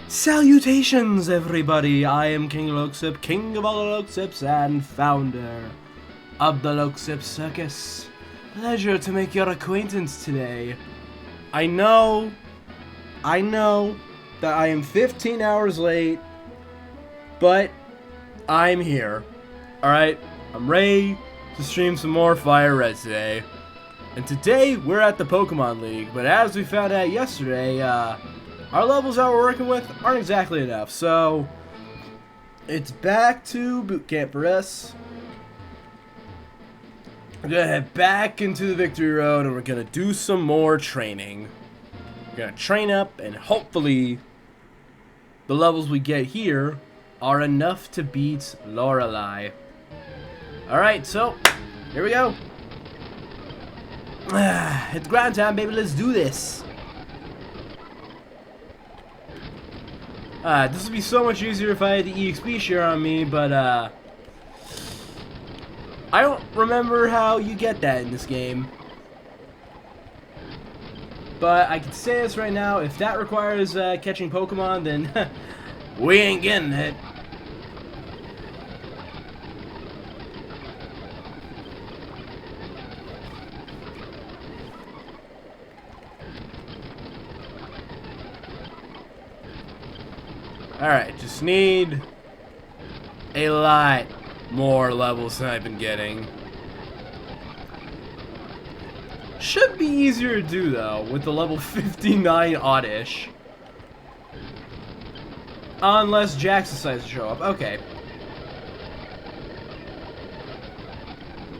Salutations, everybody! I am King Loxip, king of all the Loxips and founder of the Loxip Circus. Pleasure to make your acquaintance today. I know that I am 15 hours late, but I'm here. Alright, I'm ready to stream some more Fire Red today. And today, we're at the Pokemon League, but as we found out yesterday, our levels that we're working with aren't exactly enough, so it's back to boot camp for us. We're gonna head back into the Victory Road and we're gonna do some more training. We're gonna train up and hopefully the levels we get here are enough to beat Lorelei. Alright, so here we go. It's grind time, baby, let's do this. This would be so much easier if I had the EXP share on me, but I don't remember how you get that in this game. But I can say this right now, if that requires catching Pokemon, then we ain't getting it. Alright, just need a lot more levels than I've been getting. Should be easier to do though, with the level 59 Oddish. Unless Jax decides to show up. Okay.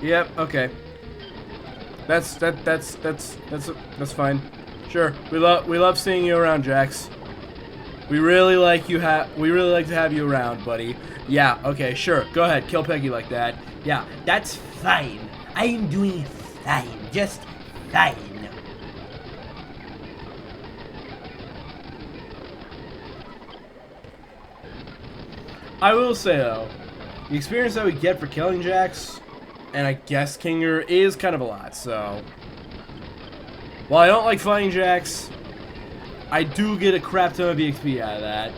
Yep, okay. That's fine. Sure. We love seeing you around, Jax. We really like to have you around, buddy. Yeah, okay, sure. Go ahead, kill Peggy like that. Yeah, that's fine. I'm doing fine. Just fine. I will say though, the experience that we get for killing Jax, and I guess Kinger, is kind of a lot, so while I don't like fighting Jax, I do get a crap ton of EXP out of that.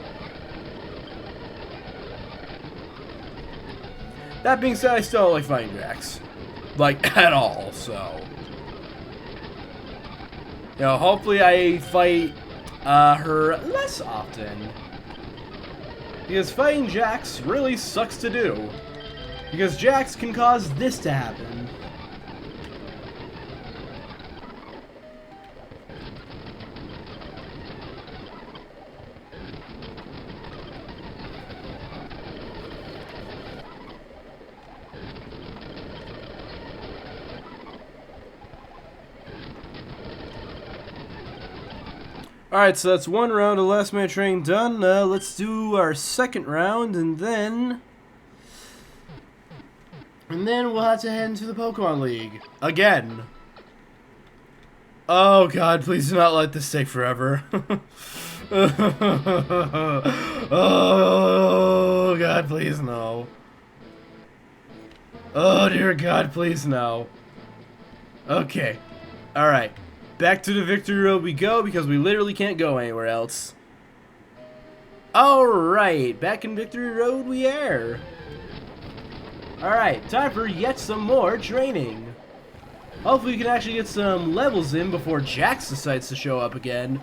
That being said, I still don't like fighting Jax. Like, at all, so. You know, hopefully I fight her less often. Because fighting Jax really sucks to do. Because Jax can cause this to happen. Alright, so that's one round of last minute training done. Let's do our second round, and then we'll have to head into the Pokemon League. Again. Oh god, please do not let this take forever. Oh god, please no. Oh dear god, please no. Okay. Alright. Back to the Victory Road we go, because we literally can't go anywhere else. Alright, back in Victory Road we are. Alright, time for yet some more training. Hopefully we can actually get some levels in before Jax decides to show up again,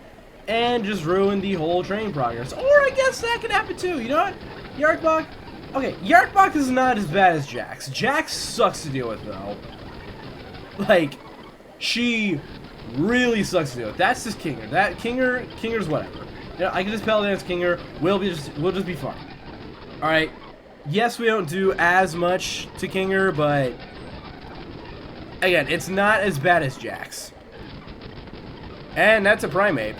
and just ruin the whole training progress. Or I guess that could happen too, you know what? Yarkbach? Okay, Yarkbach is not as bad as Jax. Jax sucks to deal with though. Like, she really sucks to deal with. That's just Kinger. Kinger's whatever. You know, I can just Pell Dance Kinger. We'll just be fine. Alright. Yes, we don't do as much to Kinger, but again, it's not as bad as Jax. And that's a Primate.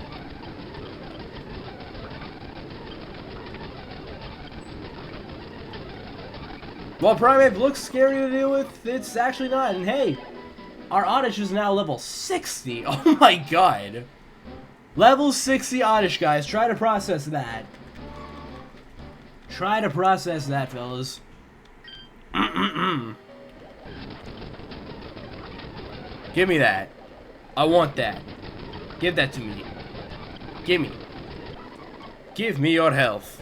While Primate looks scary to deal with, it's actually not. And hey, our Oddish is now level 60. Oh my god. Level 60 Oddish, guys. Try to process that. Try to process that, fellas. Give me that. I want that. Give that to me. Gimme. Give me your health.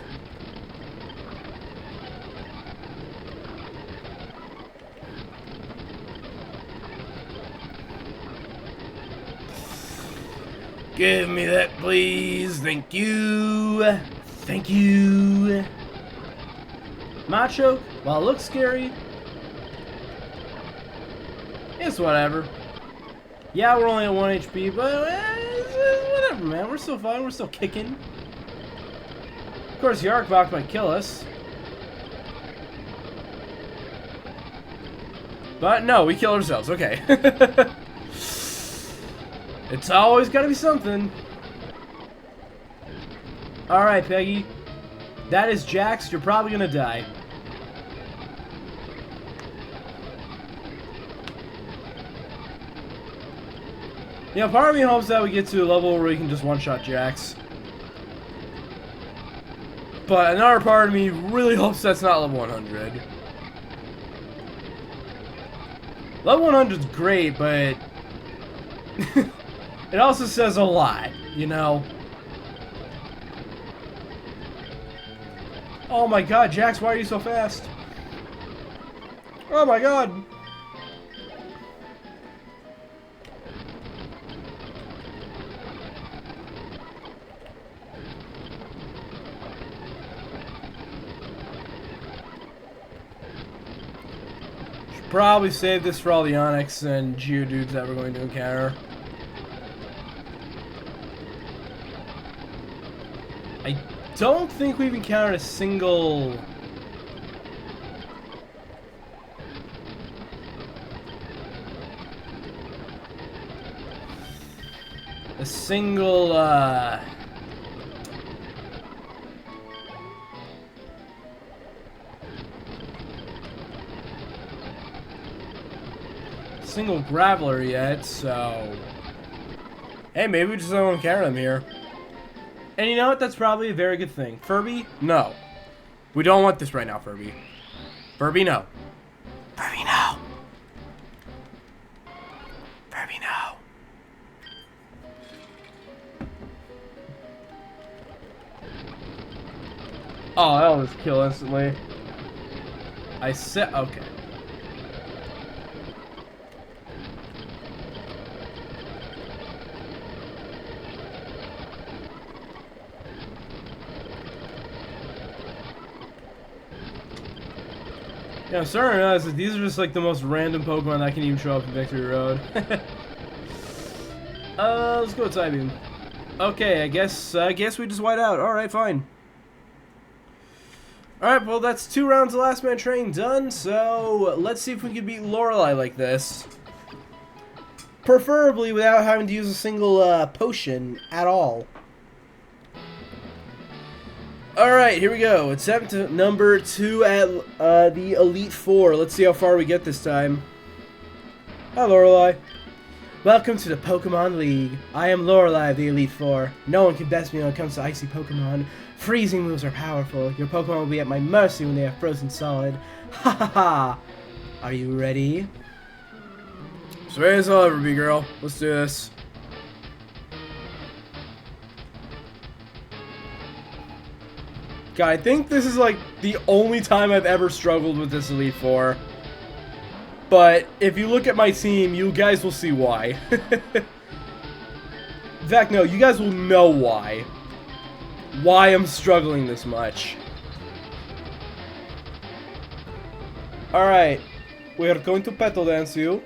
Give me that, please. Thank you. Thank you. Macho, while it looks scary, it's whatever. Yeah, we're only at 1 HP, but whatever, man. We're still fine. We're still kicking. Of course, the Arcbach might kill us. But no, we kill ourselves. Okay. It's always gotta be something. Alright, Peggy. That is Jax. You're probably gonna die. Yeah, part of me hopes that we get to a level where we can just one-shot Jax. But another part of me really hopes that's not level 100. Level 100 is great, but it also says a lot, you know? Oh my god, Jax, why are you so fast? Oh my god! Should probably save this for all the Onyx and Geodudes that we're going to encounter. I don't think we've encountered a single... single Graveler yet, so... Hey, maybe we just don't encounter them here. And you know what? That's probably a very good thing. Furby? No. We don't want this right now, Furby. Furby, no. Furby, no. Furby, no. Oh, that'll just kill instantly. I said... Okay. Yeah, I'm starting to realize that these are just like the most random Pokemon that can even show up in Victory Road. Let's go with Psybeam. Okay, I guess we just white out. Alright, fine. Alright, well that's 2 rounds of Last Man Train done, so let's see if we can beat Lorelei like this. Preferably without having to use a single potion at all. Alright, here we go. It's number 2 at the Elite Four. Let's see how far we get this time. Hi, Lorelei. Welcome to the Pokemon League. I am Lorelei of the Elite Four. No one can best me when it comes to icy Pokemon. Freezing moves are powerful. Your Pokemon will be at my mercy when they are frozen solid. Ha ha ha! Are you ready? So ready as I'll ever be, girl. Let's do this. God, I think this is like the only time I've ever struggled with this Elite Four. But if you look at my team, you guys will see why. In fact, no, you guys will know why. Why I'm struggling this much. Alright, we are going to Petal Dance you.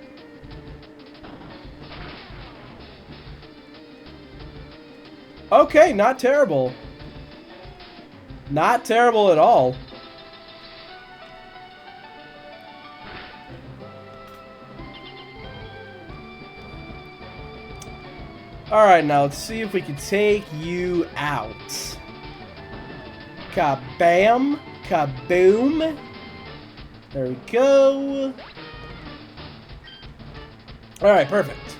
Okay, not terrible. Not terrible at all. Alright, now let's see if we can take you out. Kabam! Kaboom! There we go. Alright, perfect.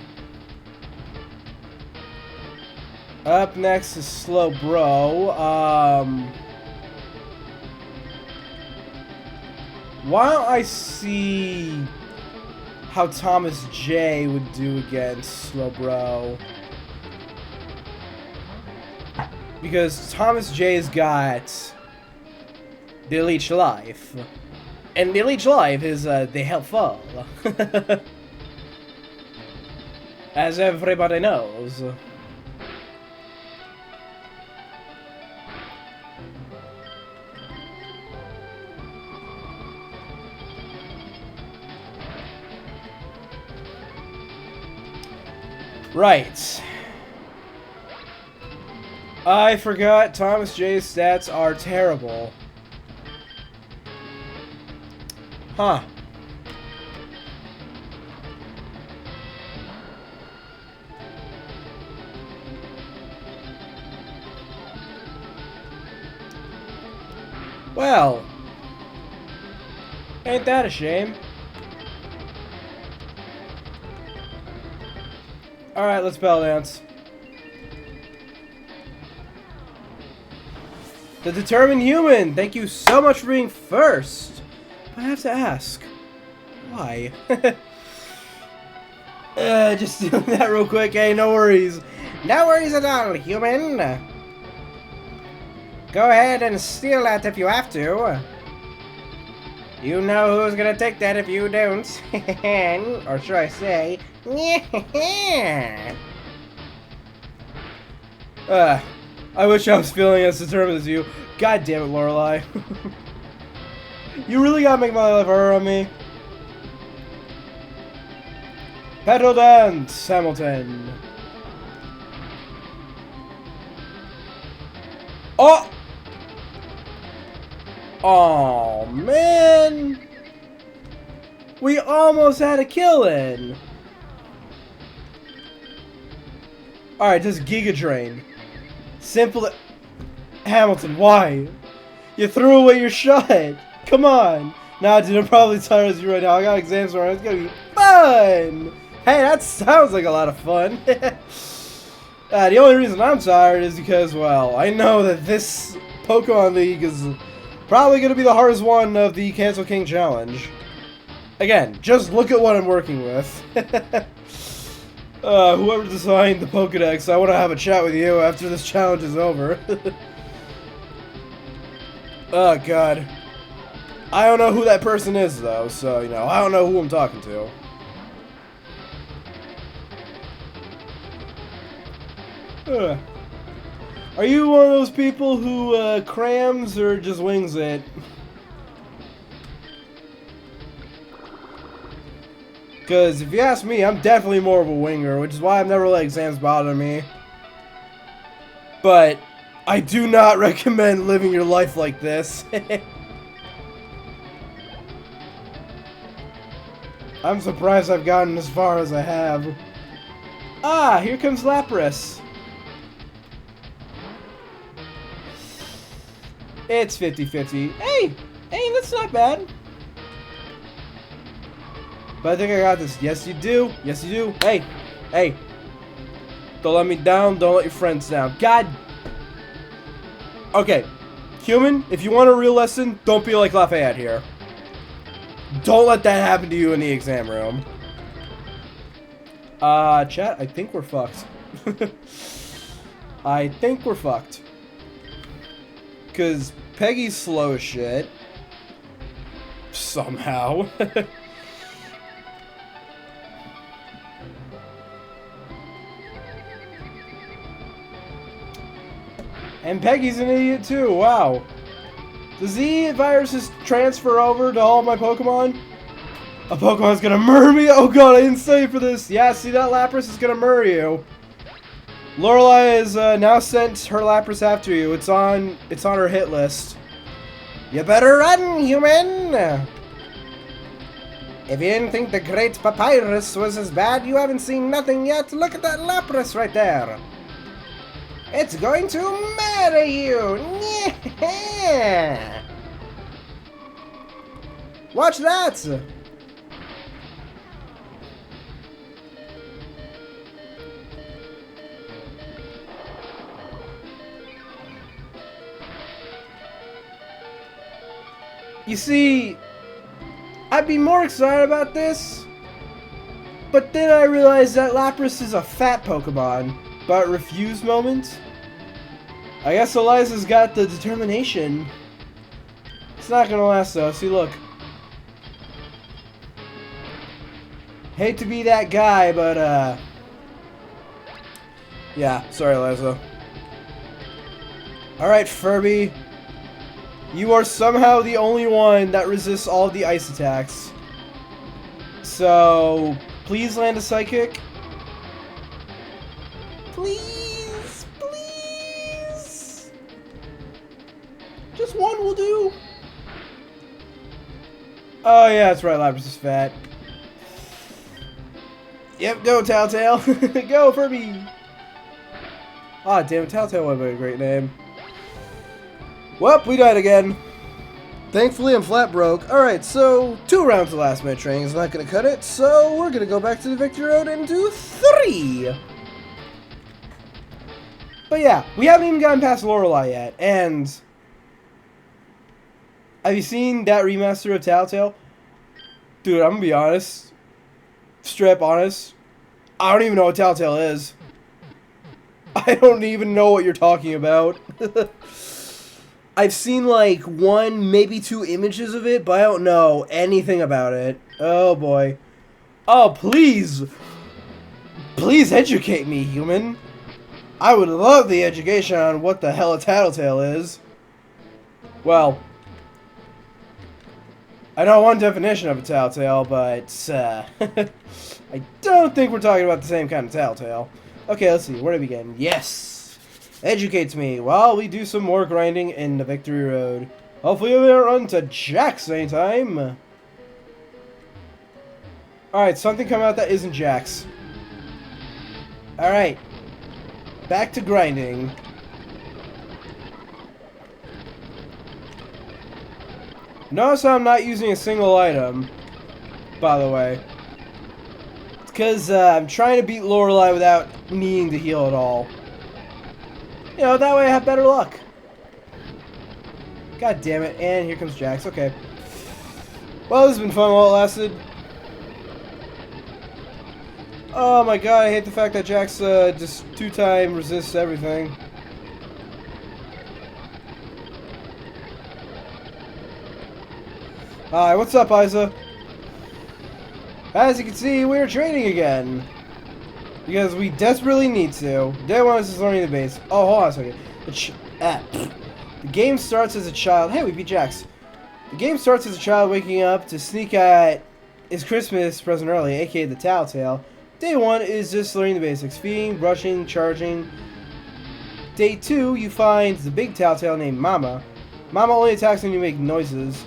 Up next is Slowbro. Why don't I see how Thomas J would do against Slowbro? Because Thomas J's got the Leech Life. And the Leech Life is the helpful. As everybody knows. Right. I forgot Thomas J's stats are terrible. Huh. Well, ain't that a shame? Alright, let's bell dance. The Determined Human, thank you so much for being first. But I have to ask, why? Just doing that real quick, hey, no worries. No worries at all, human. Go ahead and steal that if you have to. You know who's gonna take that if you don't. Or should I say, I wish I was feeling as determined as you. God damn it, Lorelei. You really gotta make my life harder on me. Pedal dance, Hamilton. Oh! Oh, man! We almost had a kill in. Alright, just Giga Drain. Simple. Hamilton, why? You threw away your shot. Come on. Nah, dude, I'm probably tired as you right now. I got exams tomorrow. It's gonna be fun. Hey, that sounds like a lot of fun. The only reason I'm tired is because, well, I know that this Pokemon League is probably gonna be the hardest one of the Cancel King Challenge. Again, just look at what I'm working with. Whoever designed the Pokedex, I want to have a chat with you after this challenge is over. Oh, God. I don't know who that person is, though, so, you know, I don't know who I'm talking to. Are you one of those people who, crams or just wings it? Because if you ask me, I'm definitely more of a winger, which is why I've never let exams bother me. But I do not recommend living your life like this. I'm surprised I've gotten as far as I have. Ah, here comes Lapras. It's 50-50. Hey, that's not bad. But I think I got this. Yes, you do. Yes, you do. Hey. Don't let me down. Don't let your friends down. God. Okay. Human, if you want a real lesson, don't be like Lafayette here. Don't let that happen to you in the exam room. Chat, I think we're fucked. I think we're fucked. Because Peggy's slow as shit. Somehow. And Peggy's an idiot too, wow. Does the viruses transfer over to all of my Pokemon? A Pokemon's gonna murder me? Oh god, I didn't study for this. Yeah, see that Lapras is gonna murder you. Lorelei has now sent her Lapras after you. It's on her hit list. You better run, human! If you didn't think the Great Papyrus was as bad, you haven't seen nothing yet. Look at that Lapras right there. It's going to murder you! Yeah. Watch that! You see, I'd be more excited about this, but then I realized that Lapras is a fat Pokemon. But refuse moment? I guess Eliza's got the determination. It's not gonna last though. See, look. Hate to be that guy, but yeah, sorry, Eliza. Alright, Furby. You are somehow the only one that resists all of the ice attacks. So, please land a Psychic. Please, please. Just one will do. Oh yeah, that's right, Lapras is fat. Yep, go Telltale. Go Furby. Ah, damn it, Telltale would have been a great name. Well, we died again. Thankfully, I'm flat broke. Alright, so 2 rounds of last minute training is not going to cut it, so we're going to go back to the Victory Road and do 3. But yeah, we haven't even gotten past Lorelei yet, and have you seen that remaster of Telltale? Dude, I'm going to be honest. Straight up honest. I don't even know what Telltale is. I don't even know what you're talking about. I've seen like 1, maybe 2 images of it, but I don't know anything about it. Oh boy. Oh, please. Please educate me, human. I would love the education on what the hell a tattletale is. Well, I know one definition of a tattletale, but I don't think we're talking about the same kind of tattletale. Okay, let's see. Where do we begin? Yes. Educates me while we do some more grinding in the Victory Road. Hopefully we don't run to Jax anytime. Alright, something come out that isn't Jax. Alright. Back to grinding. Notice how I'm not using a single item, by the way. It's because I'm trying to beat Lorelei without needing to heal at all. You know, that way I have better luck. God damn it. And here comes Jax. Okay. Well, this has been fun while it lasted. Oh my god, I hate the fact that Jax just 2-time resists everything. Hi, what's up, Isa? As you can see, we're training again. Because we desperately need to. Day 1 is learning the base. Oh, hold on a second. The game starts as a child. Hey, we beat Jax. The game starts as a child waking up to sneak at his Christmas present early, aka the Telltale. Day 1 is just learning the basics. Feeding, brushing, charging. Day 2, you find the big Telltale named Mama. Mama only attacks when you make noises.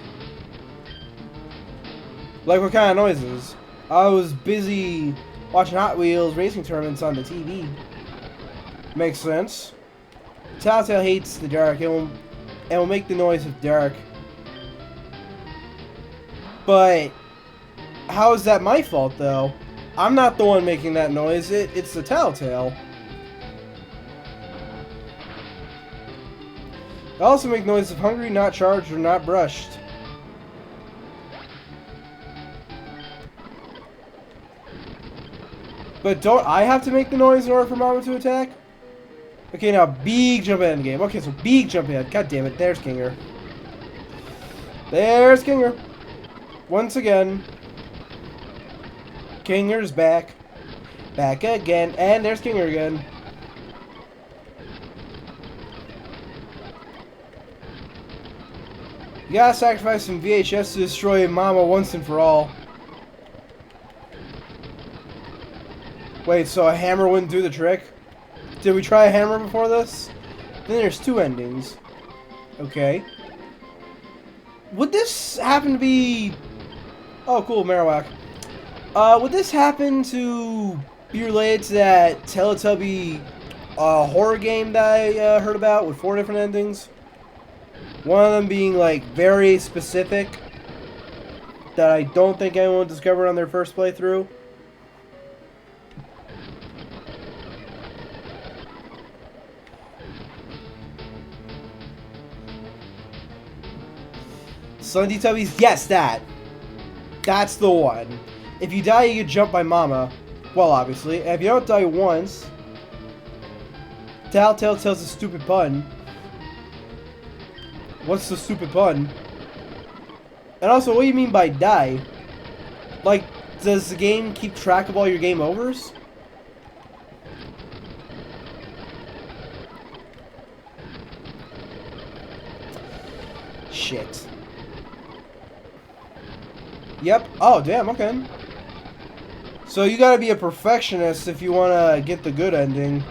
Like what kind of noises? I was busy watching Hot Wheels racing tournaments on the TV. Makes sense. Telltale hates the dark and will make the noise of dark. But how is that my fault, though? I'm not the one making that noise. It's the Telltale. I also make noise if hungry, not charged, or not brushed. But don't I have to make the noise in order for Mama to attack? Okay, now big jump ahead in the game. Okay, so big jump ahead. God damn it, there's Kinger. There's Kinger. Once again. Kinger's back. Back again. And there's Kinger again. You gotta sacrifice some VHS to destroy Mama once and for all. Wait, so a hammer wouldn't do the trick? Did we try a hammer before this? Then there's 2 endings. Okay. Would this happen to be... Oh, cool, Marowak. Would this happen to be related to that Teletubby horror game that I heard about with 4 different endings? One of them being, like, very specific that I don't think anyone discovered on their first playthrough. Sunday Tubbies, yes, that. That's the one. If you die, you get jumped by Mama. Well, obviously. And if you don't die once, Telltale tells a stupid pun. What's the stupid pun? And also, what do you mean by die? Like, does the game keep track of all your game overs? Shit. Yep. Oh, damn, okay. So you gotta be a perfectionist if you wanna get the good ending.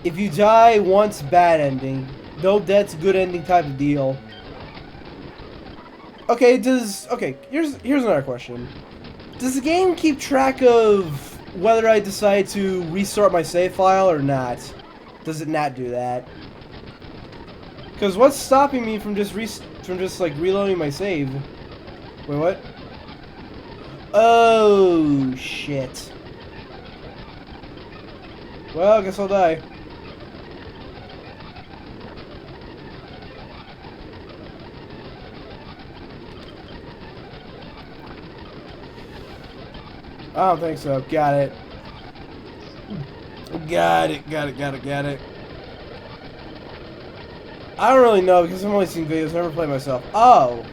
If you die once, bad ending. No death's good ending type of deal. Okay, here's another question. Does the game keep track of whether I decide to restart my save file or not? Does it not do that? Because what's stopping me from just like reloading my save? Wait, what? Oh shit. Well, I guess I'll die. I don't think so. Got it. Got it. I don't really know because I've only seen videos, never played myself. Oh.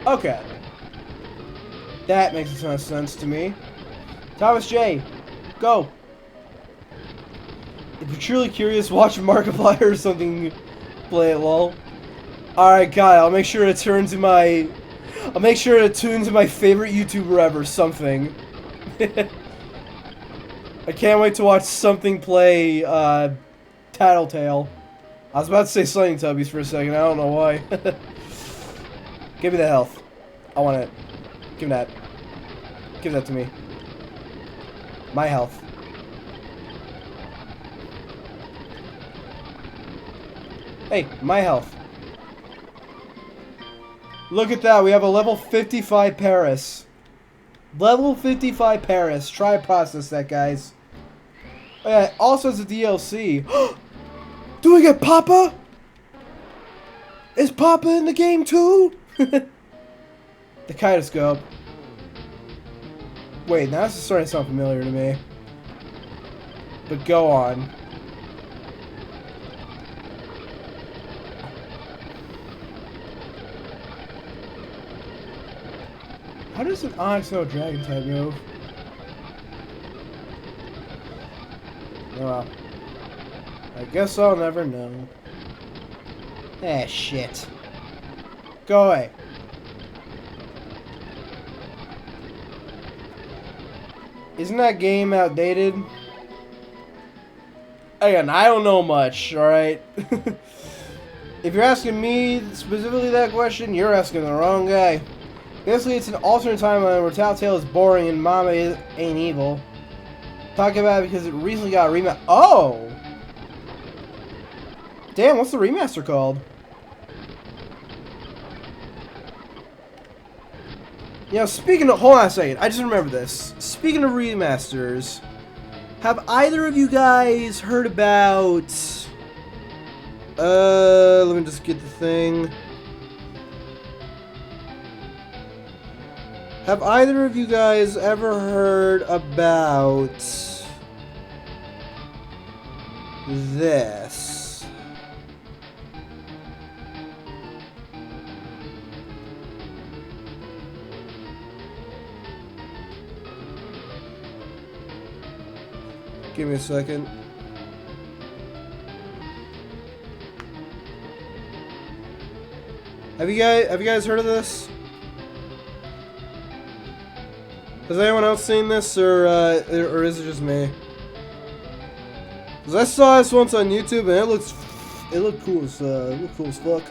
Okay. That makes a ton of sense to me. Thomas J. Go. If you're truly curious, watch Markiplier or something play it, lol. Alright, Kyle, I'll make sure to tune to my favorite YouTuber ever, something. I can't wait to watch something play Tattletale. I was about to say Slaying Tubbies for a second, I don't know why. Give me the health. I want it. Give me that. Give that to me. My health. Hey, my health. Look at that, we have a level 55 Paris. Level 55 Paris. Try and process that, guys. Oh, yeah, also as a DLC. Do we get Papa? Is Papa in the game too? The Kaleidoscope. Wait, now this is starting to sound familiar to me. But go on. How does an Onyx know Dragon type move? Oh well. I guess I'll never know. Ah, shit. Go away. Isn't that game outdated? Again, I don't know much, alright? If you're asking me specifically that question, you're asking the wrong guy. Basically, it's an alternate timeline where Telltale is boring and Mama ain't evil. Talking about it because it recently got a remaster. Oh! Damn, what's the remaster called? You know, speaking of... Hold on a second. I just remembered this. Speaking of remasters, have either of you guys heard about... let me just get the thing. Have either of you guys ever heard about this? Give me a second. Have you guys heard of this? Has anyone else seen this, or is it just me? Cause I saw this once on YouTube and it looked cool as fuck.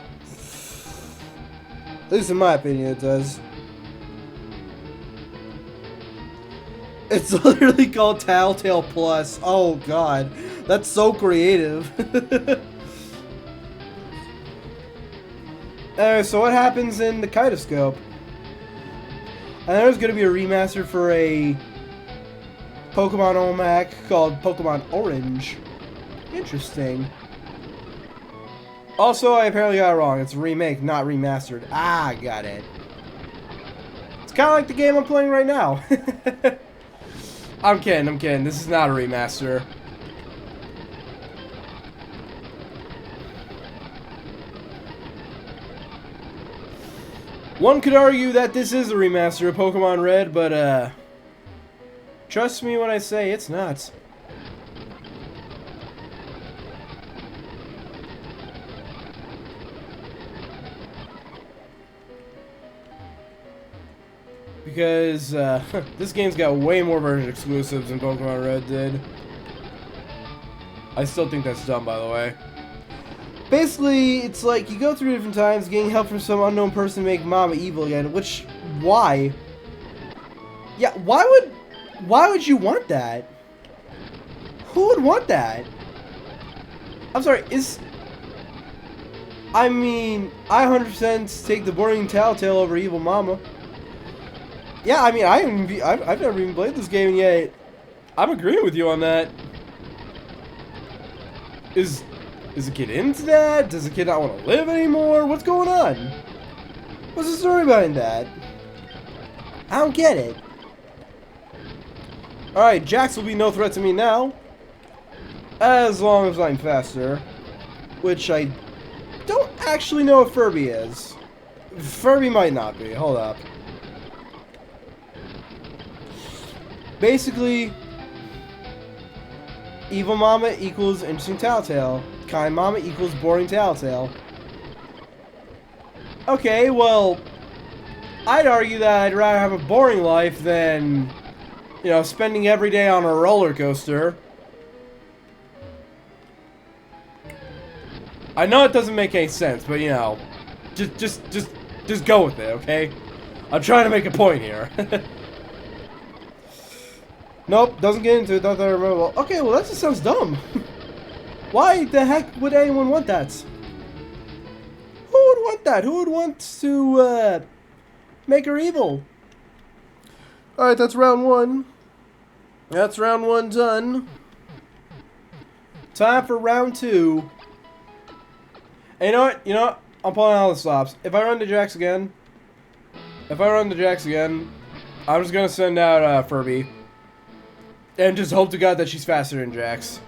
At least in my opinion, it does. It's literally called Telltale Plus. Oh god, that's so creative. Anyway, so what happens in the Kaleidoscope? And there's going to be a remaster for a Pokemon OMAC called Pokemon Orange. Interesting. Also, I apparently got it wrong. It's a remake, not remastered. Ah, got it. It's kind of like the game I'm playing right now. I'm kidding. This is not a remaster. One could argue that this is a remaster of Pokemon Red, but trust me when I say it's not. Because this game's got way more version exclusives than Pokemon Red did. I still think that's dumb, by the way. Basically, it's like you go through different times, getting help from some unknown person to make Mama evil again. Which, why? Yeah, why would you want that? Who would want that? I'm sorry, I mean, I 100% take the boring Telltale over Evil Mama. Yeah, I mean, I've never even played this game yet. I'm agreeing with you on that. Is the kid into that? Does the kid not want to live anymore? What's going on? What's the story behind that? I don't get it. Alright, Jax will be no threat to me now. As long as I'm faster. Which I don't actually know if Furby is. Furby might not be. Hold up. Basically, Evil Mama equals interesting Telltale. Kind Mama equals boring Telltale. Okay, well, I'd argue that I'd rather have a boring life than, you know, spending every day on a roller coaster. I know it doesn't make any sense, but you know, just go with it, okay? I'm trying to make a point here. Nope, doesn't get into it. Not that I remember. Well, okay, well that just sounds dumb. Why the heck would anyone want that? Who would want that? Who would want to make her evil? All right, that's round one. That's round one done. Time for round two. And you know what? You know what? I'm pulling all the stops. If I run to Jax again, I'm just gonna send out Furby. And just hope to God that she's faster than Jax.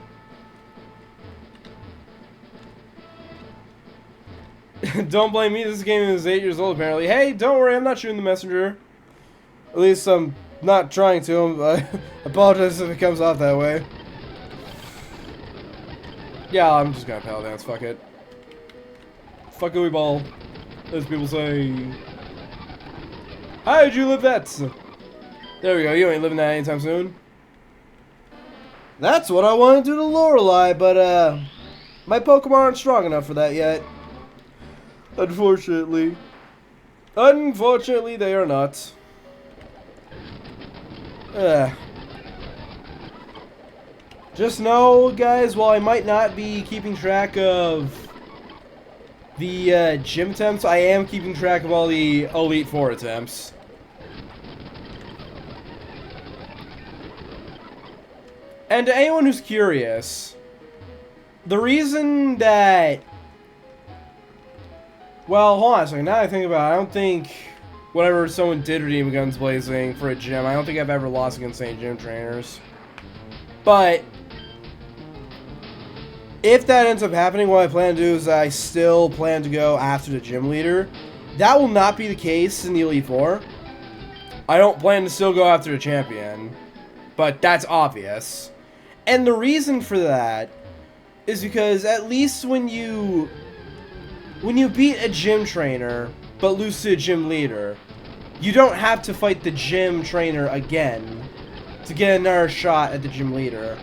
Don't blame me, this game is 8 years old apparently. Hey, don't worry, I'm not shooting the messenger. At least I'm not trying to. I apologize if it comes off that way. Yeah, I'm just gonna Pal Dance, fuck it. Fuck a wee ball, as people say. How'd you live that? There we go, you ain't living that anytime soon. That's what I want to do to Lorelei, but my Pokemon aren't strong enough for that yet. Unfortunately. Unfortunately, they are not. Just know, guys, while I might not be keeping track of the gym attempts, I am keeping track of all the Elite Four attempts. And to anyone who's curious, the reason that... Well, hold on a second. Now that I think about it, I don't think whenever someone did redeem Guns Blazing for a gym, I don't think I've ever lost against any gym trainers. But if that ends up happening, what I plan to do is I still plan to go after the gym leader. That will not be the case in the Elite Four. I don't plan to still go after the champion, but that's obvious. And the reason for that is because at least when you beat a gym trainer but lose to a gym leader, you don't have to fight the gym trainer again to get another shot at the gym leader.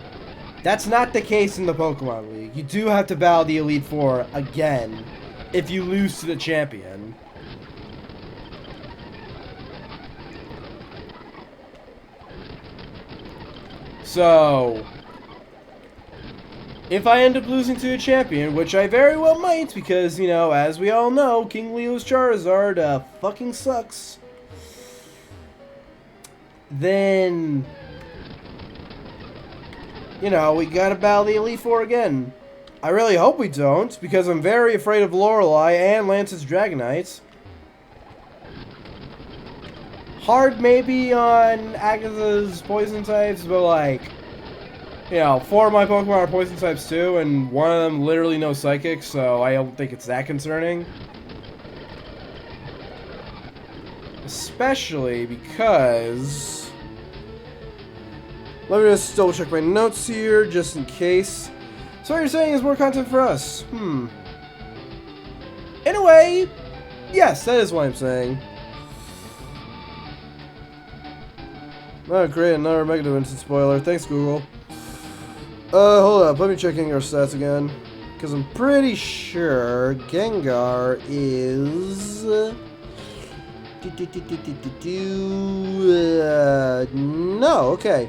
That's not the case in the Pokemon League. You do have to battle the Elite Four again if you lose to the champion. So, if I end up losing to a champion, which I very well might, because, you know, as we all know, King Leo's Charizard fucking sucks, then, you know, we gotta battle the Elite Four again. I really hope we don't, because I'm very afraid of Lorelei and Lance's Dragonites. Hard maybe on Agatha's poison types, but like, you know, 4 of my Pokemon are poison types too, and one of them literally knows Psychic, so I don't think it's that concerning. Especially because... Let me just double check my notes here, just in case. So what you're saying is more content for us. In a way, yes, that is what I'm saying. Oh, great, another Mega Dimension spoiler. Thanks, Google. Hold up, let me check Gengar's stats again. Because I'm pretty sure Gengar is... no, okay.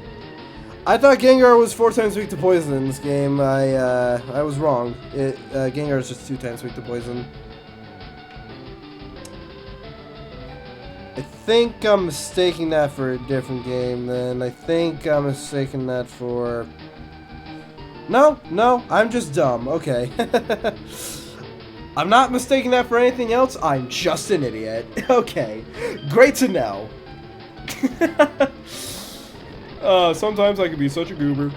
I thought Gengar was 4 times weak to poison in this game. I was wrong. Gengar is just 2 times weak to poison. I think I'm mistaking that for a different game then. I think I'm mistaking that for... No, I'm just dumb. Okay. I'm not mistaking that for anything else. I'm just an idiot. Okay. Great to know. Sometimes I can be such a goober.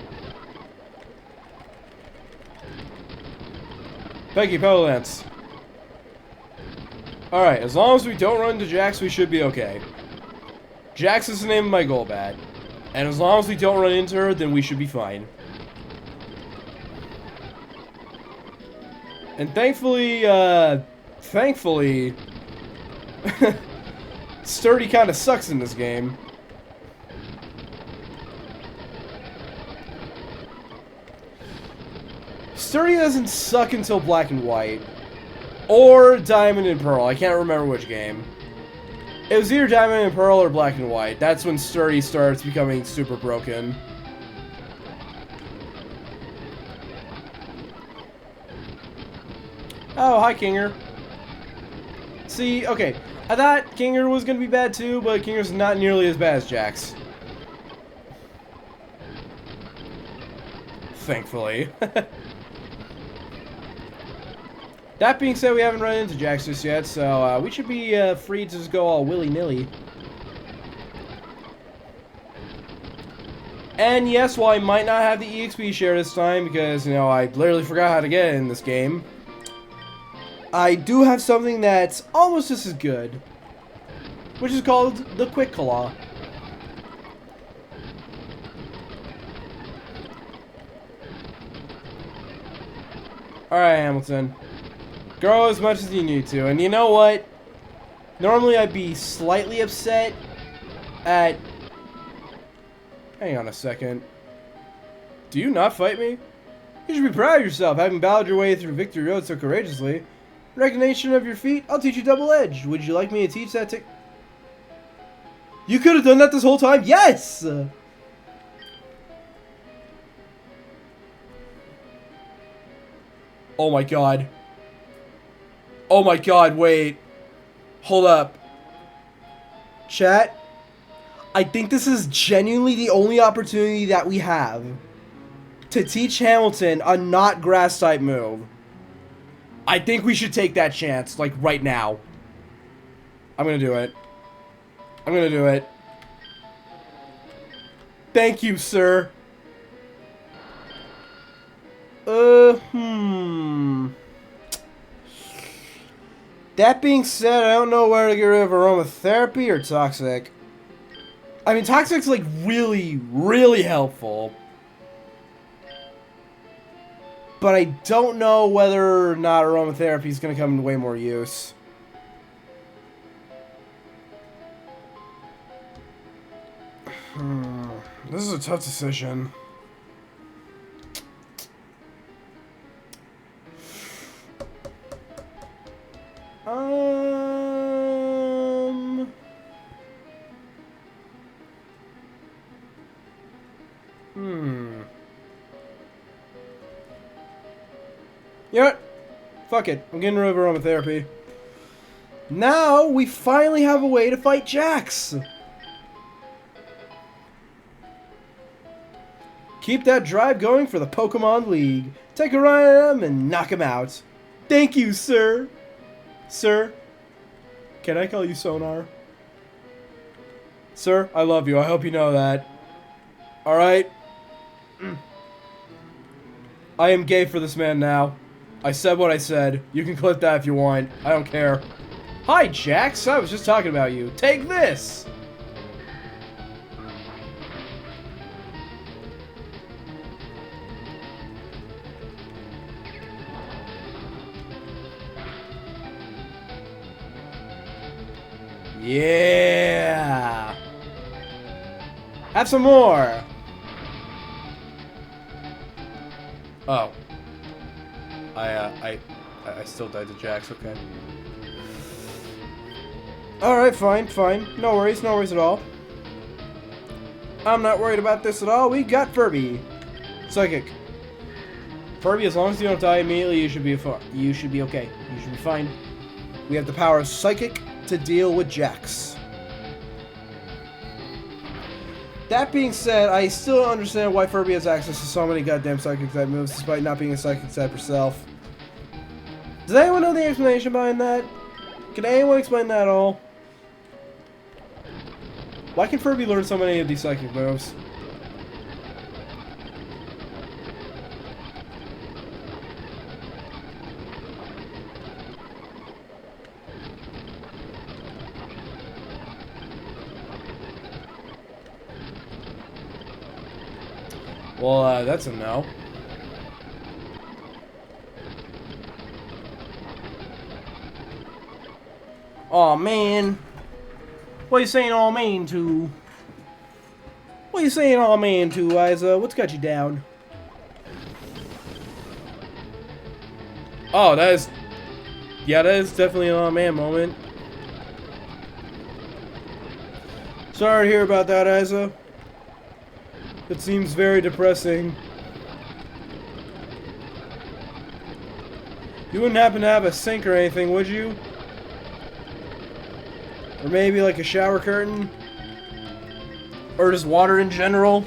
Peggy, Pedal Lance. Alright, as long as we don't run into Jax, we should be okay. Jax is the name of my Golbat. And as long as we don't run into her, then we should be fine. And thankfully, Sturdy kind of sucks in this game. Sturdy doesn't suck until Black and White. Or Diamond and Pearl. I can't remember which game. It was either Diamond and Pearl or Black and White. That's when Sturdy starts becoming super broken. Oh, hi, Kinger. See, okay. I thought Kinger was going to be bad too, but Kinger's not nearly as bad as Jax. Thankfully. That being said, we haven't run into Jax just yet, so we should be free to just go all willy-nilly. And yes, while I might not have the EXP share this time, because, you know, I literally forgot how to get it in this game, I do have something that's almost just as good, which is called the Quick Claw. Alright, Hamilton. Grow as much as you need to. And you know what? Normally I'd be slightly upset at... Hang on a second. Do you not fight me? You should be proud of yourself, having battled your way through Victory Road so courageously. In recognition of your feat, I'll teach you Double Edge. Would you like me to teach that You could have done that this whole time? Yes! Oh my god. Oh my god, wait. Hold up. Chat, I think this is genuinely the only opportunity that we have to teach Hamilton a not grass type move. I think we should take that chance, like right now. I'm gonna do it. I'm gonna do it. Thank you, sir. That being said, I don't know whether to get rid of aromatherapy or toxic. I mean, toxic's like really, really helpful. But I don't know whether or not aromatherapy is going to come into way more use. This is a tough decision. You know what? Fuck it. I'm getting rid of aromatherapy. Now, we finally have a way to fight Jax! Keep that drive going for the Pokemon League. Take a ride at him and knock him out. Thank you, sir. Sir, can I call you Sonar? Sir, I love you. I hope you know that. Alright? I am gay for this man now. I said what I said. You can clip that if you want. I don't care. Hi, Jax. I was just talking about you. Take this. Yeah. Have some more. Oh. I still died to Jax, okay. Alright, fine. No worries at all. I'm not worried about this at all. We got Furby. Psychic. Furby, as long as you don't die immediately, you should be okay. You should be fine. We have the power of Psychic to deal with Jax. That being said, I still don't understand why Furby has access to so many goddamn Psychic type moves despite not being a Psychic type herself. Does anyone know the explanation behind that? Can anyone explain that at all? Why can Furby learn so many of these Psychic moves? Well, that's a no. Aw, man. What are you saying all man to? What are you saying all man to, Isa? What's got you down? Oh, that is... Yeah, that is definitely an all man moment. Sorry to hear about that, Isa. It seems very depressing. You wouldn't happen to have a sink or anything, would you? Or maybe like a shower curtain? Or just water in general?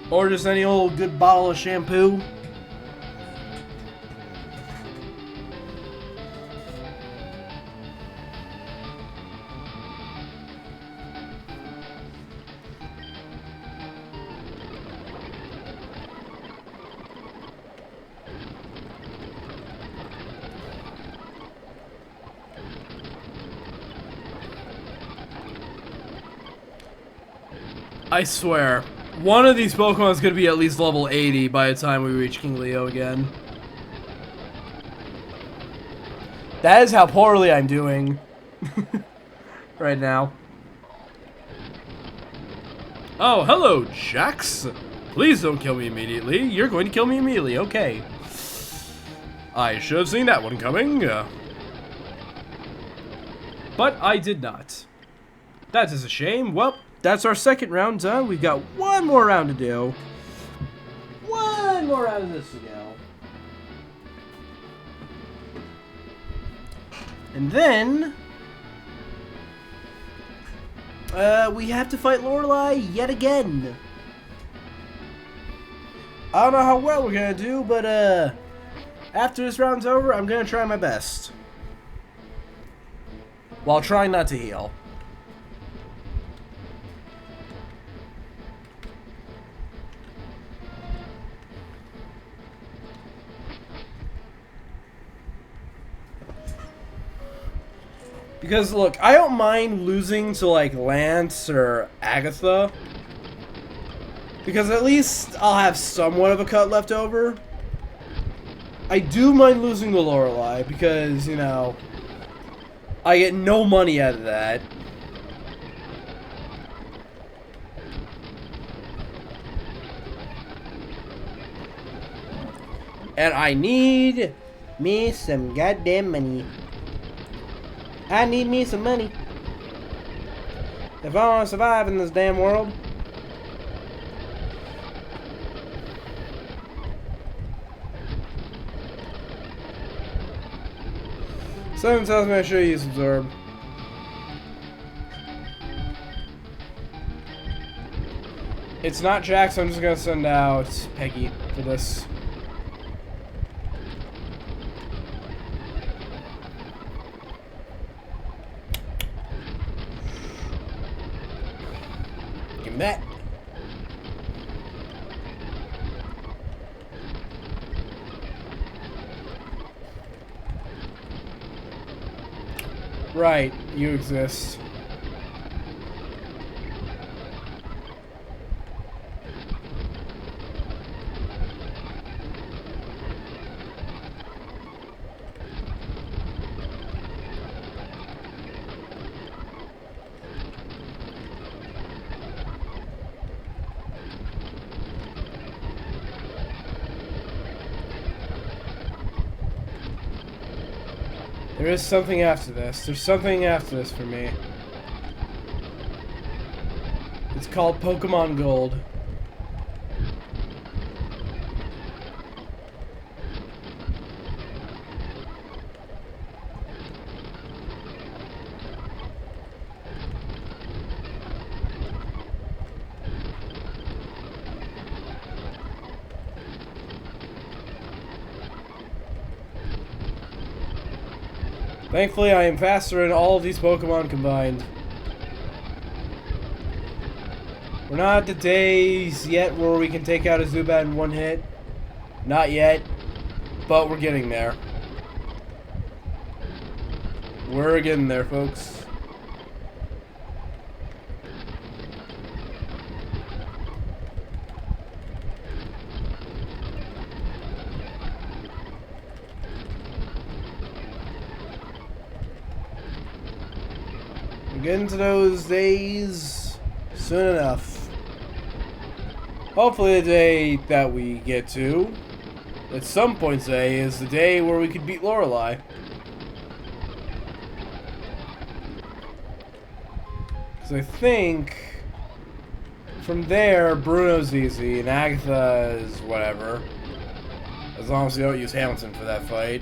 Or just any old good bottle of shampoo? I swear, one of these Pokemon is going to be at least level 80 by the time we reach King Leo again. That is how poorly I'm doing right now. Oh, hello, Jax. Please don't kill me immediately. You're going to kill me immediately, okay. I should have seen that one coming. But I did not. That is a shame. Well, that's our second round done. We've got one more round to do. One more round of this to go. And then... we have to fight Lorelei yet again. I don't know how well we're gonna do, but, after this round's over, I'm gonna try my best. While trying not to heal. Because, look, I don't mind losing to, like, Lance or Agatha. Because at least I'll have somewhat of a cut left over. I do mind losing to Lorelei because, you know, I get no money out of that. And I need me some goddamn money. I need me some money. If I want to survive in this damn world. Something tells me I should use Absorb. It's not Jax, so I'm just gonna send out Peggy for this. Give me that. Right, you exist. There is something after this. There's something after this for me. It's called Pokemon Gold. Thankfully, I am faster than all of these Pokemon combined. We're not at the days yet where we can take out a Zubat in one hit. Not yet, but we're getting there. We're getting there, folks. Getting to those days soon enough. Hopefully the day that we get to, at some point today, is the day where we could beat Lorelei. Because I think from there, Bruno's easy and Agatha is whatever. As long as we don't use Hamilton for that fight.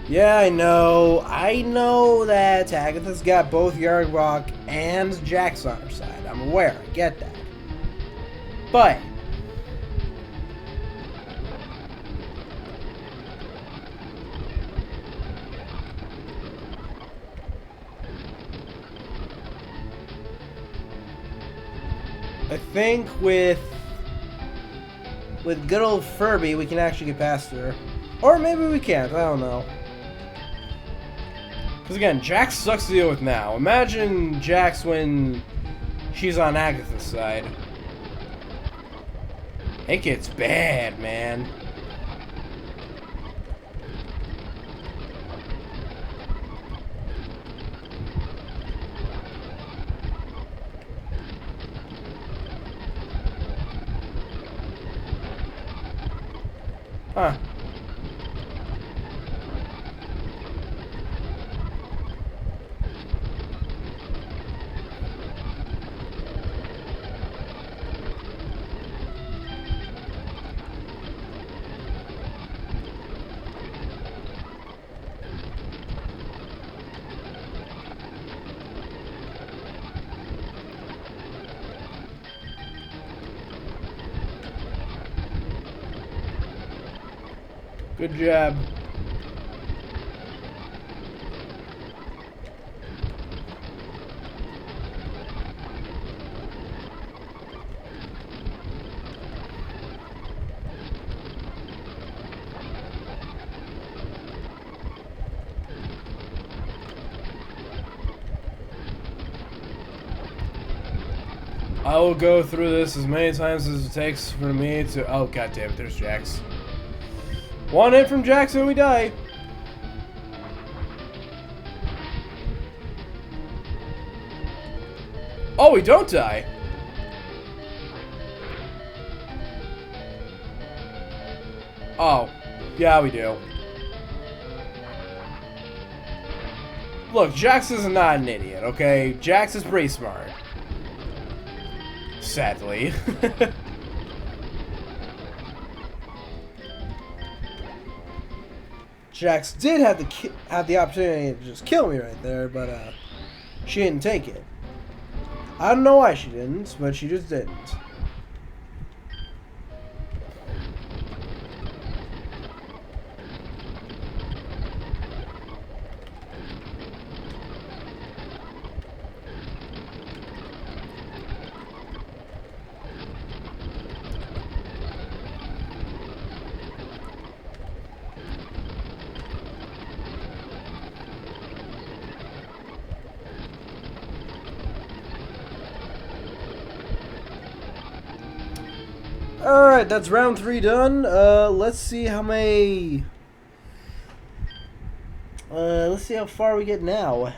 Yeah, I know. I know that Agatha's got both Yardrock and Jax on her side. I'm aware. I get that. But I think with good old Furby, we can actually get past her. Or maybe we can't. I don't know. Because again, Jax sucks to deal with now. Imagine Jax when she's on Agatha's side. It gets bad, man. Huh. Good job. I will go through this as many times as it takes for me to... Oh, goddammit, there's Jax. One hit from Jax and we die. Oh, we don't die. Oh, yeah, we do. Look, Jax is not an idiot, okay? Jax is pretty smart. Sadly. Jax did have the opportunity to just kill me right there, but she didn't take it. I don't know why she didn't, but she just didn't. Alright, that's round 3 done. Let's see how many... let's see how far we get now.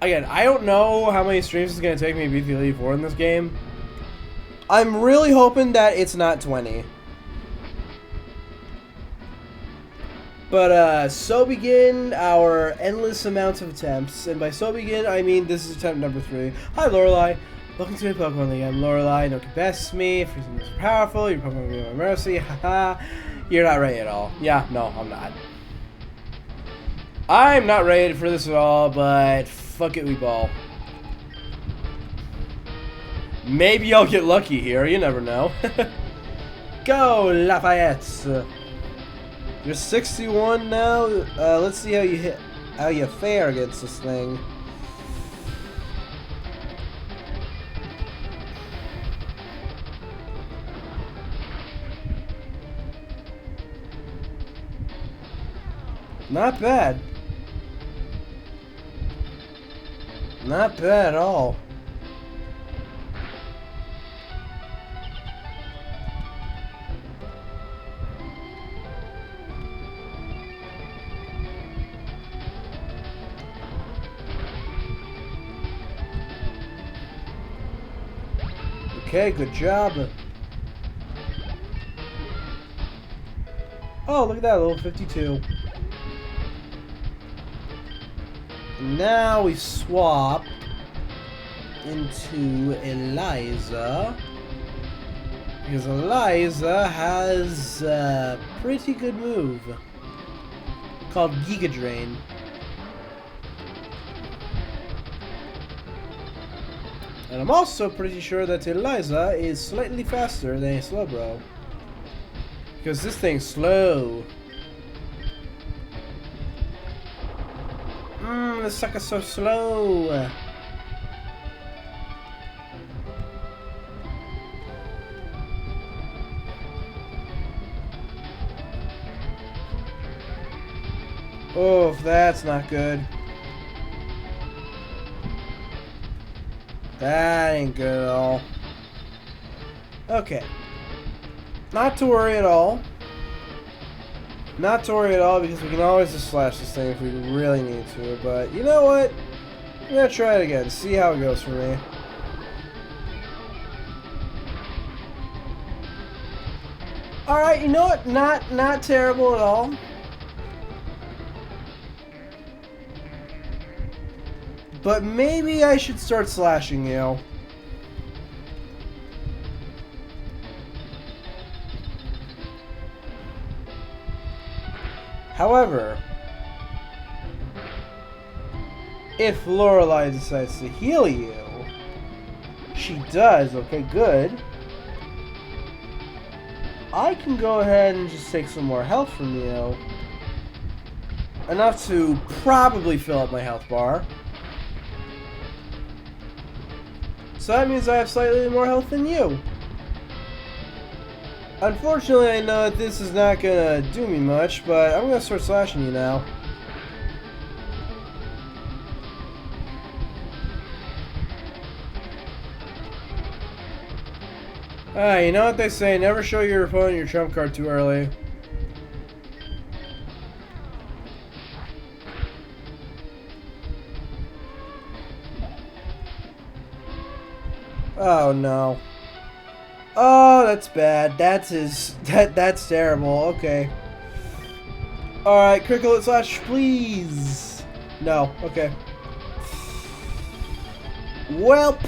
Again, I don't know how many streams it's going to take me to beat the Elite Four in this game. I'm really hoping that it's not 20. But, so begin our endless amounts of attempts. And by so begin, I mean this is attempt number 3. Hi, Lorelei. Welcome to the Pokemon League. I'm Lorelei. No one can best me. If you're so powerful, your Pokemon will be my mercy. Haha. You're not ready at all. Yeah, no, I'm not. I'm not ready for this at all, but fuck it, we ball. Maybe I'll get lucky here. You never know. Go, Lafayette. You're 61 now. Let's see how you fare against this thing. Not bad. Not bad at all. Okay, good job. Oh, look at that, level 52. Now we swap into Eliza, because Eliza has a pretty good move called Giga Drain. And I'm also pretty sure that Eliza is slightly faster than a Slowbro, because this thing's slow. This sucker's so slow. Oh, that's not good. That ain't good at all. Okay. Not to worry at all. Not to worry at all, because we can always just slash this thing if we really need to. But you know what? I'm gonna try it again. See how it goes for me. Alright, you know what? Not terrible at all. But maybe I should start slashing you. However, if Lorelei decides to heal you, she does, okay, good. I can go ahead and just take some more health from you. Enough to probably fill up my health bar. So that means I have slightly more health than you. Unfortunately, I know that this is not gonna do me much, but I'm gonna start slashing you now. You know what they say, never show your opponent your trump card too early. Oh no. Oh, that's bad. That's terrible. Okay. Alright, critical slash, please. No, okay. Welp.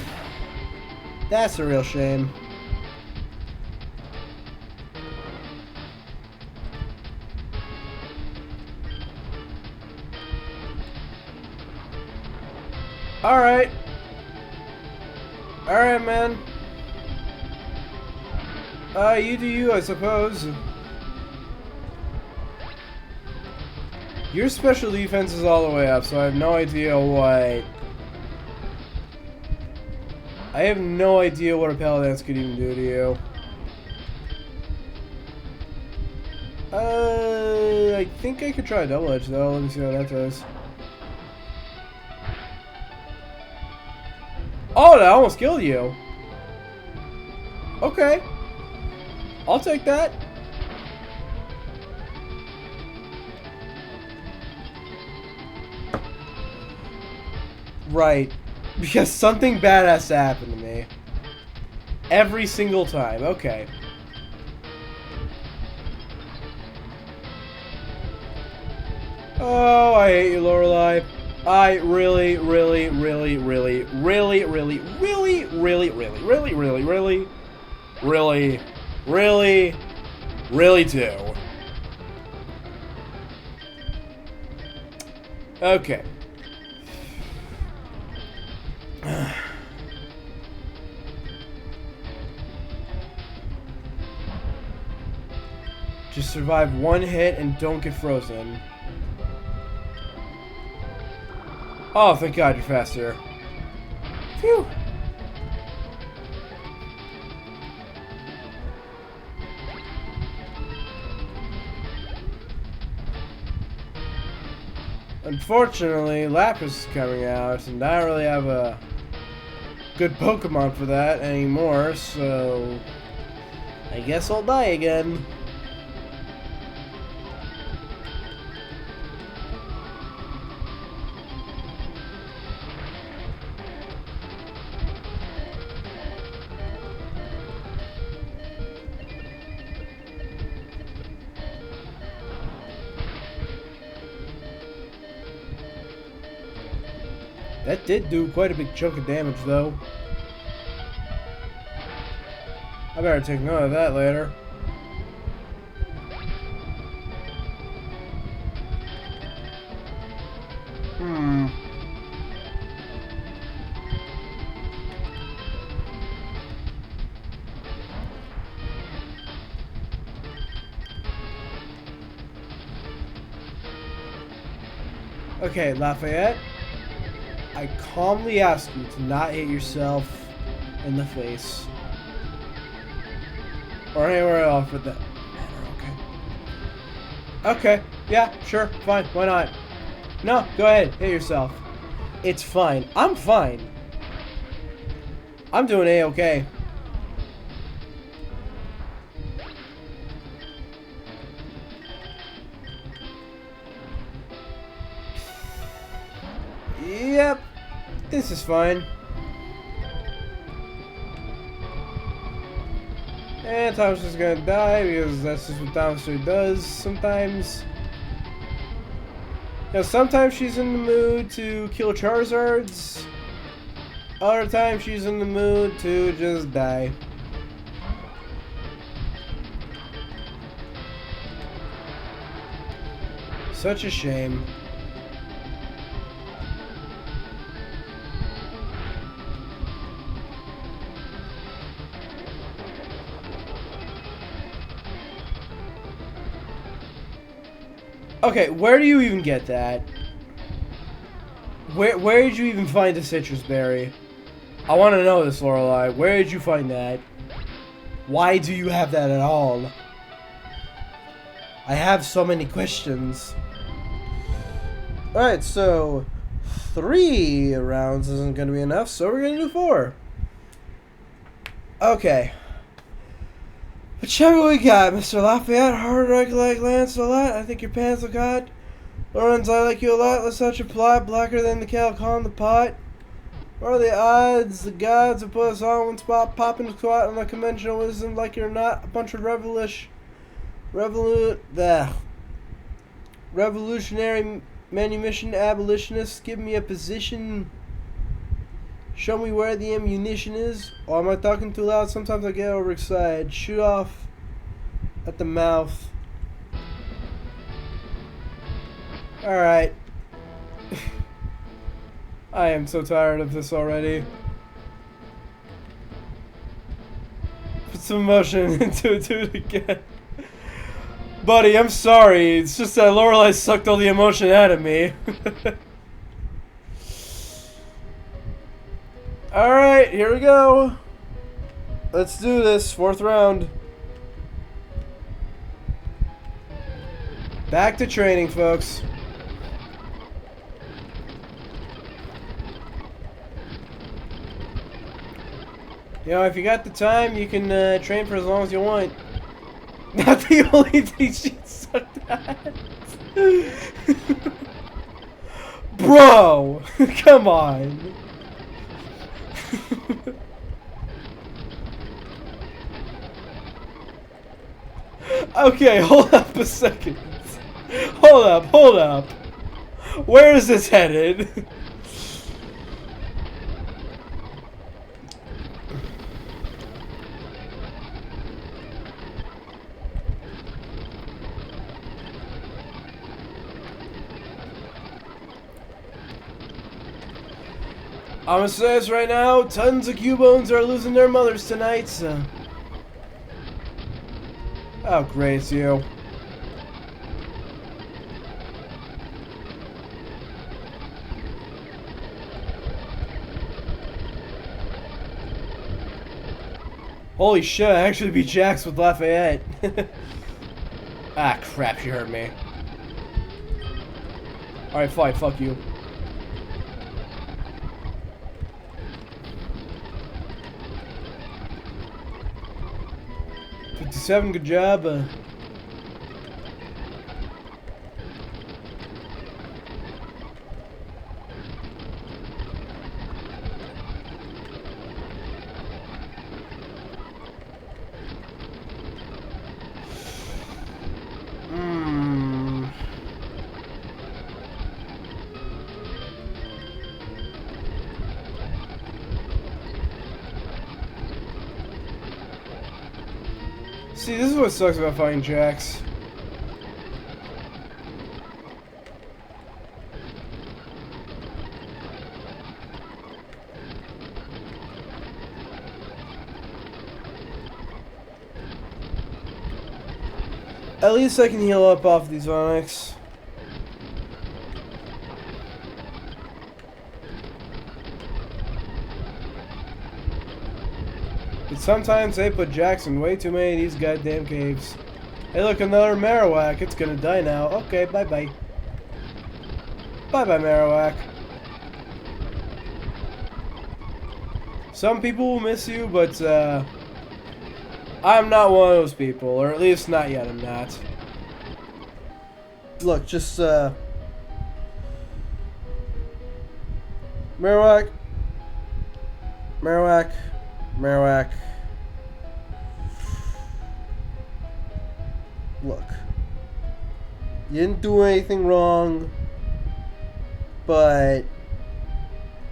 That's a real shame. Alright. Alright, man. You do you, I suppose. Your special defense is all the way up, so I have no idea what... I have no idea what a Paladance could even do to you. I think I could try a double edge, though. Let me see how that does. Oh, that almost killed you. Okay. I'll take that. Right. Because something bad has to happen to me. Every single time. Okay. Oh, I hate you, Lorelei. I really, really, really, really, really, really, really, really, really, really, really, really, really, really, really do. Okay. Just survive one hit and don't get frozen. Oh, thank God you're faster. Phew. Unfortunately, Lapis is coming out, and I don't really have a good Pokemon for that anymore, so I guess I'll die again. That did do quite a big chunk of damage, though. I better take note of that later. Okay, Lafayette. I calmly ask you to not hit yourself in the face. Or anywhere else for that matter, okay. Okay, yeah, sure, fine, why not? No, go ahead, hit yourself. It's fine. I'm fine. I'm doing A-okay. Yep, this is fine. And Thomas is gonna die because that's just what Thomas does sometimes. You know, sometimes she's in the mood to kill Charizards. Other times she's in the mood to just die. Such a shame. Okay, where do you even get that? Where did you even find a citrus berry? I want to know this, Lorelei. Where did you find that? Why do you have that at all? I have so many questions. Alright, so 3 rounds isn't going to be enough, so we're going to do 4. Okay. Whichever we got, Mr. Lafayette, hard like Lancelot, I think your pants look hot. Lawrence, I like you a lot, let's not your plot, blacker than the calico on the pot. What are the odds the gods have put us on one spot, popping a squat on the conventional wisdom like you're not a bunch of revolutionary manumission abolitionists, give me a position. Show me where the ammunition is. Or am I talking too loud? Sometimes I get overexcited. Shoot off at the mouth. Alright. I am so tired of this already. Put some emotion into it, do it again. Buddy, I'm sorry. It's just that Lorelei sucked all the emotion out of me. Alright, here we go. Let's do this. 4th round. Back to training, folks. You know, if you got the time, you can train for as long as you want. Not the only thing she sucked at. Bro! Come on. Okay, hold up a second. Hold up. Where is this headed? I'm gonna say this right now, tons of Cubones are losing their mothers tonight, so... Oh, great, it's you. Holy shit, I actually beat Jax with Lafayette. Ah, crap, she hurt me. Alright, fine, fuck you. Good job. See, this is what sucks about fighting Jax. At least I can heal up off these Onyx. But sometimes they put Jax in way too many of these goddamn caves. Hey look, another Marowak. It's gonna die now. Okay, bye-bye. Bye-bye, Marowak. Some people will miss you, but I'm not one of those people. Or at least not yet, I'm not. Look, just Marowak. Marowak. Marowak. Look. You didn't do anything wrong. But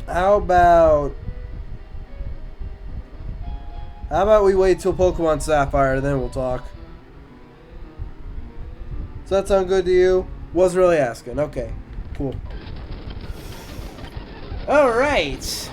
how about we wait till Pokemon Sapphire, then we'll talk. Does that sound good to you? Was really asking. Okay. Cool. Alright.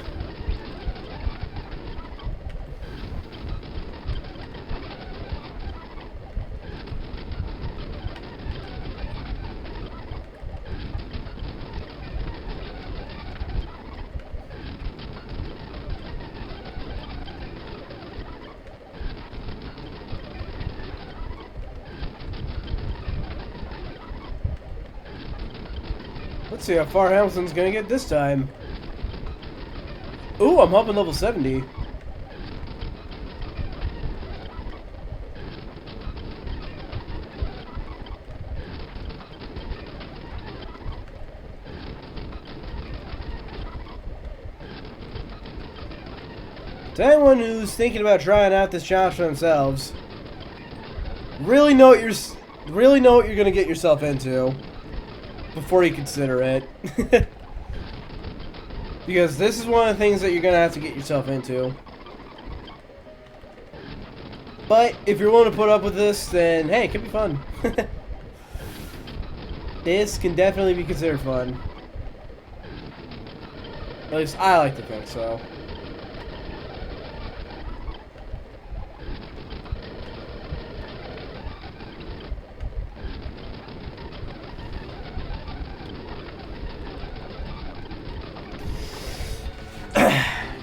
Let's see how far Hamilton's gonna get this time. Ooh, I'm up in level 70. To anyone who's thinking about trying out this challenge for themselves, really know what you're gonna get yourself into before you consider it. Because this is one of the things that you're gonna have to get yourself into. But if you're willing to put up with this, then hey, it could be fun. This can definitely be considered fun. At least I like to think so.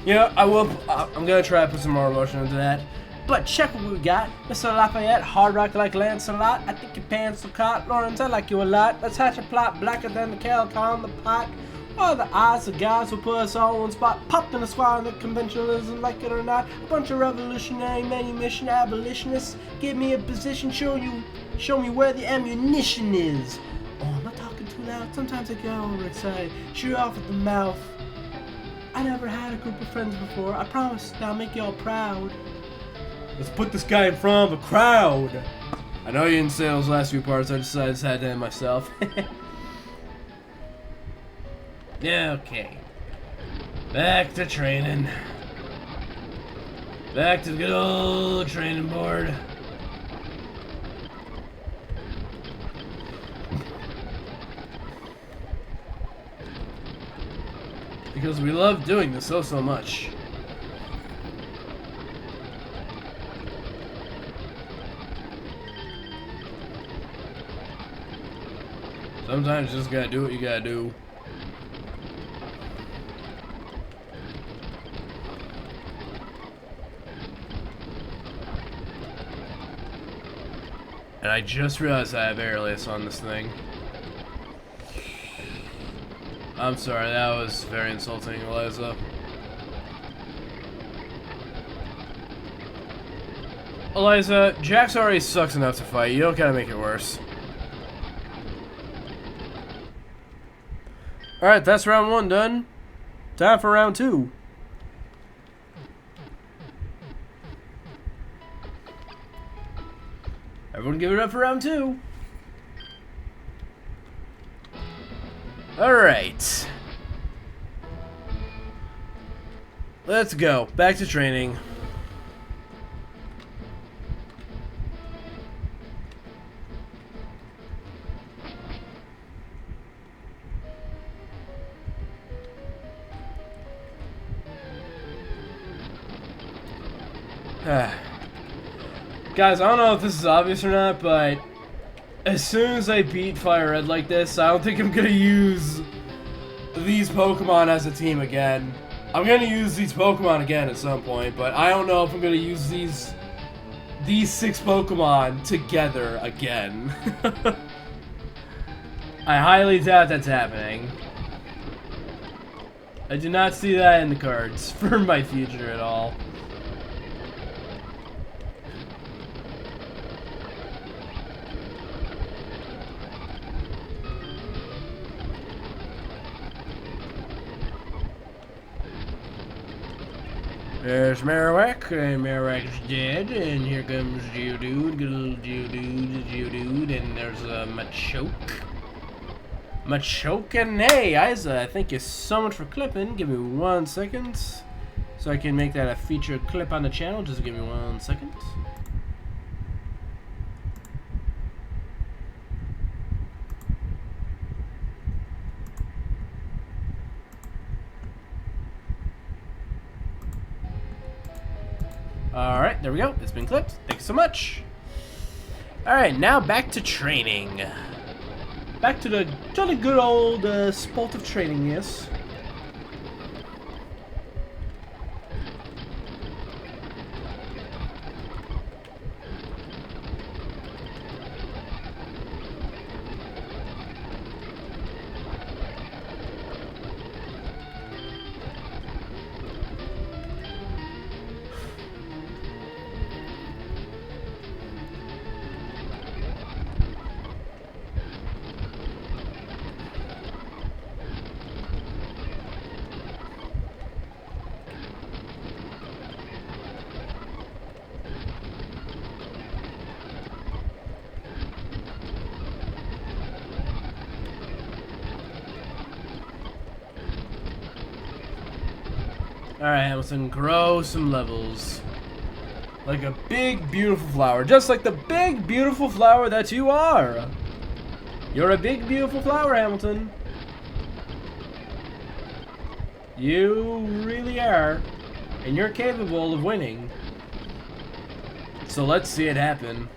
You know, I'm gonna try to put some more emotion into that. But check what we got. Mr. Lafayette, hard rock like Lancelot. I think your pants are caught. Lawrence, I like you a lot. Let's hatch a plot blacker than the Calcon, the pot. Oh, the odds of guys will put us all on one spot, popped in a squad in the conventionalism, like it or not. A bunch of revolutionary, manumission abolitionists. Give me a position, show me where the ammunition is. Oh, I'm not talking too loud. Sometimes I get overexcited. Shoot off at the mouth. I never had a group of friends before. I promise I'll make y'all proud. Let's put this guy in front of a crowd. I know you didn't say those last few parts. I just had to end myself. Okay. Back to training. Back to the good old training board. Because we love doing this so much. Sometimes you just gotta do what you gotta do. And I just realized I have airless on this thing. I'm sorry, that was very insulting, Eliza. Eliza, Jax already sucks enough to fight. You don't gotta make it worse. Alright, that's round 1 done. Time for round 2. Everyone give it up for round 2. Alright. Let's go. Back to training. Guys, I don't know if this is obvious or not, but as soon as I beat Fire Red like this, I don't think I'm gonna use these Pokemon as a team again. I'm gonna use these Pokemon again at some point, but I don't know if I'm gonna use these 6 Pokemon together again. I highly doubt that's happening. I do not see that in the cards for my future at all. There's Marowak, and Marowak's dead, and here comes Geodude, good old Geodude, and there's Machoke. And hey, Isa, thank you so much for clipping. Give me 1 second, so I can make that a featured clip on the channel. Just give me 1 second. Alright, there we go. It's been clipped. Thanks so much. Alright, now back to training. Back to the good old sport of training, yes. Alright, Hamilton, grow some levels. Like a big, beautiful flower. Just like the big, beautiful flower that you are. You're a big, beautiful flower, Hamilton. You really are. And you're capable of winning. So let's see it happen.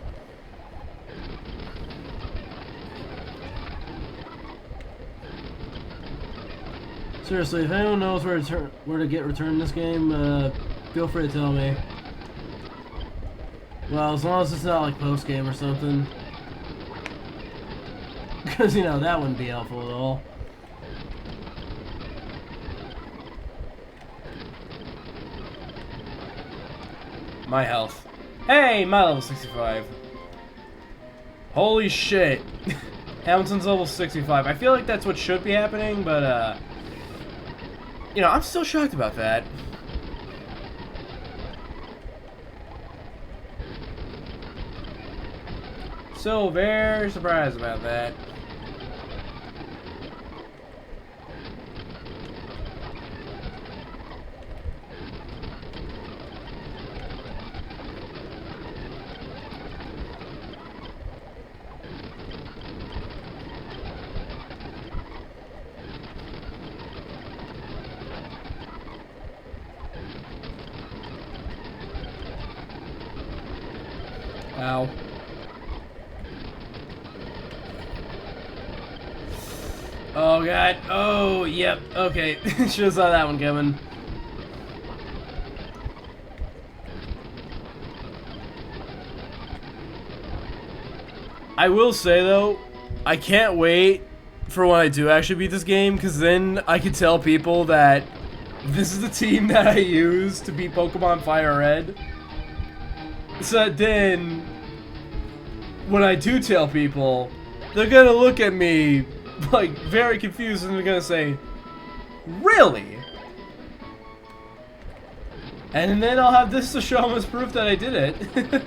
Seriously, if anyone knows where to get returned in this game, feel free to tell me. Well, as long as it's not like post-game or something. Because, you know, that wouldn't be helpful at all. My health. Hey, my level 65. Holy shit. Hamilton's level 65. I feel like that's what should be happening, but, you know, I'm still shocked about that. So very surprised about that. Ow. Oh god. Oh, yep. Okay. Should've saw that one coming. I will say though, I can't wait for when I do actually beat this game, because then I can tell people that this is the team that I use to beat Pokemon Fire Red. So that then, when I do tell people, they're gonna look at me like very confused and they're gonna say, "Really?" And then I'll have this to show them as proof that I did it.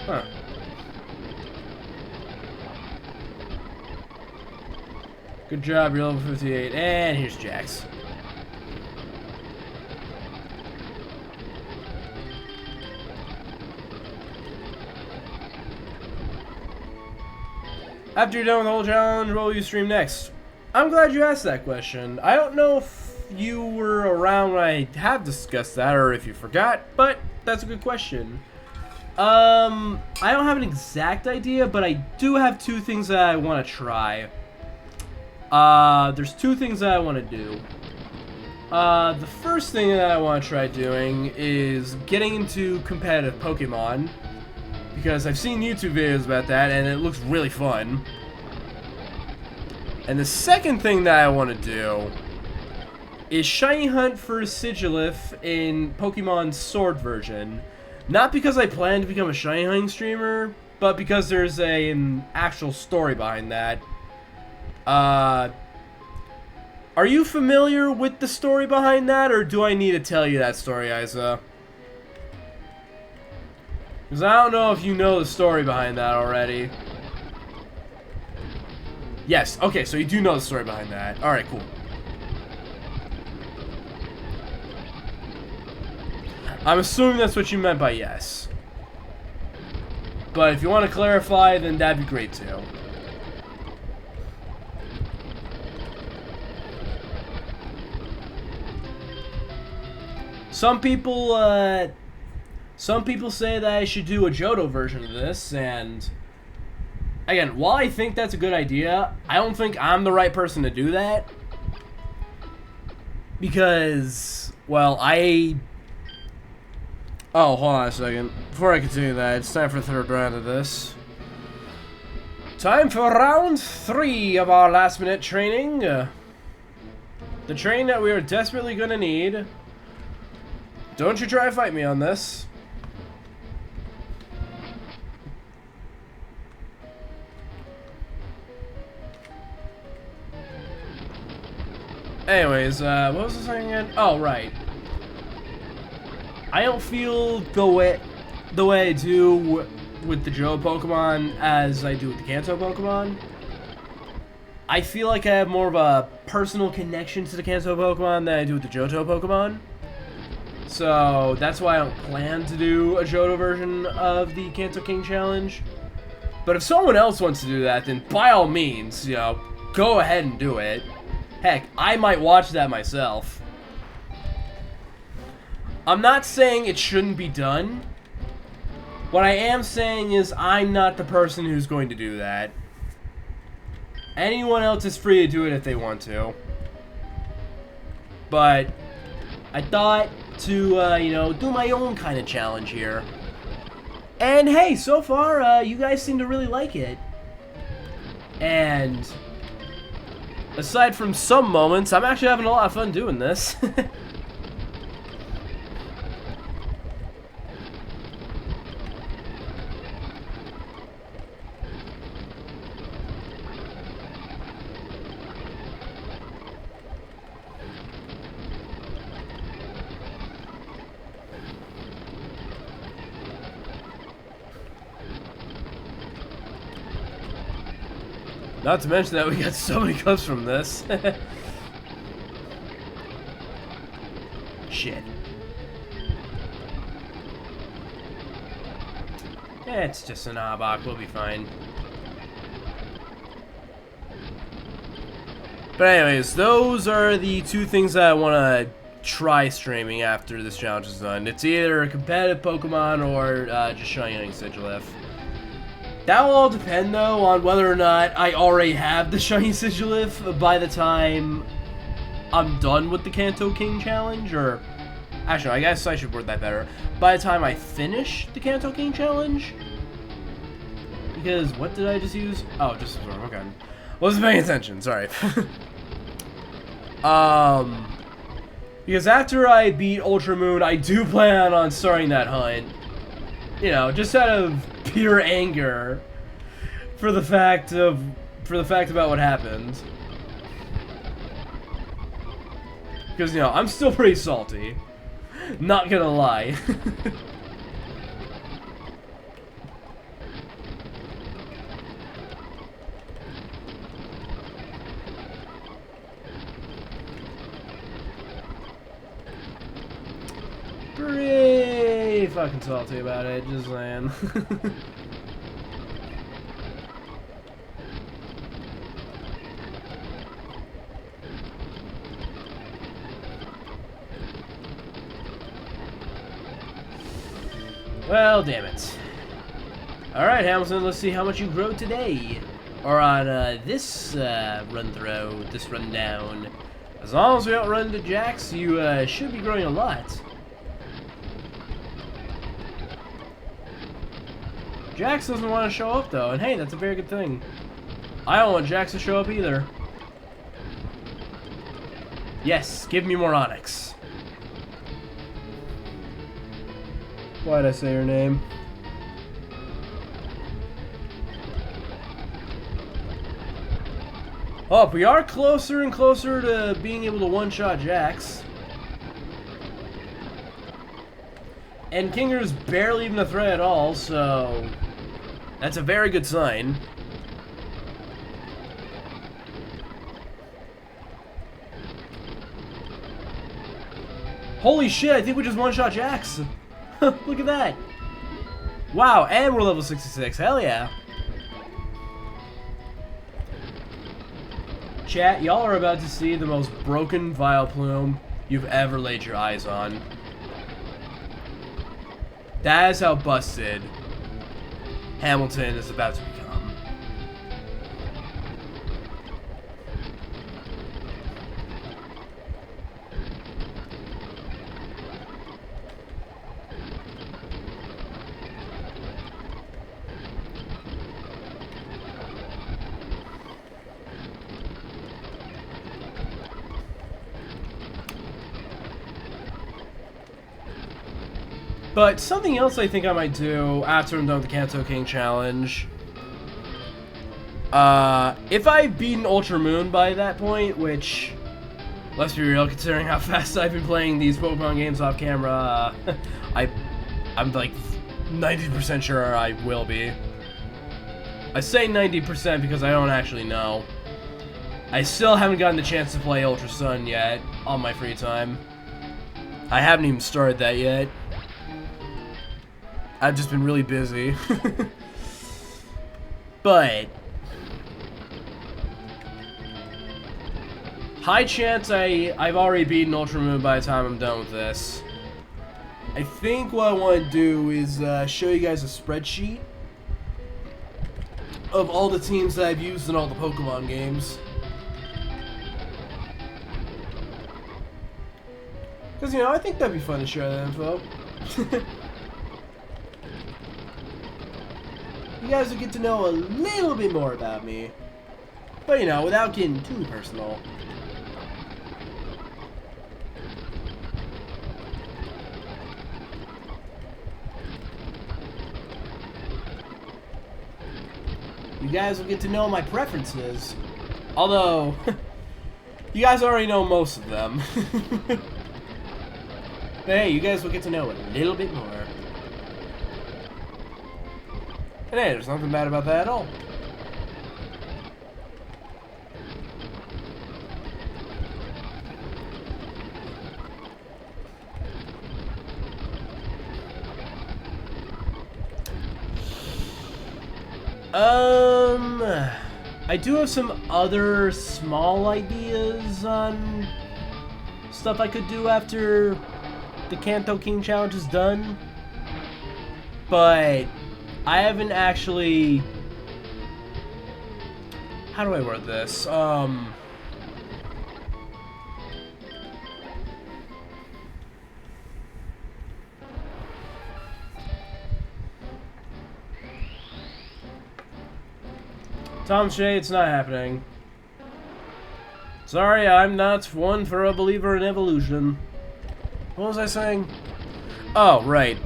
Huh. Good job, you're level 58. And here's Jax. After you're done with the whole challenge, what will you stream next? I'm glad you asked that question. I don't know if you were around when I have discussed that or if you forgot, but that's a good question. I don't have an exact idea, but I do have two things that I want to try. There's two things that I want to do. The first thing that I want to try doing is getting into competitive Pokemon, because I've seen YouTube videos about that and it looks really fun. And the second thing that I want to do is shiny hunt for Sigilif in Pokemon Sword version. Not because I plan to become a shiny hunting streamer, but because there's an actual story behind that. Are you familiar with the story behind that, or do I need to tell you that story, Isa? Because I don't know if you know the story behind that already. Yes, okay, so you do know the story behind that. Alright, cool. I'm assuming that's what you meant by yes. But if you want to clarify, then that'd be great too. Some people say that I should do a Johto version of this, and again, while I think that's a good idea, I don't think I'm the right person to do that. Because, well, oh, hold on a second. Before I continue that, it's time for the third round of this. Time for round 3 of our last minute training. The train that we are desperately gonna need. Don't you try to fight me on this. Anyways, what was I saying again? Oh, right. I don't feel the way I do with the Johto Pokemon as I do with the Kanto Pokemon. I feel like I have more of a personal connection to the Kanto Pokemon than I do with the Johto Pokemon. So that's why I don't plan to do a Johto version of the Kanto King Challenge. But if someone else wants to do that, then by all means, you know, go ahead and do it. Heck, I might watch that myself. I'm not saying it shouldn't be done. What I am saying is I'm not the person who's going to do that. Anyone else is free to do it if they want to. But I thought to, you know, do my own kind of challenge here. And hey, so far, you guys seem to really like it. And aside from some moments, I'm actually having a lot of fun doing this. Not to mention that we got so many clips from this. Shit. It's just an Arbok, we'll be fine. But anyways, those are the two things that I want to try streaming after this challenge is done. It's either a competitive Pokemon or just shiny Sigilif. That will all depend, though, on whether or not I already have the shiny Sigilif by the time I'm done with the Kanto King challenge, or... Actually, I guess I should word that better. By the time I finish the Kanto King challenge? Because, what did I just use? Oh, just absorb, okay. Wasn't paying attention, sorry. Because after I beat Ultra Moon, I do plan on starting that hunt. You know, just out of pure anger for the fact about what happened. Because, you know, I'm still pretty salty. Not gonna lie. Pretty fucking salty about it, just saying. Well, damn it. Alright, Hamilton, let's see how much you grow today. Or on this run-through, this rundown. As long as we don't run into Jax, you should be growing a lot. Jax doesn't want to show up, though, and hey, that's a very good thing. I don't want Jax to show up either. Yes, give me more Onyx. Why'd I say her name? Oh, we are closer and closer to being able to one-shot Jax. And Kinger's barely even a threat at all, so... that's a very good sign. Holy shit, I think we just one-shot Jax. Look at that. Wow, and we're level 66. Hell yeah. Chat, y'all are about to see the most broken Vileplume you've ever laid your eyes on. That is how busted Hamilton is about to become. But something else I think I might do after I'm done with the Kanto King challenge. If I've beaten Ultra Moon by that point, which, let's be real, considering how fast I've been playing these Pokemon games off camera, I'm like 90% sure I will be. I say 90% because I don't actually know. I still haven't gotten the chance to play Ultra Sun yet on my free time. I haven't even started that yet. I've just been really busy. But high chance I've already beaten Ultra Moon by the time I'm done with this. I think what I want to do is show you guys a spreadsheet of all the teams that I've used in all the Pokemon games. Because, you know, I think that'd be fun to share that info. You guys will get to know a little bit more about me. But, you know, without getting too personal. You guys will get to know my preferences. Although, you guys already know most of them. But hey, you guys will get to know a little bit more. And hey, there's nothing bad about that at all. I do have some other small ideas on stuff I could do after the Kanto King challenge is done, but I haven't actually... How do I word this? Tom Shea, it's not happening. Sorry, I'm not one for a believer in evolution. What was I saying? Oh, right.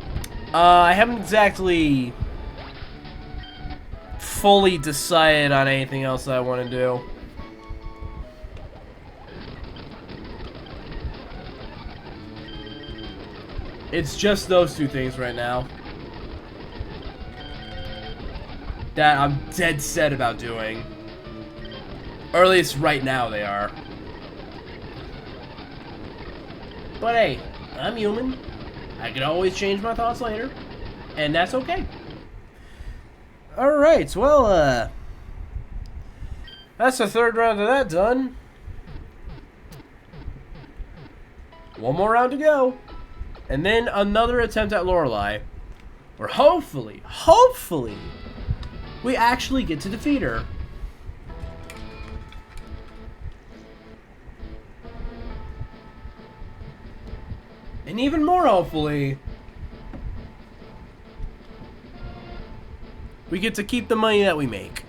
I haven't exactly fully decided on anything else that I want to do. It's just those two things right now that I'm dead set about doing. Or at least right now they are. But hey, I'm human. I can always change my thoughts later. And that's okay. Alright, well, that's the third round of that done. One more round to go. And then another attempt at Lorelei. Where hopefully, we actually get to defeat her. And even more hopefully, we get to keep the money that we make.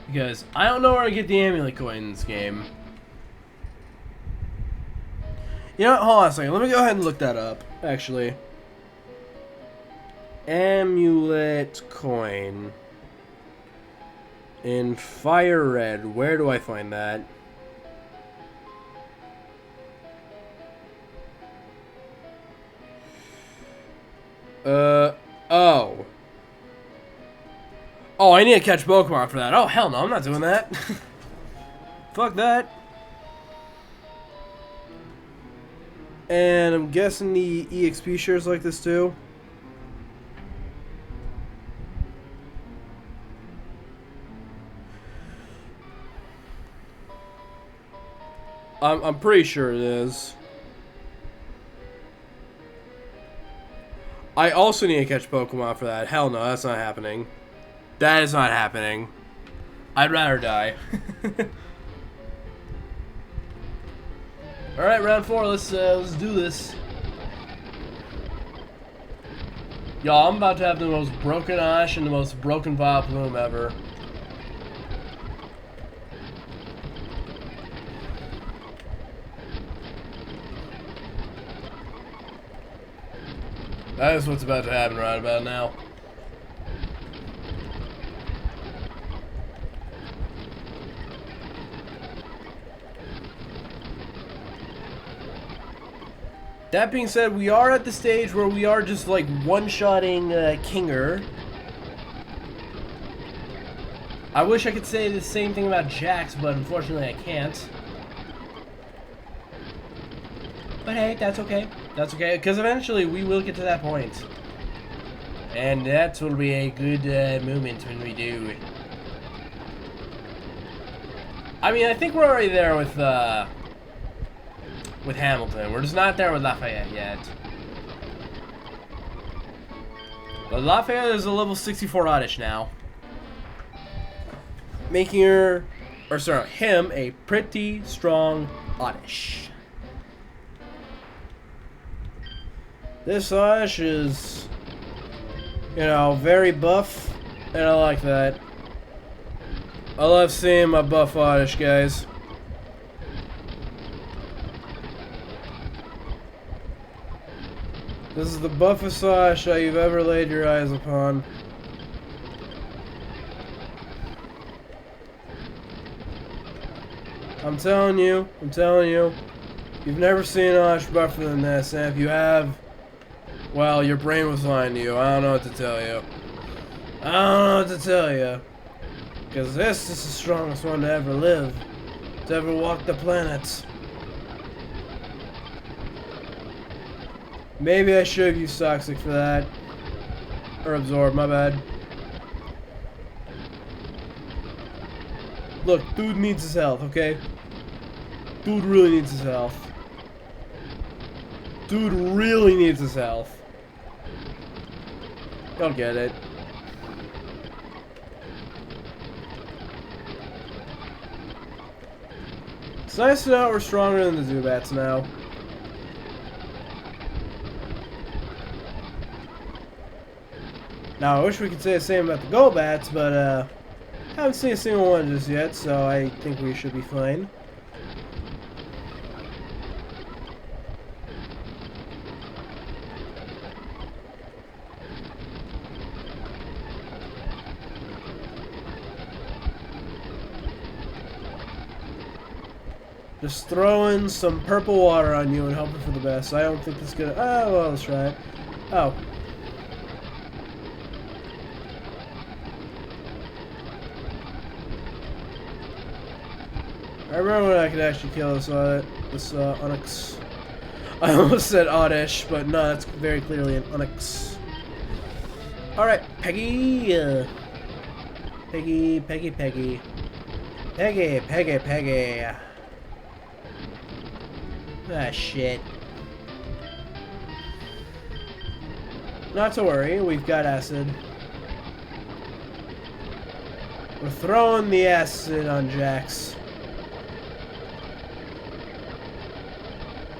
Because I don't know where to get the amulet coin in this game. You know what? Hold on a second. Let me go ahead and look that up, actually. Amulet coin. In Fire Red. Where do I find that? Oh. Oh, I need to catch Pokemon for that. Oh, hell no, I'm not doing that. Fuck that. And I'm guessing the EXP shares like this too. I'm pretty sure it is. I also need to catch Pokemon for that. Hell no, that's not happening. That is not happening. I'd rather die. Alright, round 4, let's do this. Y'all, I'm about to have the most broken Oddish and the most broken Vileplume ever. That is what's about to happen right about now. That being said, we are at the stage where we are just like one-shotting Kinger. I wish I could say the same thing about Jax, but unfortunately I can't. But hey, that's okay. That's okay, because eventually we will get to that point. And that will be a good moment when we do. I mean, I think we're already there with Hamilton. We're just not there with Lafayette yet. But Lafayette is a level 64 Oddish now. Making her or sorry, him a pretty strong Oddish. This Oddish is, you know, very buff, and I like that. I love seeing my buff Oddish, guys. This is the buffest Oddish you've ever laid your eyes upon. I'm telling you, you've never seen an Oddish buffer than this, and if you have, well, your brain was lying to you. I don't know what to tell you. I don't know what to tell you. Because this is the strongest one to ever live. To ever walk the planet. Maybe I should have used Toxic for that. Or Absorb, my bad. Look, dude needs his health, okay? Dude really needs his health. Dude really needs his health. Don't get it. It's nice to know we're stronger than the Zubats now. Now, I wish we could say the same about the Golbats, but I haven't seen a single one just yet, so I think we should be fine. Just throwing some purple water on you and hoping for the best. I don't think this is gonna. Oh, well, let's try it. Oh. I remember when I could actually kill this Onyx. I almost said Oddish, but no, that's very clearly an Onyx. Alright, Peggy. Peggy. Ah, shit. Not to worry, we've got acid. We're throwing the acid on Jax.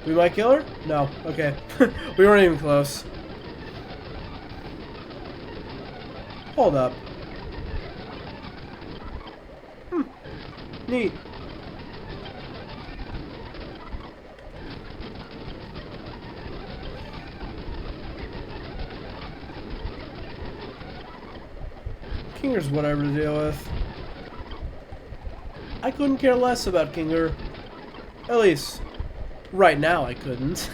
We might kill her? No. Okay. We weren't even close. Hold up. Neat. Kinger's whatever to deal with. I couldn't care less about Kinger. At least, right now I couldn't.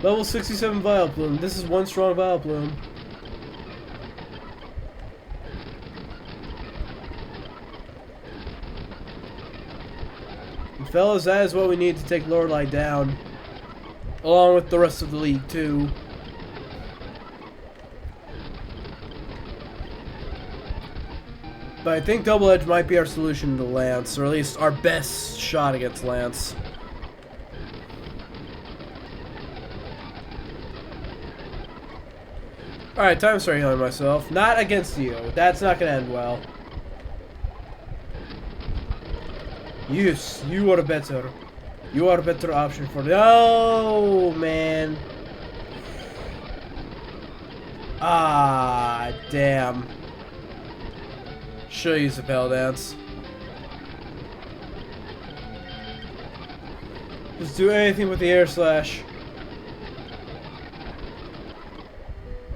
Level 67 Vileplume. This is one strong Vileplume. And fellas, that is what we need to take Lorelei down. Along with the rest of the league, too. But I think Double Edge might be our solution to Lance, or at least our best shot against Lance. Alright, time to start healing myself. Not against you. That's not going to end well. Yes, you are better. You are a better option for the... Oh, man. Ah, damn. Should use the Pale Dance. Just do anything with the Air Slash.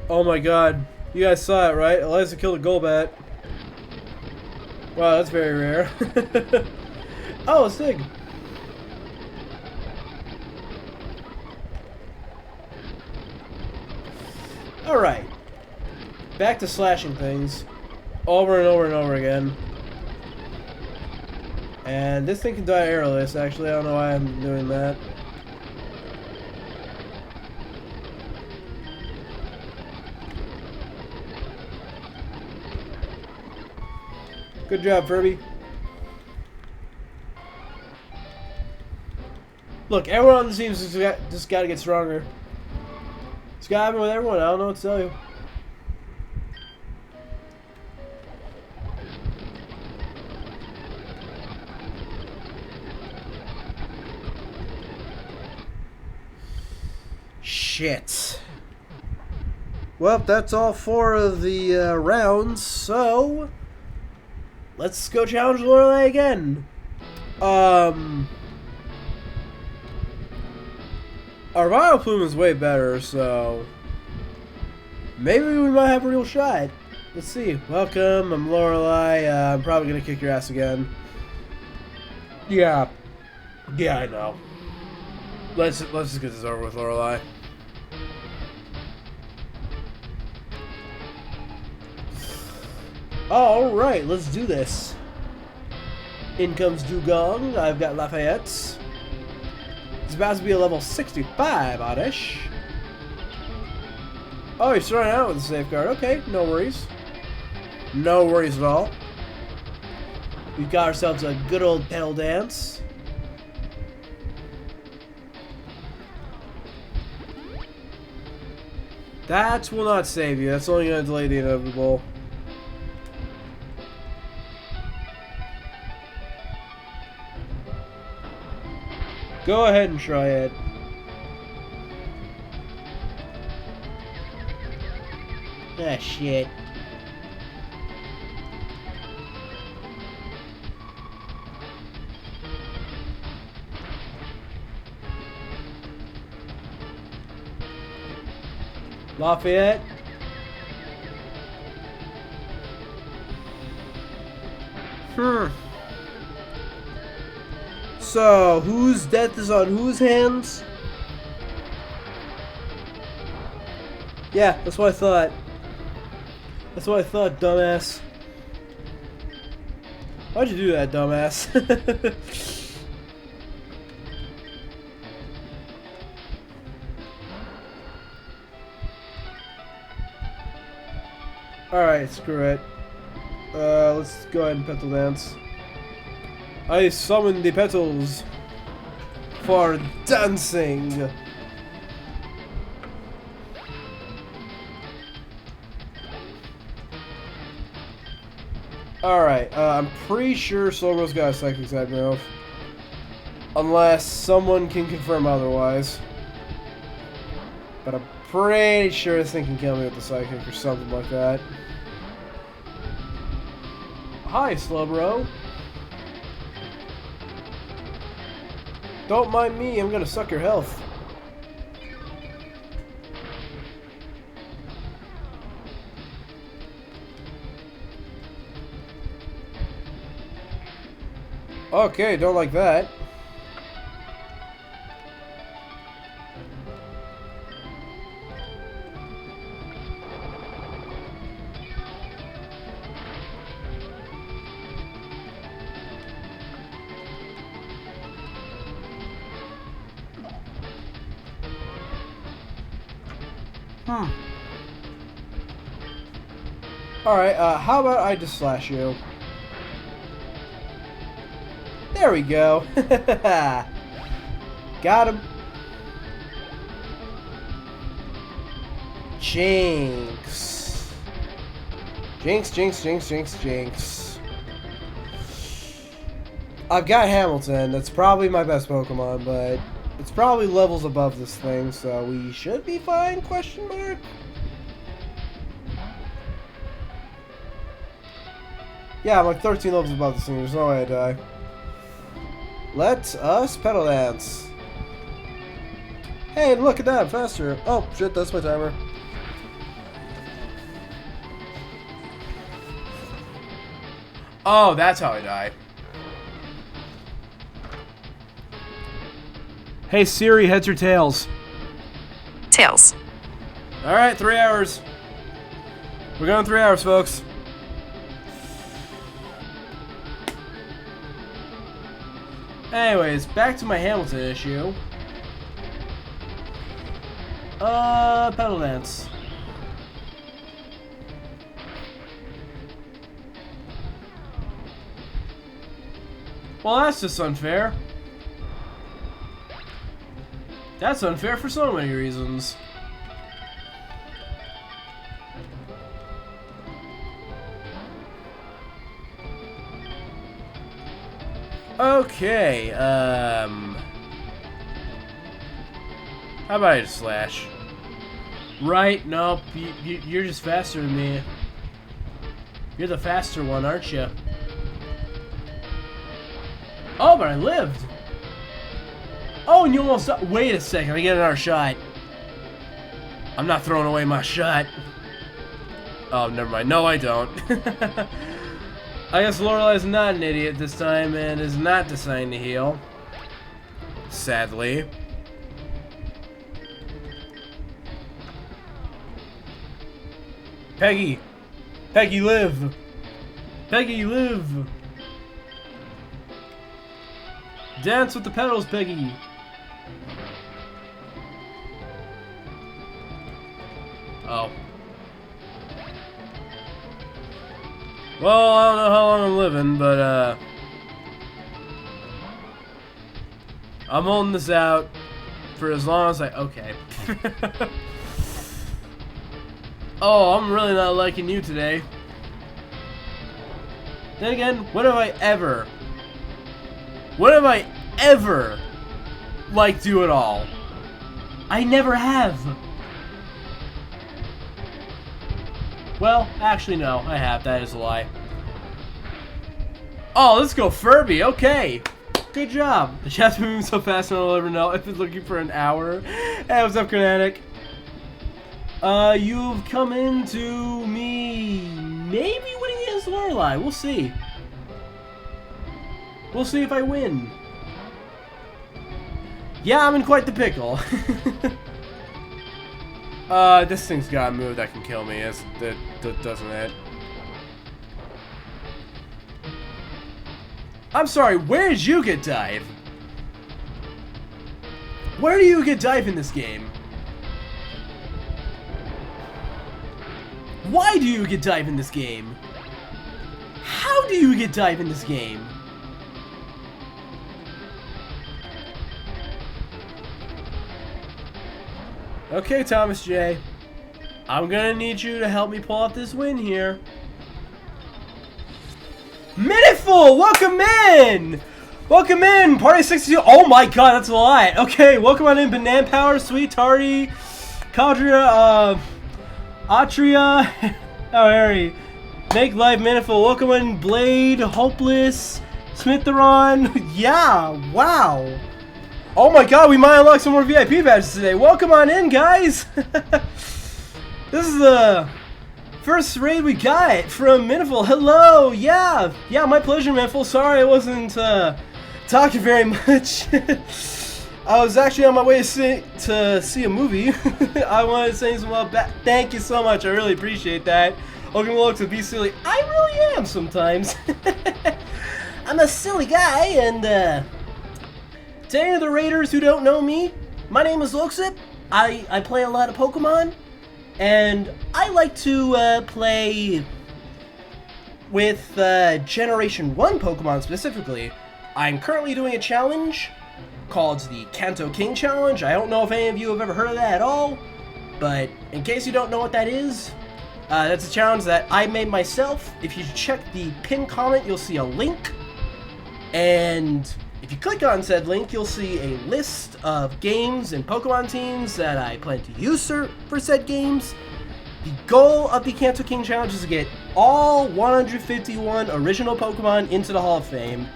Oh my god. You guys saw it, right? Eliza killed a Golbat. Wow, that's very rare. Oh, a Sig. Alright. Back to slashing things. Over and over and over again. And this thing can die airless, actually. I don't know why I'm doing that. Good job, Furby. Look, everyone on the team just got to get stronger. It's got to happen with everyone. I don't know what to tell you. Shit. Well, that's all 4 of the rounds, so let's go challenge Lorelei again. Our Vileplume is way better, so maybe we might have a real shot. Let's see. Welcome, I'm Lorelei. I'm probably gonna kick your ass again. Yeah, I know. Let's just get this over with, Lorelei. Alright, let's do this. In comes Dugong. I've got Lafayette. It's about to be a level 65, Oddish. Oh, he's starting out with a safeguard. Okay, no worries. No worries at all. We've got ourselves a good old pedal dance. That will not save you. That's only going to delay the inevitable. Go ahead and try it. Ah, shit. Lafayette. So, whose death is on whose hands? Yeah, that's what I thought. That's what I thought, dumbass. Why'd you do that, dumbass? Alright, screw it. Let's go ahead and petal dance. I summon the petals for dancing. Alright, I'm pretty sure Slowbro's got a psychic side move. Unless someone can confirm otherwise. But I'm pretty sure this thing can kill me with the psychic or something like that. Hi, Slowbro. Don't mind me, I'm gonna suck your health. Okay, don't like that. Alright, how about I just slash you? There we go. Got him. Jinx. Jinx, jinx, jinx, jinx, jinx. I've got Hamilton. That's probably my best Pokemon, but it's probably levels above this thing, so we should be fine, question mark? Yeah, I'm like 13 levels above this thing. There's no way I die. Let us pedal dance. Hey, look at that, faster. Oh, shit, that's my timer. Oh, that's how I die. Hey, Siri, heads or tails? Tails. Alright, 3 hours. We're going 3 hours, folks. Anyways, back to my Hamilton issue. Pedal dance. Well, that's just unfair. That's unfair for so many reasons. Okay, How about I just slash? Right? Nope. You're just faster than me. You're the faster one, aren't you? Oh, but I lived. Oh, and you almost... Wait a second. I get another shot. I'm not throwing away my shot. Oh, never mind. No, I don't. I guess Lorelai's not an idiot this time and is not deciding to heal. Sadly. Peggy! Peggy, live! Peggy, live! Dance with the pedals, Peggy! Oh. Well, I don't know how long I'm living, but, I'm holding this out for as long as I... Okay. Oh, I'm really not liking you today. Then again, when have I ever liked you at all? I never have. Well, actually no, I have. That is a lie. Oh, let's go Furby. Okay. Good job. The chat's moving so fast I don't ever know. I've been looking for an hour. Hey, what's up, Kinetic? You've come into me maybe winning against Lorelai. We'll see. We'll see if I win. Yeah, I'm in quite the pickle. This thing's got a move that can kill me, doesn't it? I'm sorry, where did you get dive? Where do you get dive in this game? Why do you get dive in this game? How do you get dive in this game? Okay, Thomas J. I'm gonna need you to help me pull off this win here. Minuteful, welcome in! Welcome in, Party 62. Oh my god, that's a lot. Okay, welcome on in, Banana Power, Sweet Tardy, Caldria, Atria, oh Harry, Make Life Minuteful, welcome in, Blade, Hopeless, Smitheron. Yeah, wow. Oh my god, we might unlock some more VIP badges today. Welcome on in, guys. This is the first raid we got from Minuteful. Hello, yeah, my pleasure, Minuteful. Sorry I wasn't talking very much. I was actually on my way to see a movie. I wanted to say some love back. Thank you so much. I really appreciate that. Welcome along to Be Silly. I really am sometimes. I'm a silly guy, and to any of the raiders who don't know me, my name is Loxip. I play a lot of Pokemon, and I like to play with Generation 1 Pokemon specifically. I'm currently doing a challenge called the Kanto King Challenge. I don't know if any of you have ever heard of that at all, but in case you don't know what that is, that's a challenge that I made myself. If you check the pinned comment, you'll see a link, and if you click on said link, you'll see a list of games and Pokemon teams that I plan to use for said games. The goal of the Kanto King Challenge is to get all 151 original Pokemon into the Hall of Fame.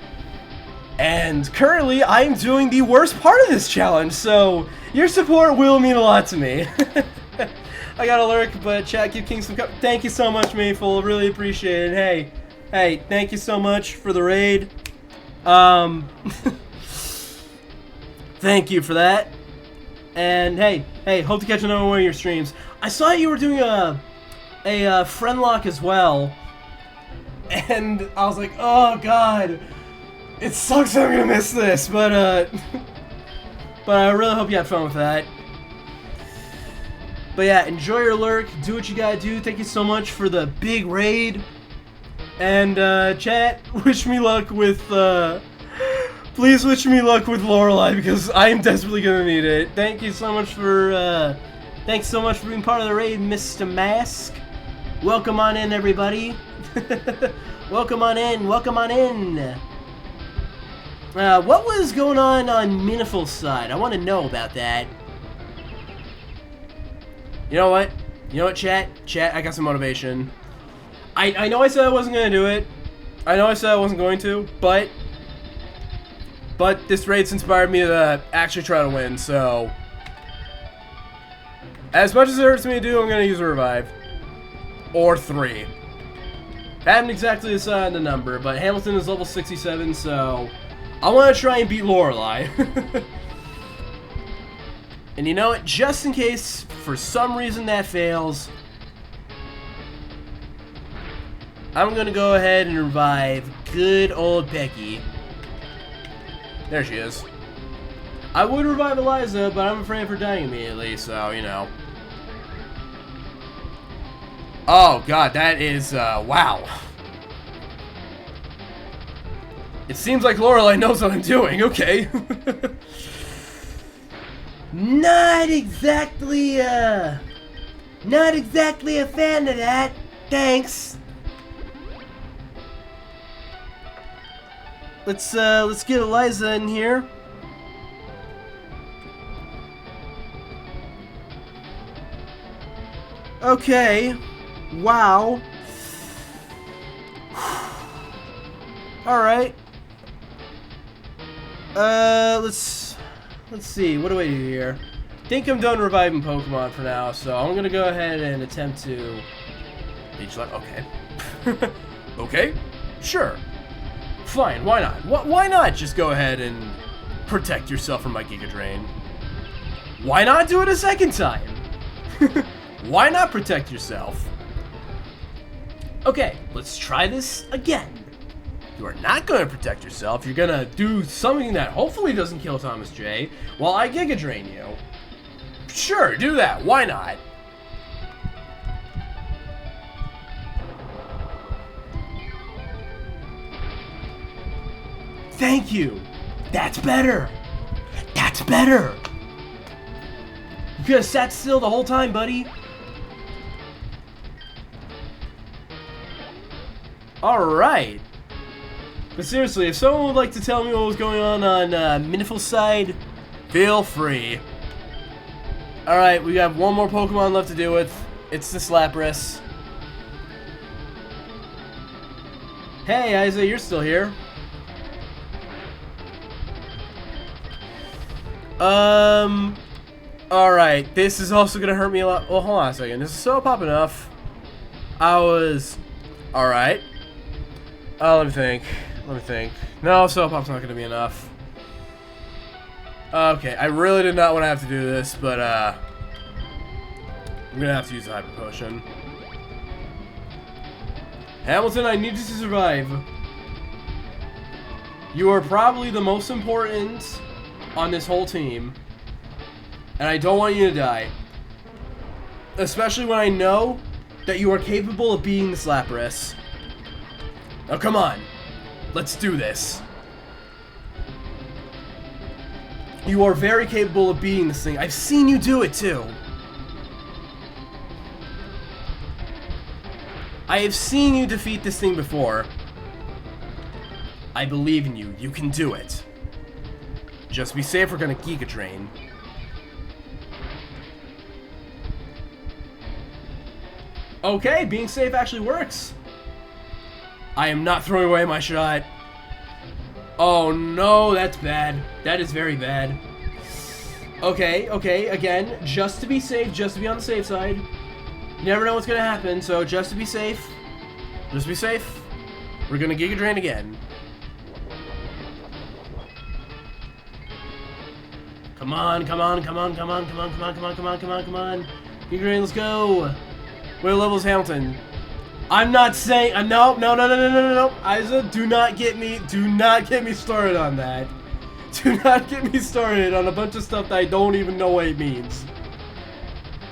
And currently, I'm doing the worst part of this challenge, so your support will mean a lot to me. I got a lurk, but chat, give King some thank you so much, Mayful. Really appreciate it. Hey, thank you so much for the raid. Thank you for that. And hey, hope to catch another one of your streams. I saw you were doing a friend lock as well, and I was like, oh god, it sucks that I'm gonna miss this, but I really hope you had fun with that. But yeah, enjoy your lurk, do what you gotta do. Thank you so much for the big raid, and chat, wish me luck with please wish me luck with Lorelai, because I am desperately gonna need it. Thank you so much for thanks so much for being part of the raid, Mr. Mask. Welcome on in, everybody. Welcome on in, welcome on in. What was going on Minuteful's side? I want to know about that. You know what? You know what, chat? Chat, I got some motivation. I know I said I wasn't going to do it. I know I said I wasn't going to, but this raid's inspired me to actually try to win, so as much as it hurts me to do, I'm going to use a revive. Or 3. I haven't exactly decided the number, but Hamilton is level 67, so I want to try and beat Lorelei. And you know what? Just in case, for some reason that fails, I'm going to go ahead and revive good old Becky. There she is. I would revive Eliza, but I'm afraid of her dying immediately, so, you know. Oh, God, that is, wow. It seems like Lorelei knows what I'm doing, okay. Not exactly a fan of that. Thanks. Let's get Eliza in here. Okay. Wow. Alright. Let's see. What do I do here? I think I'm done reviving Pokemon for now, so I'm gonna go ahead and attempt to Leech Life. Okay. Okay. Sure. Fine. Why not? Why not just go ahead and protect yourself from my Giga Drain? Why not do it a second time? Why not protect yourself? Okay, let's try this again. You are not going to protect yourself. You're going to do something that hopefully doesn't kill Thomas J. while I Giga Drain you. Sure, do that. Why not? Thank you. That's better. That's better. You could have sat still the whole time, buddy. Alright. But seriously, if someone would like to tell me what was going on Miniful's side, feel free. Alright, we have one more Pokemon left to deal with. It's the Lapras. Hey, Isa, you're still here. Alright, this is also gonna hurt me a lot. Well, hold on a second. This is so pop enough. Alright. Let me think. No, so pop's not gonna be enough. Okay, I really did not want to have to do this, but I'm gonna have to use the Hyper Potion. Hamilton, I need you to survive. You are probably the most important on this whole team, and I don't want you to die. Especially when I know that you are capable of beating this Lapras. Now come on, let's do this. You are very capable of beating this thing. I've seen you do it too. I have seen you defeat this thing before. I believe in you. You can do it. Just be safe, we're gonna Giga Drain. Okay, being safe actually works. I am not throwing away my shot. Oh no, that's bad. That is very bad. Okay, again, just to be safe, just to be on the safe side. You never know what's gonna happen, so just to be safe, we're gonna Giga Drain again. Come on. Giga Drain, let's go. What level is Hamilton? I'm not saying, no. Isa, do not get me started on that. Do not get me started on a bunch of stuff that I don't even know what it means.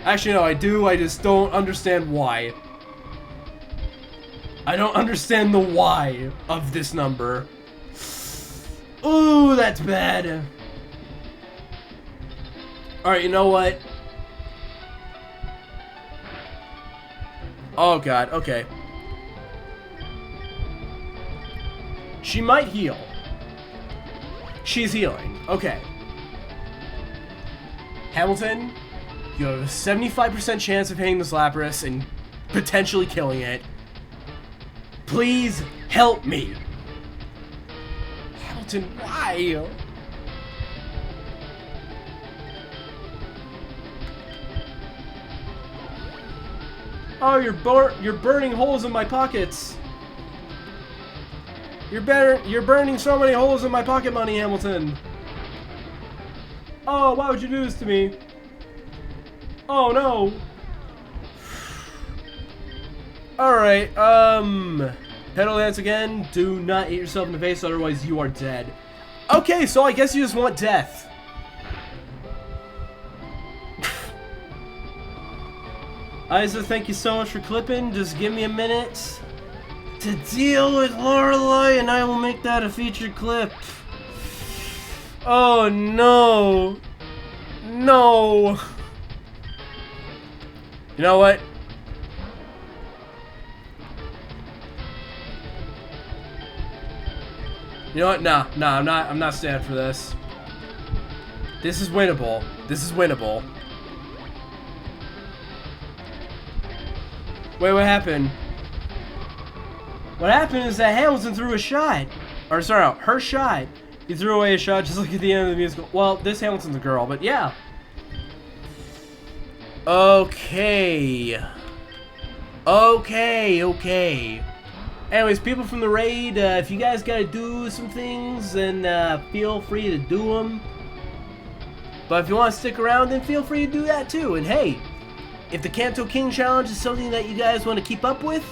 Actually, no, I do, I just don't understand why. I don't understand the why of this number. Ooh, that's bad. Alright, you know what? Oh god, okay. She might heal. She's healing. Okay. Hamilton, You have a 75% chance of hitting this Lapras and potentially killing it. Please help me. Hamilton, why? Oh, you're burning holes in my pockets. You're burning so many holes in my pocket money, Hamilton. Oh, why would you do this to me? Oh no. Alright, pedal dance again. Do not hit yourself in the face, otherwise you are dead. Okay, so I guess you just want death. Isa, thank you so much for clipping. Just give me a minute to deal with Lorelei, and I will make that a featured clip. Oh no. No. You know what? You know what? Nah, I'm not standing for this. This is winnable. This is winnable. Wait, what happened? What happened is that Hamilton threw a shot. Or, sorry, no, her shot. He threw away a shot just like at the end of the musical. Well, this Hamilton's a girl, but yeah. Okay. Okay. Anyways, people from the raid, if you guys gotta do some things, then feel free to do them. But if you want to stick around, then feel free to do that too. And hey, if the Kanto King Challenge is something that you guys want to keep up with,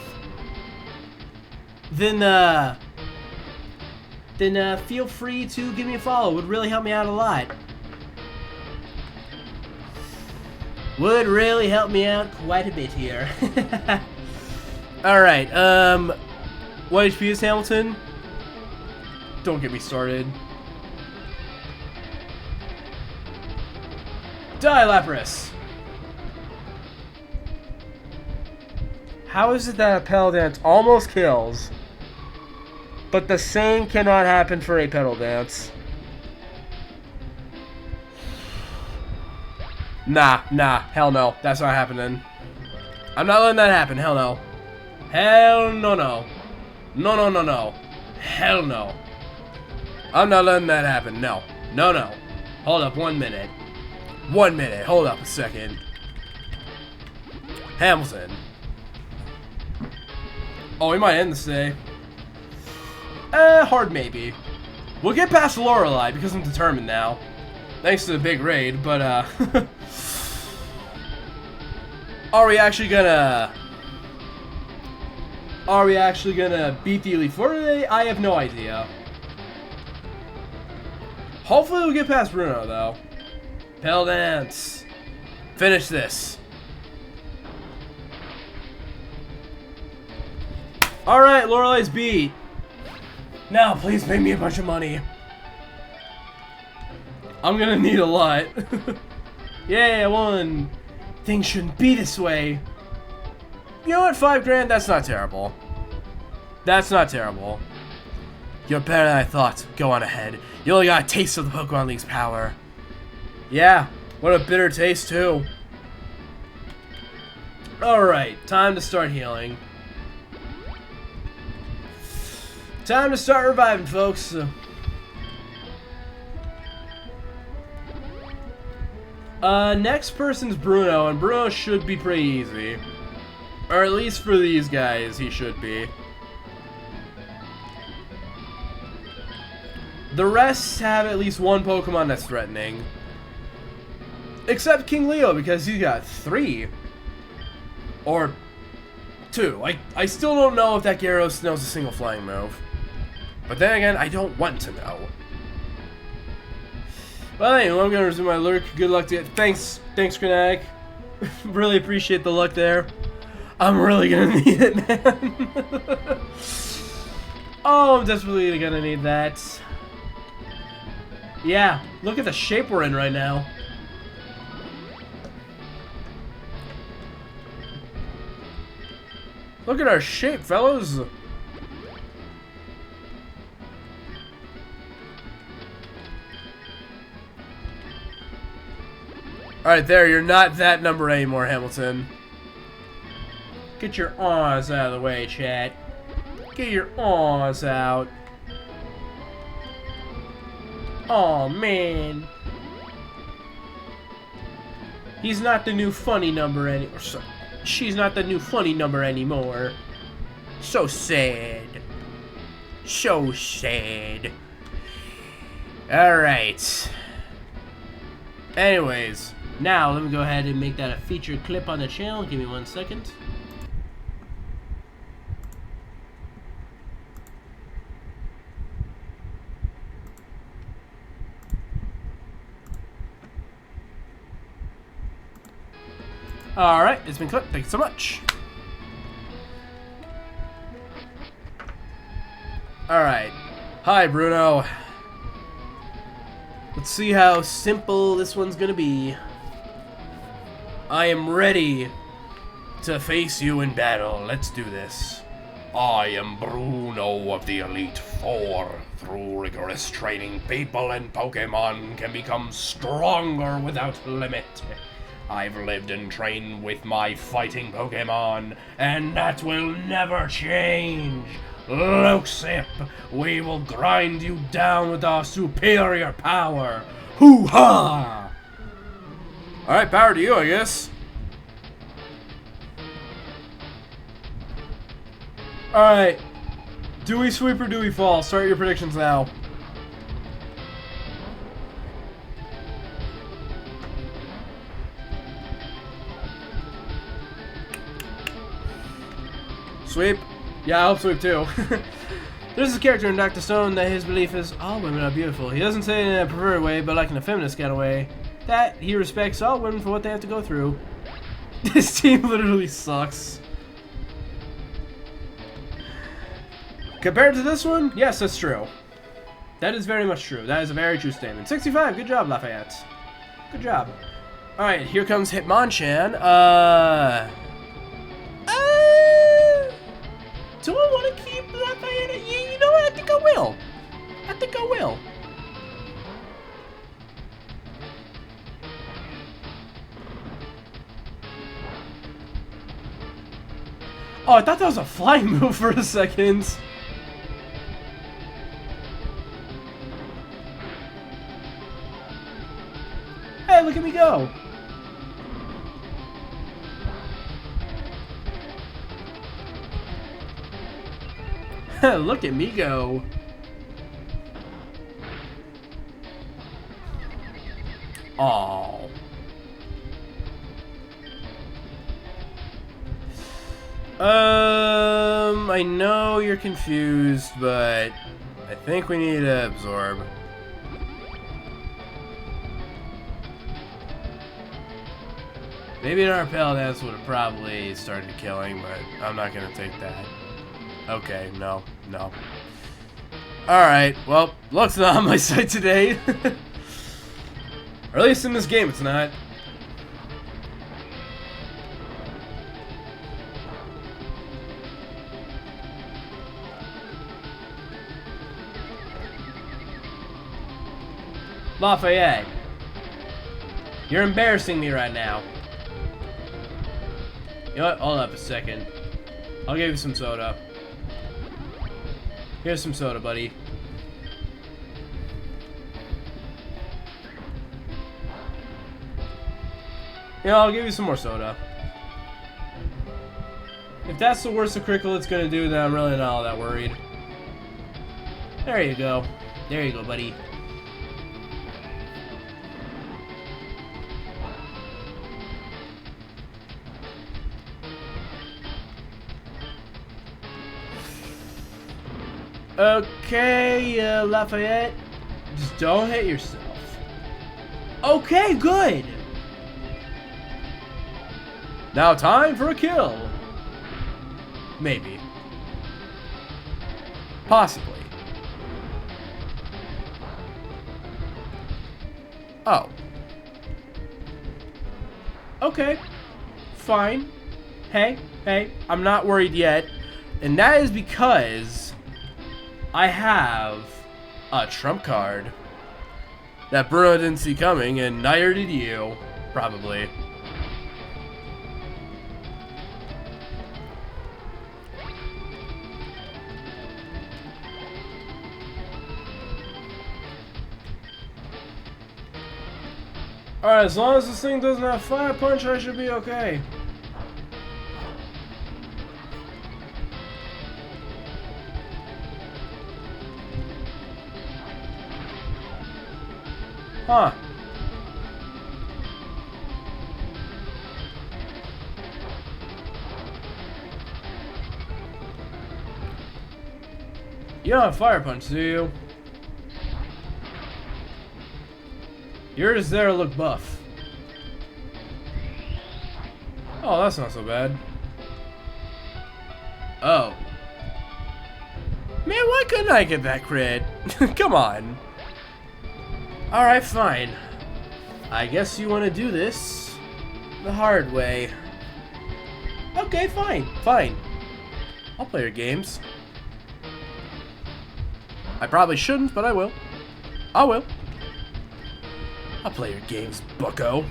then feel free to give me a follow. It would really help me out a lot. Would really help me out quite a bit here. Alright, what HP is Hamilton? Don't get me started. Die, Lapras! How is it that a pedal dance almost kills, but the same cannot happen for a pedal dance? Nah, hell no. That's not happening. I'm not letting that happen, hell no. Hell no. No. Hell no. I'm not letting that happen, no. No. Hold up 1 minute. 1 minute, hold up a second. Hamilton. Oh, we might end this day. Hard maybe. We'll get past Lorelei because I'm determined now. Thanks to the big raid, but are we actually gonna beat the Elite Four today? I have no idea. Hopefully we'll get past Bruno though. Pedal dance. Finish this. Alright, Lorelei's beat. Now, please pay me a bunch of money. I'm gonna need a lot. Yeah, I won. Things shouldn't be this way. You know what, 5 grand? That's not terrible. That's not terrible. You're better than I thought. Go on ahead. You only got a taste of the Pokemon League's power. Yeah, what a bitter taste, too. Alright, time to start healing. Time to start reviving, folks. Next person's Bruno, and Bruno should be pretty easy. Or at least for these guys, he should be. The rest have at least one Pokemon that's threatening. Except King Leo, because he's got 3. Or 2. I still don't know if that Gyarados knows a single flying move. But then again, I don't want to know. Well, anyway, I'm gonna resume my lurk. Good luck to you. Thanks, Granatic. Really appreciate the luck there. I'm really gonna need it, man. Oh, I'm desperately gonna need that. Yeah, look at the shape we're in right now. Look at our shape, fellas. Alright, there, you're not that number anymore, Hamilton. Get your awes out of the way, chat. Get your awes out. Aw, man. He's not the new funny number anymore. She's not the new funny number anymore. So sad. So sad. Alright. Anyways, now let me go ahead and make that a featured clip on the channel. Give me 1 second. Alright, it's been clipped. Thank you so much. Alright. Hi, Bruno. Let's see how simple this one's gonna be. I am ready to face you in battle. Let's do this. I am Bruno of the Elite Four. Through rigorous training, people and Pokemon can become stronger without limit. I've lived and trained with my fighting Pokemon, and that will never change. Loksip, we will grind you down with our superior power. Hoo-ha! Alright, power to you, I guess. Alright. Do we sweep or do we fall? Start your predictions now. Sweep? Yeah, I'll sweep too. There's a character in Dr. Stone that his belief is all women are beautiful. He doesn't say it in a perverted way, but like in a feminist kind of way. That he respects all women for what they have to go through. This team literally sucks. Compared to this one, yes, that's true. That is very much true. That is a very true statement. 65, good job, Lafayette. Good job. Alright, here comes Hitmonchan. Do I want to keep Lafayette? Yeah, you know what? I think I will. I think I will. Oh, I thought that was a flying move for a second. Hey, look at me go. Look at me go. Aww. I know you're confused, but I think we need to absorb. Maybe an Repel dance would have probably started killing, but I'm not gonna take that. Okay, no. Alright, well, luck's not on my side today. Or at least in this game it's not. Lafayette, you're embarrassing me right now. You know what? Hold up a second. I'll give you some soda. Here's some soda, buddy. Yeah, I'll give you some more soda. If that's the worst a critical it's gonna do, then I'm really not all that worried. There you go. There you go, buddy. Okay, Lafayette. Just don't hit yourself. Okay, good. Now time for a kill. Maybe. Possibly. Oh. Okay. Fine. Hey, I'm not worried yet. And that is because I have a trump card that Bruno didn't see coming, and neither did you. Probably. Alright, as long as this thing doesn't have Fire Punch, I should be okay. Huh. You don't have Fire Punch, do you? You're just there to look buff. Oh, that's not so bad. Oh. Man, why couldn't I get that crit? Come on. Alright, fine. I guess you want to do this the hard way. Okay, fine. Fine. I'll play your games. I probably shouldn't, but I will. I will. I'll play your games, bucko.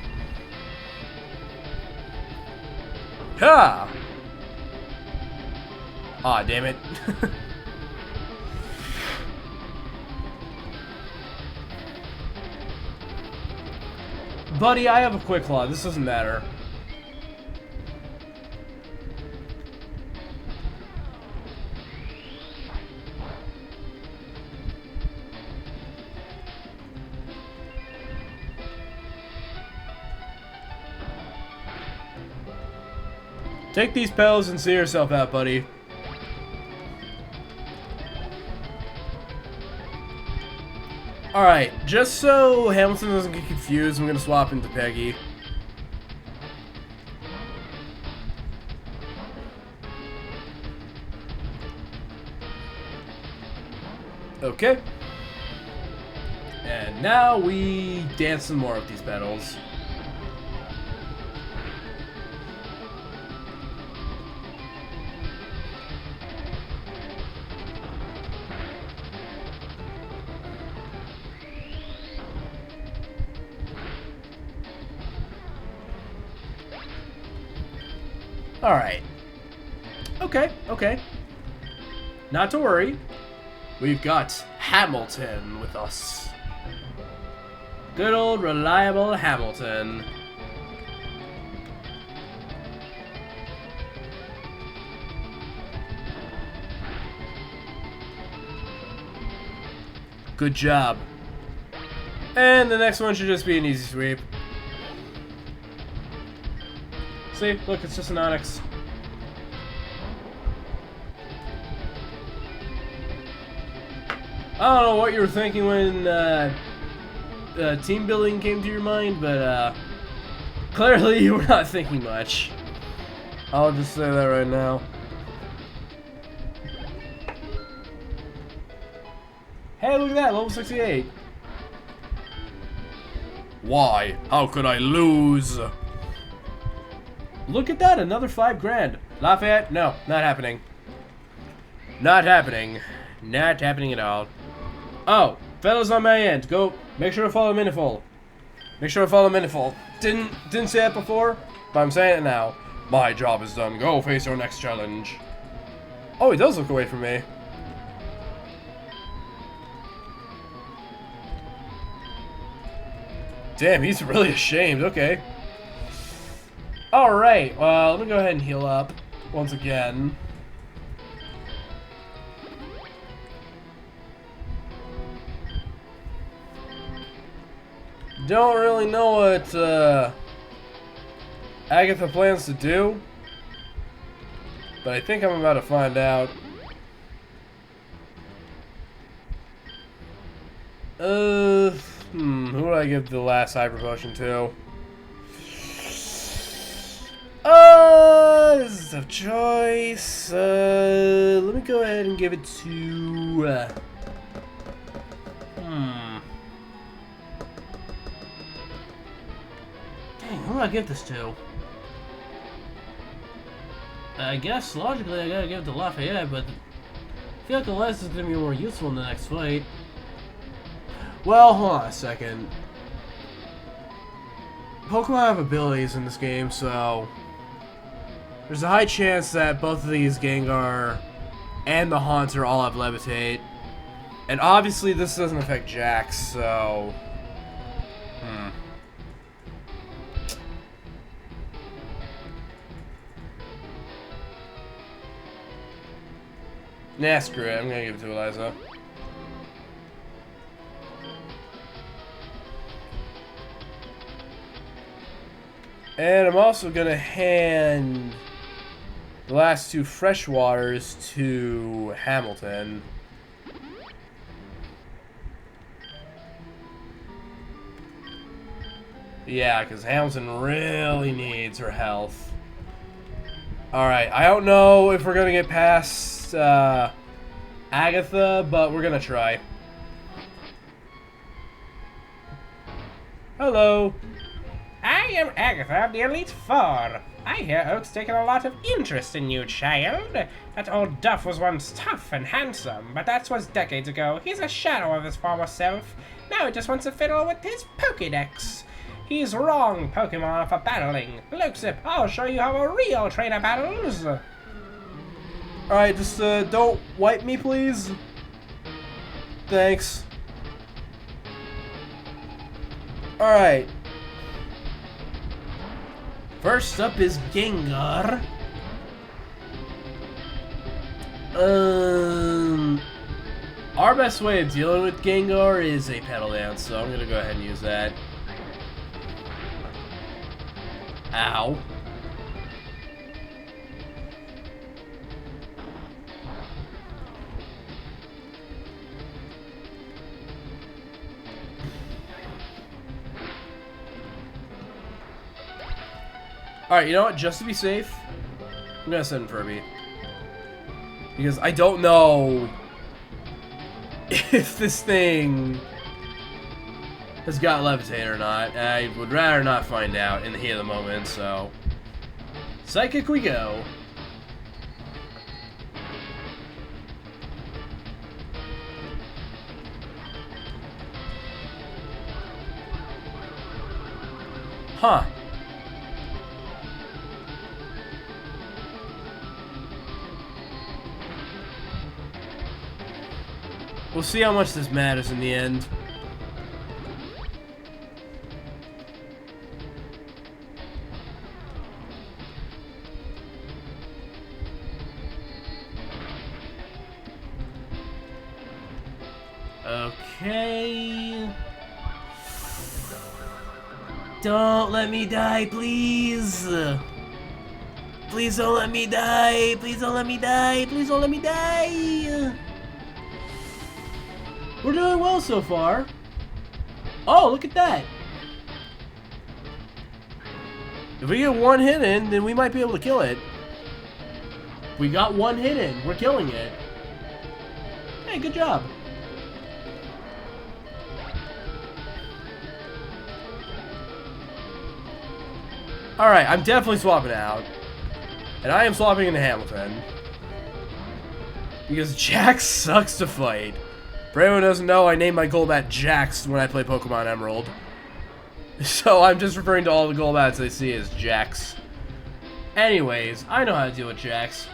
Ha! Aw, damn it. Buddy, I have a Quick Claw. This doesn't matter. Take these pills and see yourself out, buddy. Alright, just so Hamilton doesn't get confused, I'm gonna swap into Peggy. Okay. And now we dance some more with these petals. Alright. Okay, okay. Not to worry. We've got Hamilton with us. Good old reliable Hamilton. Good job. And the next one should just be an easy sweep. See, look, it's just an Onyx. I don't know what you were thinking when team building came to your mind, but clearly you were not thinking much. I'll just say that right now. Hey, look at that, level 68. Why? How could I lose? Look at that, another 5 grand. Lafayette? No, not happening. Not happening. Not happening at all. Oh, fellas on my end, go. Make sure to follow Miniful. Make sure to follow Miniful. Didn't say that before, but I'm saying it now. My job is done. Go face your next challenge. Oh, he does look away from me. Damn, he's really ashamed. Okay. Alright, well, let me go ahead and heal up once again. Don't really know what Agatha plans to do, but I think I'm about to find out. Who do I give the last Hyper Potion to? This is a tough choice. Let me go ahead and give it to, Dang, who do I give this to? I guess, logically, I gotta give it to Lafayette, but I feel like Elias is gonna be more useful in the next fight. Well, hold on a second. Pokemon have abilities in this game, so there's a high chance that both of these Gengar and the Haunter all have Levitate. And obviously this doesn't affect Jax, so... Nah, screw it. I'm gonna give it to Eliza. And I'm also gonna hand the last two freshwaters to Hamilton. Yeah, because Hamilton really needs her health. Alright, I don't know if we're gonna get past Agatha, but we're gonna try. Hello. I am Agatha of the Elite Four. I hear Oak's taken a lot of interest in you, child. That old Duff was once tough and handsome, but that was decades ago. He's a shadow of his former self. Now he just wants to fiddle with his Pokédex. He's wrong Pokemon for battling. Look-zip, I'll show you how a real trainer battles. Alright, just don't wipe me, please. Thanks. Alright. First up is Gengar. Our best way of dealing with Gengar is a Petal Dance, so I'm gonna go ahead and use that. Ow. Alright, you know what? Just to be safe, I'm gonna send Furby. Because I don't know if this thing has got Levitate or not. I would rather not find out in the heat of the moment, so... Psychic we go. Huh. We'll see how much this matters in the end. Okay. Don't let me die, please. Please don't let me die. Please don't let me die. Please don't let me die. We're doing well so far. Oh, look at that. If we get one hit in, then we might be able to kill it. We got one hit in. We're killing it. Hey, good job. Alright, I'm definitely swapping out. And I am swapping into Hamilton. Because Jax sucks to fight. For anyone who doesn't know, I named my Golbat Jax when I play Pokemon Emerald. So I'm just referring to all the Golbats I see as Jax. Anyways, I know how to deal with Jax.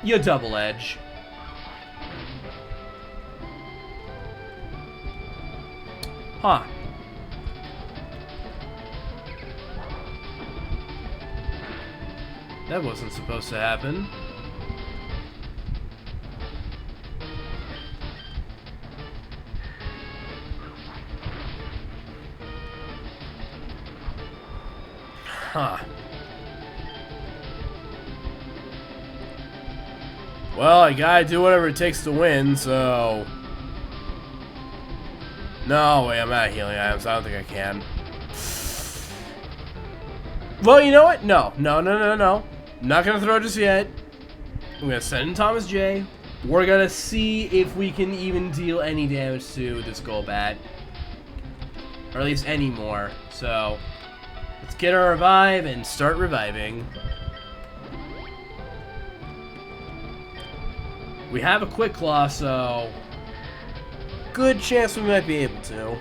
You double edge. Huh. That wasn't supposed to happen. Huh. Well, I gotta do whatever it takes to win, so... No, wait, I'm out of healing items. I don't think I can. Well, you know what? No. I'm not gonna throw it just yet. I'm gonna send in Thomas J. We're gonna see if we can even deal any damage to this Golbat. Or at least any more. So, let's get our revive and start reviving. We have a Quick Claw, so good chance we might be able to.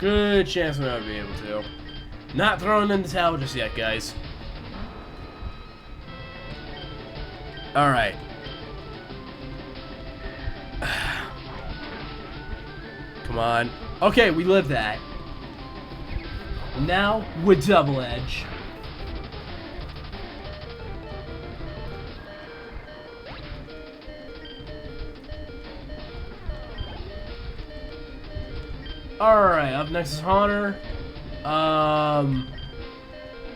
Good chance we might be able to. Not throwing in the towel just yet, guys. Alright. Come on. Okay, we lived that. Now, with Double Edge. Alright, up next is Haunter.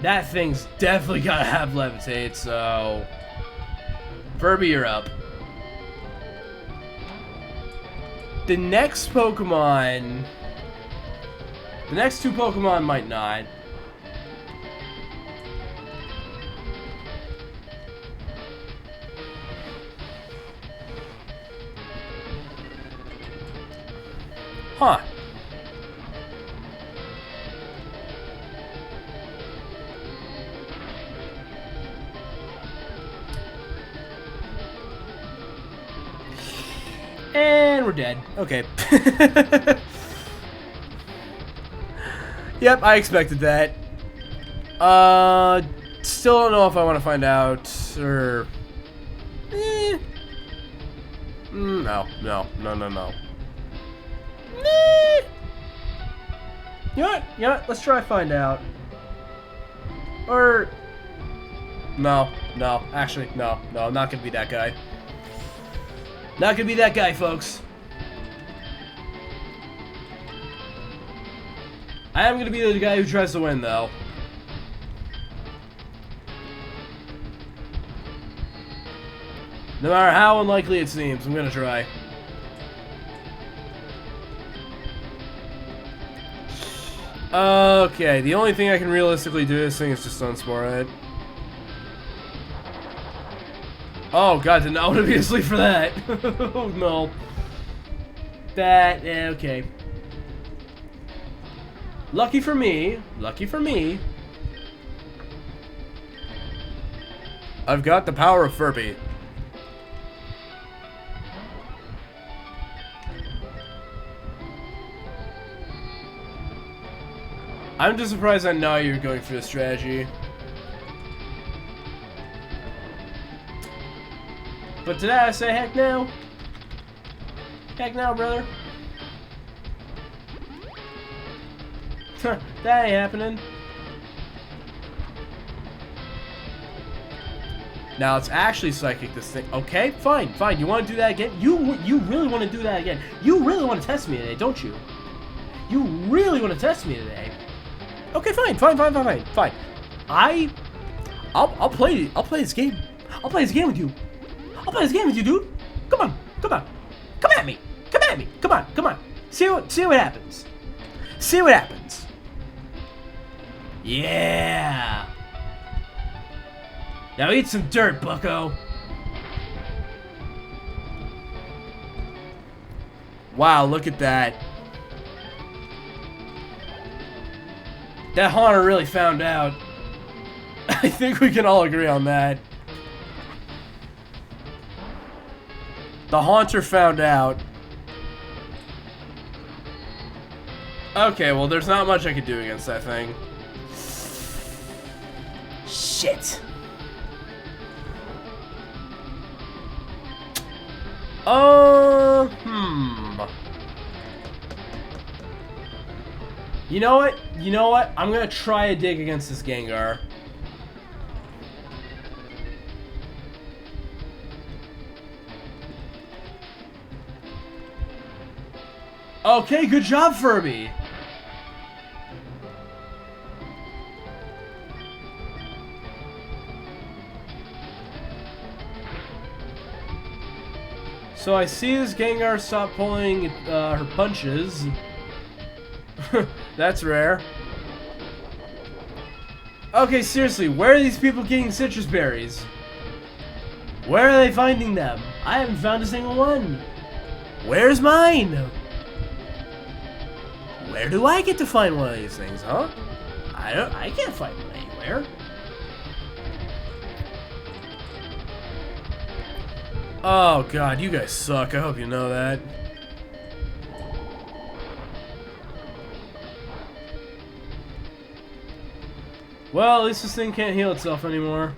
That thing's definitely gotta have Levitate, so... Furby, you're up. The next Pokemon... The next two Pokemon might not. Huh. And we're dead. Okay. Yep, I expected that. Still don't know if I want to find out, or... No. You know what? Let's try find out. Or... No. Actually, no. I'm not gonna be that guy. Not gonna be that guy, folks. I am gonna be the guy who tries to win, though. No matter how unlikely it seems, I'm gonna try. Okay, the only thing I can realistically do this thing is just Sunspore it. Oh god, did not want to be asleep for that. Oh no. Okay. Lucky for me, I've got the power of Furby. I'm just surprised I know you're going for this strategy. But today I say heck no. Heck no, brother. That ain't happening. Now it's actually psychic, this thing. Okay, fine. You want to do that again? You really want to do that again? You really want to test me today, don't you? You really want to test me today? Okay, fine. I'll play this game. I'll play this game with you. I'll play this game with you, dude. Come on. Come at me. Come on. See what happens. See what happens. Yeah. Now eat some dirt, bucko. Wow, look at that. That Haunter really found out. I think we can all agree on that. The Haunter found out. Okay, well, there's not much I could do against that thing. Shit. You know what? I'm gonna try a dig against this Gengar. Okay, good job, Furby. So I see this Gengar stop pulling her punches. That's rare. Okay, seriously, where are these people getting citrus berries? Where are they finding them? I haven't found a single one. Where's mine? Where do I get to find one of these things, huh? I can't find one anywhere. Oh god, you guys suck. I hope you know that. Well, at least this thing can't heal itself anymore.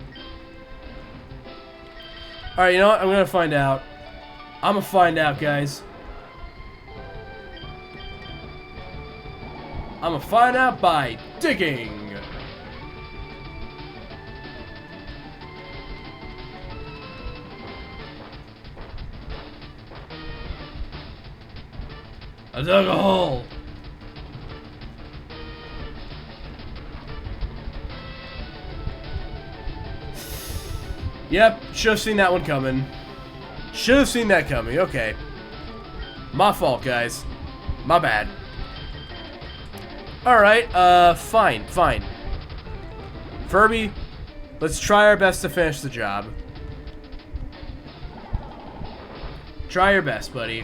Alright, you know what? I'm gonna find out. I'm gonna find out, guys. I'm gonna find out by digging. I dug a hole. Yep, should have seen that one coming. Should have seen that coming. Okay. My fault, guys. My bad. Alright, fine. Furby, let's try our best to finish the job. Try your best, buddy.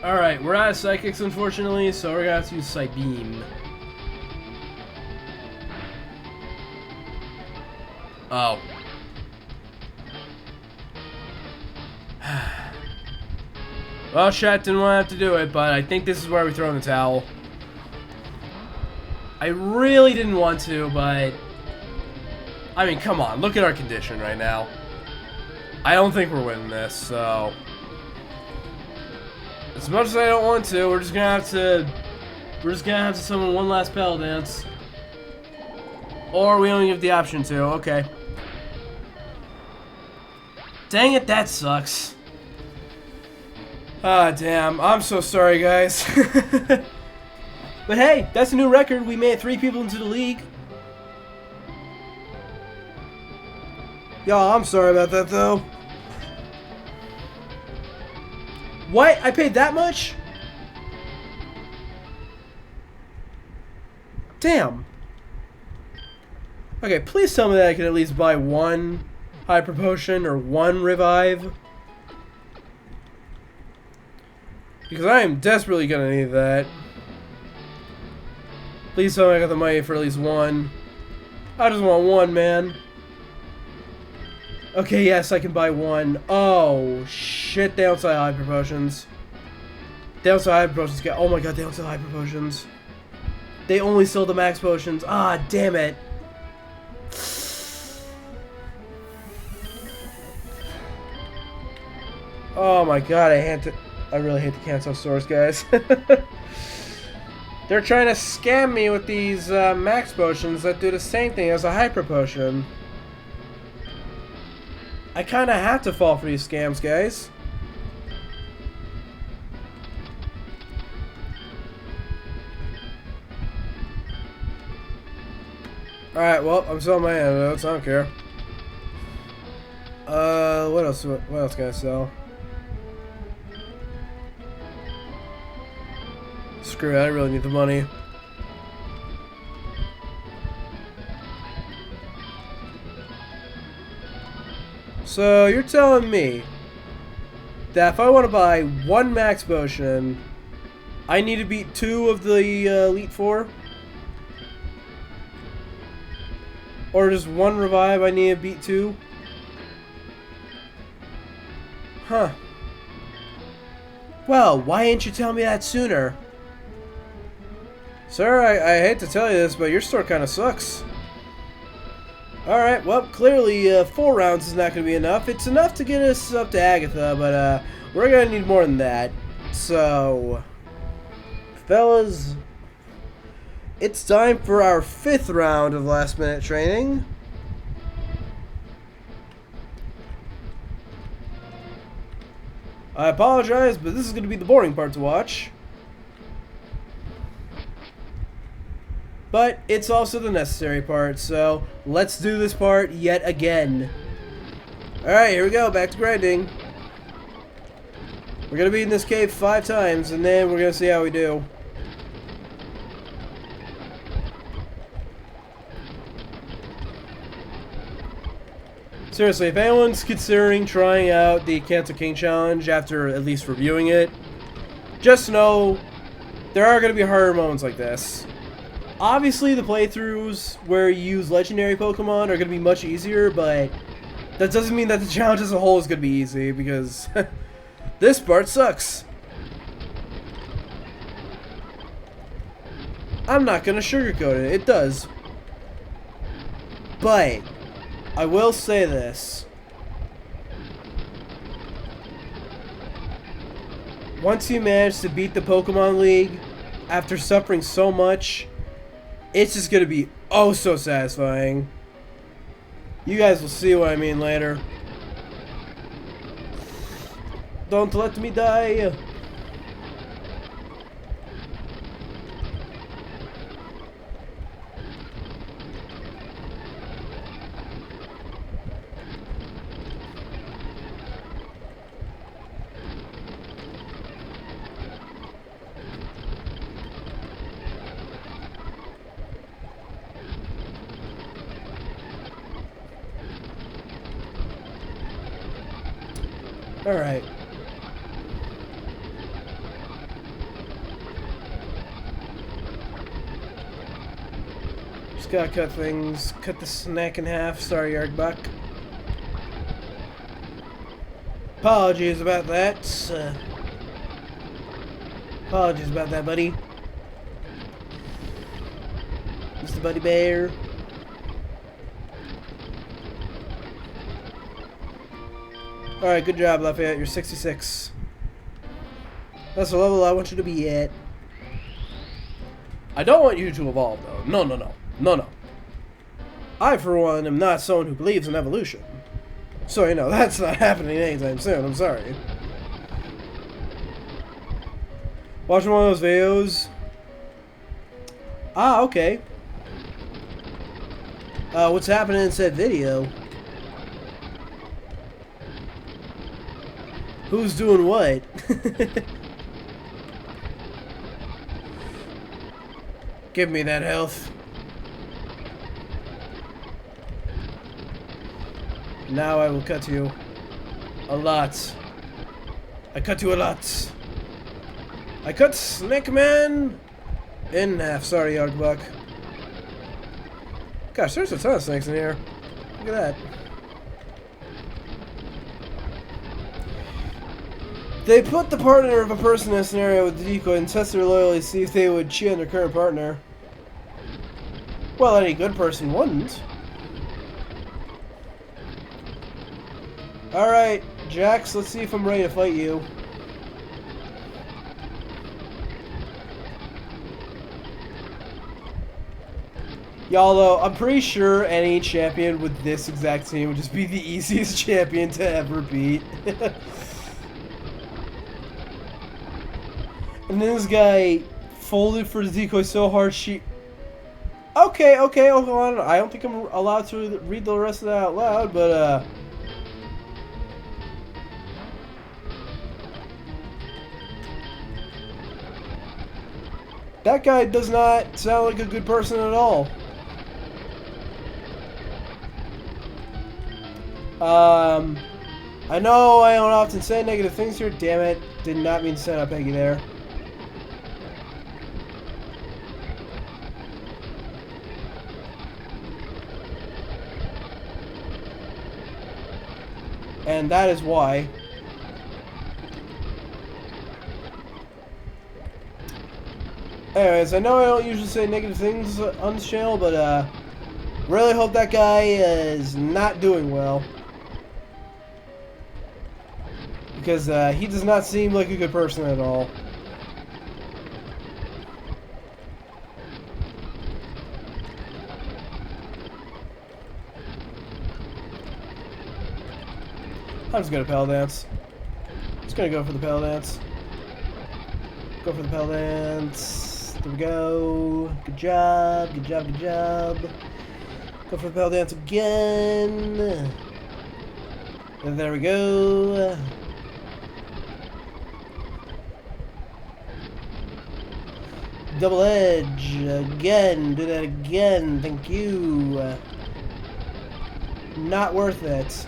Alright, we're out of psychics, unfortunately, so we're gonna have to use Psybeam. Oh. Well, Shat didn't want to have to do it, but I think this is where we throw in the towel. I really didn't want to, but... I mean, come on, look at our condition right now. I don't think we're winning this, so... As much as I don't want to, we're just gonna have to summon one last Pal Dance. Or we only give the option to, okay. Dang it, that sucks. Ah, damn. I'm so sorry, guys. But hey, that's a new record. We made 3 people into the league. Y'all, I'm sorry about that, though. What? I paid that much? Damn. Okay, please tell me that I can at least buy 1 Hyper Potion or 1 Revive. Because I am desperately gonna need that. Please tell me I got the money for at least 1. I just want 1, man. Okay, yes, I can buy 1. Oh, shit, they don't sell Hyper Potions. They don't sell Hyper Potions. Oh my god, they don't sell Hyper Potions. They only sell the Max Potions. Ah, damn it. Oh my god, I really hate the cancel stores, guys. They're trying to scam me with these Max Potions that do the same thing as a Hyper Potion. I kinda have to fall for these scams, guys. Alright, well, I'm selling my antidotes, I don't care. What else can I sell? Screw it, I really need the money. So, you're telling me that if I want to buy 1 Max Potion, I need to beat 2 of the Elite 4? Or just 1 Revive, I need to beat 2? Huh. Well, why didn't you tell me that sooner? Sir, I hate to tell you this, but your store kind of sucks. Alright, well, clearly 4 rounds is not going to be enough. It's enough to get us up to Agatha, but we're going to need more than that. So, fellas, it's time for our 5th round of last minute training. I apologize, but this is going to be the boring part to watch. But it's also the necessary part, so let's do this part yet again. Alright, here we go, back to grinding. We're gonna be in this cave 5 times, and then we're gonna see how we do. Seriously, if anyone's considering trying out the Cancel King Challenge after at least reviewing it, just know there are gonna be harder moments like this. Obviously, the playthroughs where you use legendary Pokemon are going to be much easier, but That doesn't mean that the challenge as a whole is going to be easy, because this part sucks. I'm not going to sugarcoat it. It does. But I will say this. Once you manage to beat the Pokemon League, after suffering so much, it's just going to be oh so satisfying. You guys will see what I mean later. Don't let me die. Alright. Just gotta cut things. Cut the snack in half. Sorry, Yardbuck. Apologies about that. Apologies about that, buddy. Mr. Buddy Bear. Alright, good job, Lafayette. You're 66. That's the level I want you to be at. I don't want you to evolve, though. No, no, no. No, no. I, for one, am not someone who believes in evolution. So, you know, that's not happening anytime soon. I'm sorry. Watching one of those videos. Ah, okay. What's happening in said video? Who's doing what? Give me that health. Now I will cut you. A lot. I cut you a lot. I cut Snake Man in half. Sorry, Yardbuck. Gosh, there's a ton of snakes in here. Look at that. They put the partner of a person in a scenario with the decoy and test their loyalty to see if they would cheat on their current partner. Well, any good person wouldn't. Alright, Jax, let's see if I'm ready to fight you. Y'all, though, I'm pretty sure any champion with this exact team would just be the easiest champion to ever beat. And then this guy folded for the decoy so hard she... Okay, okay, hold on. I don't think I'm allowed to read the rest of that out loud, but, that guy does not sound like a good person at all. I know I don't often say negative things here. Damn it. Did not mean to send out Peggy there. And that is why. Anyways, I know I don't usually say negative things on this channel, but really hope that guy is not doing well. Because he does not seem like a good person at all. I'm just gonna Pal Dance. Just gonna go for the Pal Dance. Go for the Pal Dance. There we go. Good job, good job, good job. Go for the Pal Dance again. And there we go. Double Edge again. Do that again. Thank you. Not worth it.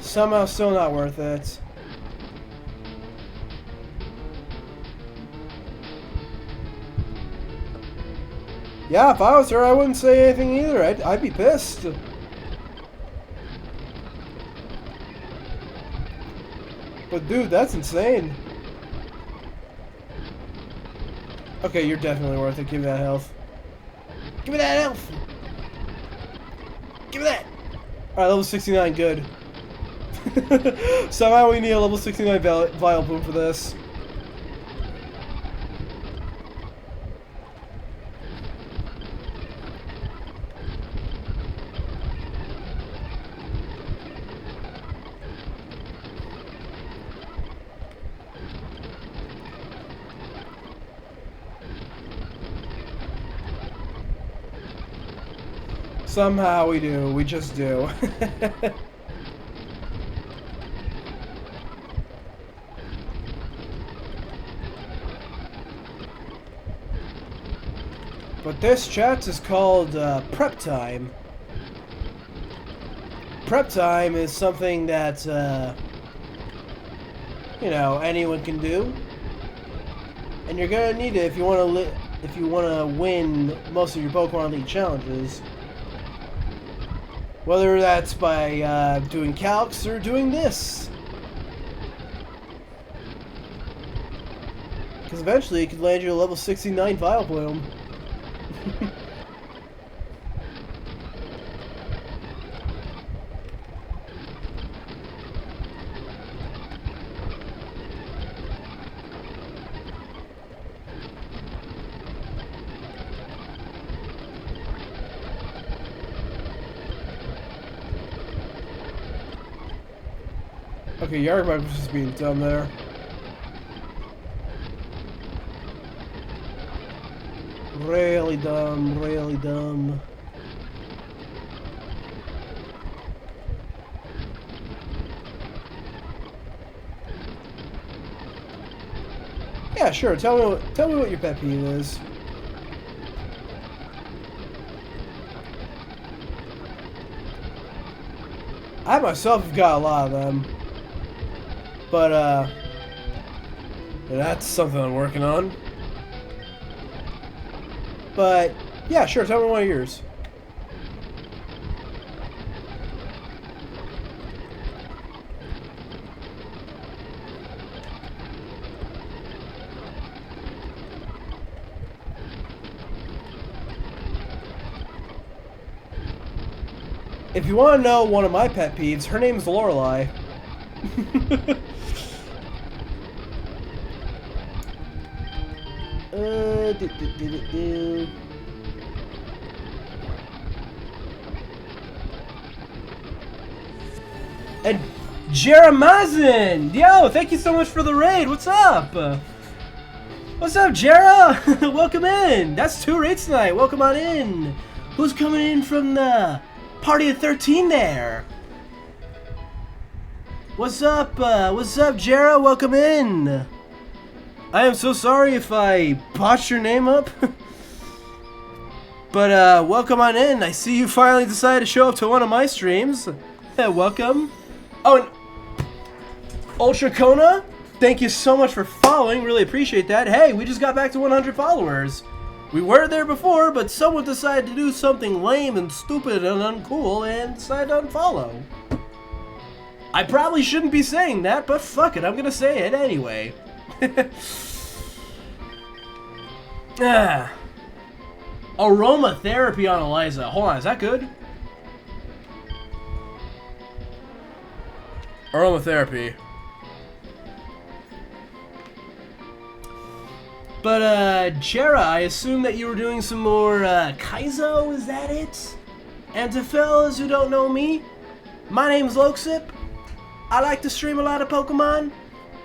Somehow still not worth it. Yeah, if I was her, I wouldn't say anything either. I'd be pissed. But dude, that's insane. Okay, you're definitely worth it. Give me that health. Give me that health! Give me that! Alright, level 69, good. Somehow we need a level 69 Vileplume for this. Somehow we do. We just do. But this, chat, is called prep time. Prep time is something that, you know, anyone can do. And you're gonna need it if you wanna win most of your Pokemon League challenges. Whether that's by doing calcs or doing this. Because eventually it could land you a level 69 Vileplume. Okay, Yarmuk was just being dumb there. Really dumb, really dumb. Yeah, sure. Tell me what your pet peeve is. I myself have got a lot of them. But, that's something I'm working on. But, yeah, sure, tell me one of yours. If you want to know one of my pet peeves, her name's Lorelei. And Jeremazin! Yo, thank you so much for the raid. What's up? What's up, Jera? Welcome in. That's 2 raids tonight. Welcome on in. Who's coming in from the party of 13 there? What's up? What's up, Jera? Welcome in. I am so sorry if I botched your name up. But, welcome on in. I see you finally decided to show up to one of my streams. Welcome. Oh, and Ultra Kona, thank you so much for following. Really appreciate that. Hey, we just got back to 100 followers. We were there before, but someone decided to do something lame and stupid and uncool and decided to unfollow. I probably shouldn't be saying that, but fuck it, I'm gonna say it anyway. Aromatherapy on Eliza. Hold on, is that good? Aromatherapy. But, Jera, I assume that you were doing some more, Kaizo, is that it? And to fellas who don't know me, my name's Loksip. I like to stream a lot of Pokemon,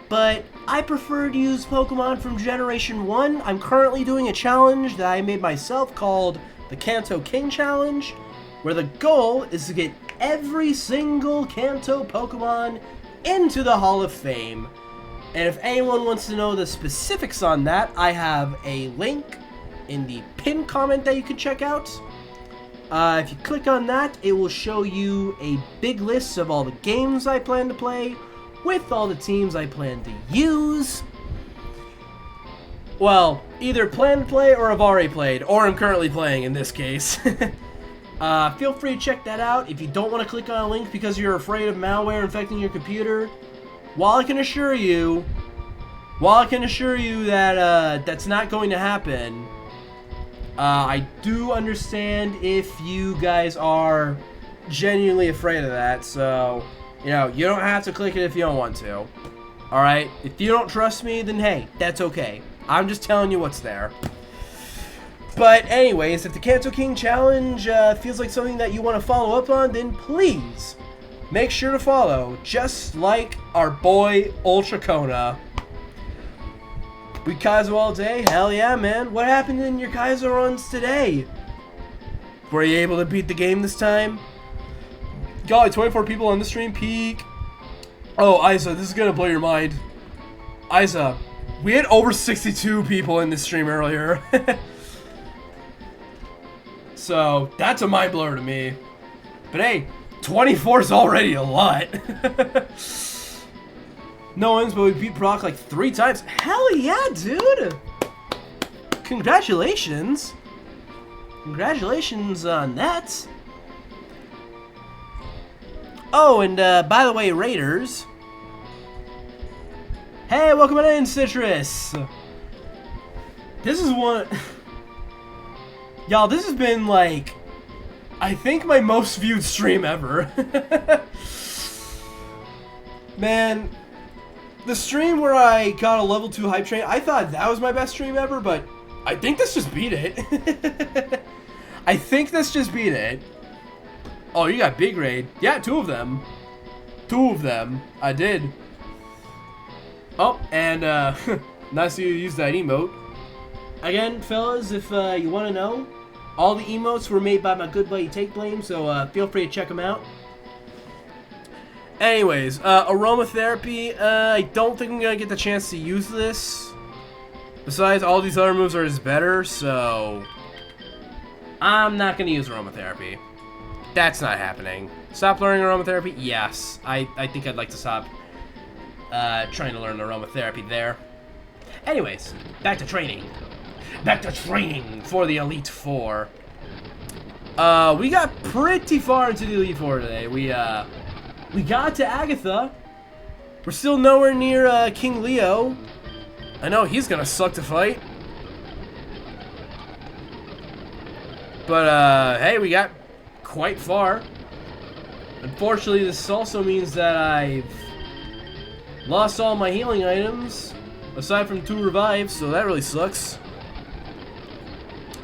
but I prefer to use Pokemon from Generation 1. I'm currently doing a challenge that I made myself called the Kanto King Challenge, where the goal is to get every single Kanto Pokemon into the Hall of Fame. And if anyone wants to know the specifics on that, I have a link in the pinned comment that you can check out. If you click on that, it will show you a big list of all the games I plan to play, with all the teams I plan to use. well, either plan to play or have already played, or am currently playing in this case. Feel free to check that out. If you don't want to click on a link because you're afraid of malware infecting your computer, while I can assure you that that's not going to happen, I do understand if you guys are genuinely afraid of that, so, you know, you don't have to click it if you don't want to. Alright? If you don't trust me, then hey, that's okay. I'm just telling you what's there. But anyways, if the Kanto King Challenge feels like something that you want to follow up on, then please make sure to follow, just like our boy Ultra Kona. We Kaizo all day? Hell yeah, man. What happened in your Kaizo runs today? Were you able to beat the game this time? Got like 24 people on the stream, peak. Oh, Isa, this is gonna blow your mind. Isa, we had over 62 people in this stream earlier. So, that's a mind blower to me. But hey, 24 is already a lot. No wins, but we beat Brock like 3 times. Hell yeah, dude! Congratulations! Congratulations on that. Oh, and by the way, Raiders. Hey, welcome on in, Citrus! This is one... Y'all, this has been like... I think my most viewed stream ever. Man... The stream where I got a level 2 hype train, I thought that was my best stream ever, but I think this just beat it. I think this just beat it. Oh, you got big raid. Yeah, 2 of them. 2 of them. I did. Oh, and nice you use that emote. Again, fellas, if you want to know, all the emotes were made by my good buddy Take Blame, so feel free to check them out. Anyways, aromatherapy, I don't think I'm going to get the chance to use this. Besides, all these other moves are just better, so... I'm not going to use aromatherapy. That's not happening. Stop learning aromatherapy? Yes. I think I'd like to stop trying to learn aromatherapy there. Anyways, back to training. Back to training for the Elite Four. We got pretty far into the Elite Four today. We got to Agatha. We're still nowhere near King Leo. I know he's gonna suck to fight. But hey, we got quite far. Unfortunately, this also means that I've lost all my healing items, aside from 2 revives, so that really sucks.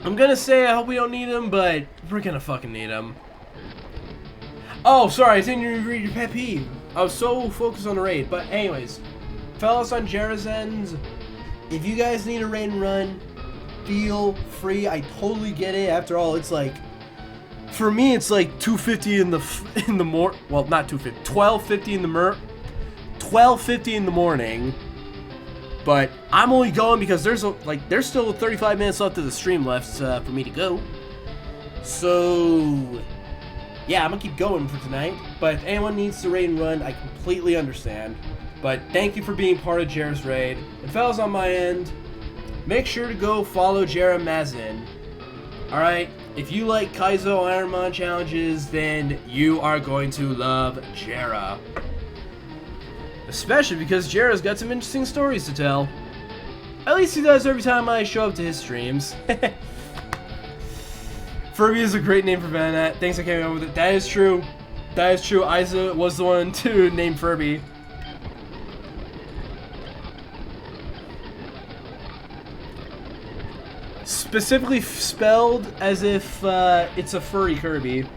I'm gonna say I hope we don't need them, but we're gonna fucking need them. Oh, sorry, I didn't even read your pet peeve. I was so focused on the raid. But anyways, fellas on Jera's end, if you guys need a raid and run, feel free. I totally get it. After all, it's like, for me, it's like 2:50 in the well, not 2:50, 12:50 in the 12:50 in the morning. But I'm only going because there's still 35 minutes left of the stream left for me to go. So yeah, I'm gonna keep going for tonight, but if anyone needs to raid and run, I completely understand. But thank you for being part of Jera's raid. And fellas on my end, make sure to go follow Jera Mazin. Alright, if you like Kaizo Ironmon challenges, then you are going to love Jera. Especially because Jera's got some interesting stories to tell. At least he does every time I show up to his streams. Furby is a great name for Venonat. Thanks I came up with it. That is true. That is true. Isa was the one to name Furby. Specifically spelled as if it's a furry Kirby.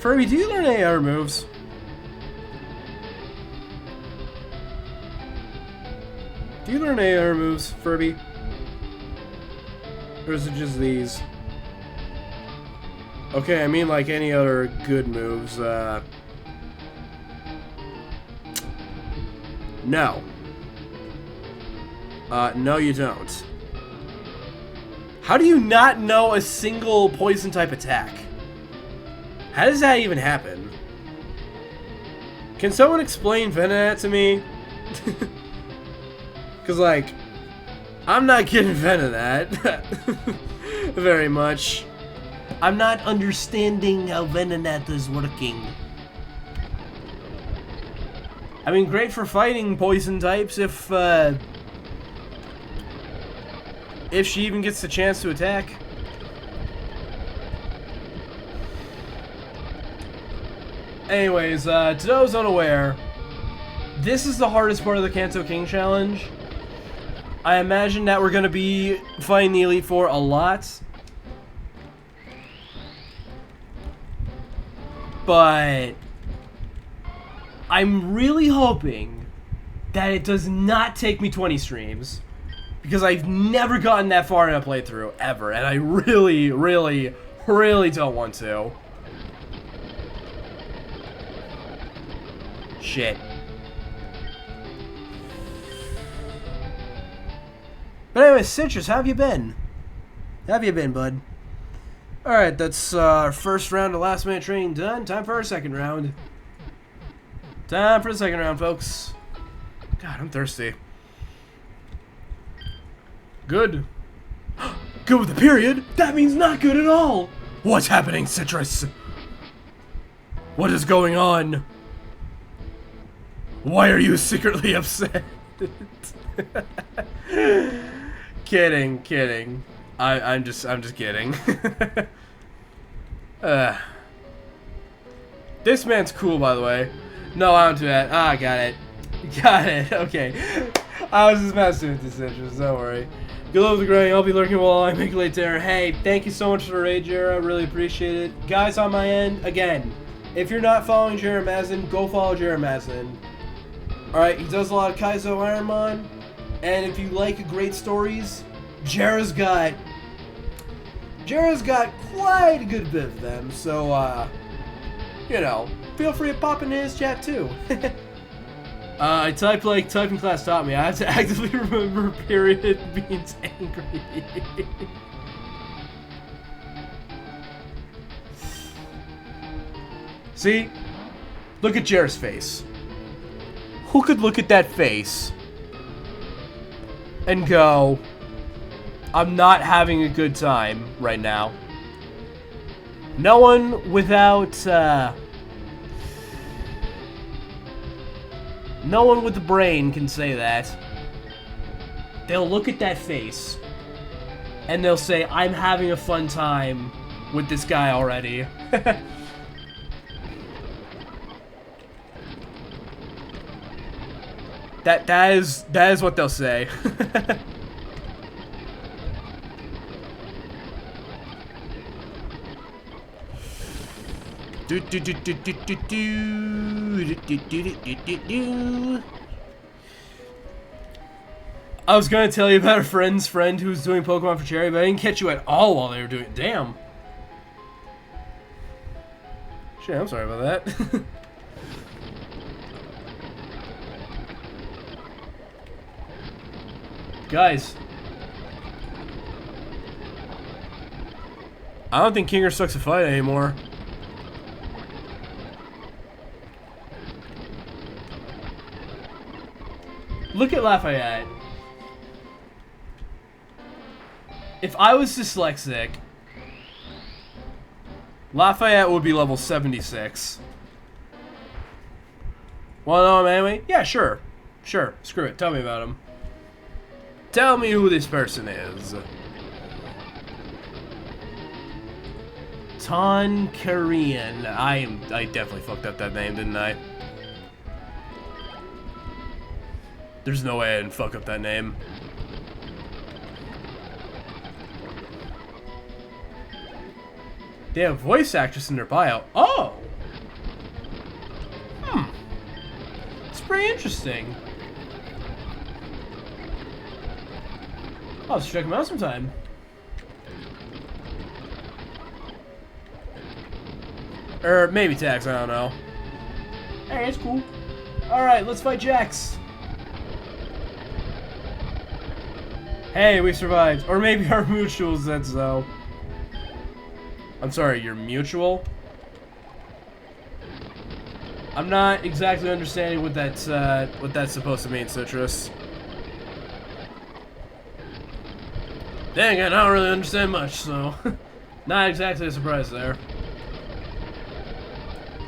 Furby, do you learn AR moves? Do you learn AR moves, Furby? Or is it just these? Okay, I mean like any other good moves. No. No you don't. How do you not know a single poison type attack? How does that even happen? Can someone explain Venonat to me? Because, like, I'm not getting Venonat very much. I'm not understanding how Venonat is working. I mean, great for fighting poison types if she even gets the chance to attack. Anyways, to those unaware, this is the hardest part of the Kanto King Challenge. I imagine that we're going to be fighting the Elite Four a lot. But I'm really hoping that it does not take me 20 streams. Because I've never gotten that far in a playthrough, ever. And I really, really, really don't want to. Shit. But anyway, Citrus, how have you been? How have you been, bud? Alright, that's our first round of last minute training done. Time for our second round. Time for the second round, folks. God, I'm thirsty. Good. Good with a period? That means not good at all! What's happening, Citrus? What is going on? Why are you secretly upset? Kidding. I'm just kidding. This man's cool, by the way. No, I don't do that. Ah, got it. Okay. I was just messing with the Citrus, don't worry. Good luck with the growing. I'll be lurking while I make late dinner. Hey, thank you so much for the raid, Jera. I really appreciate it. Guys, on my end, again, if you're not following Jera Mazin, go follow Jera Mazin. Alright, he does a lot of Kaizo Ironmon, and if you like great stories, Jera's got quite a good bit of them, so, you know, feel free to pop into his chat too. I type like typing class taught me. I have to actively remember period means angry. See? Look at Jera's face. Who could look at that face and go, I'm not having a good time right now? No one without, no one with the brain can say that. They'll look at that face and they'll say, I'm having a fun time with this guy already. That is what they'll say. I was gonna tell you about a friend's friend who was doing Pokemon for charity, but I didn't catch you at all while they were doing it. Damn. Shit, I'm sorry about that. Guys, I don't think Kinger sucks a fight anymore. Look at Lafayette. If I was dyslexic, Lafayette would be level 76. Wanna know him anyway? Yeah, sure. Sure. Screw it. Tell me about him. Tell me who this person is. Ton Korean. I definitely fucked up that name, didn't I? There's no way I didn't fuck up that name. They have voice actress in their bio. Oh! It's pretty interesting. I'll just check them out sometime. Or maybe Tax, I don't know. Hey, it's cool. Alright, let's fight Jax. Hey, we survived. Or maybe our mutual said so. I'm sorry, your mutual? I'm not exactly understanding what that's supposed to mean, Citrus. Dang it, I don't really understand much, so not exactly a surprise there.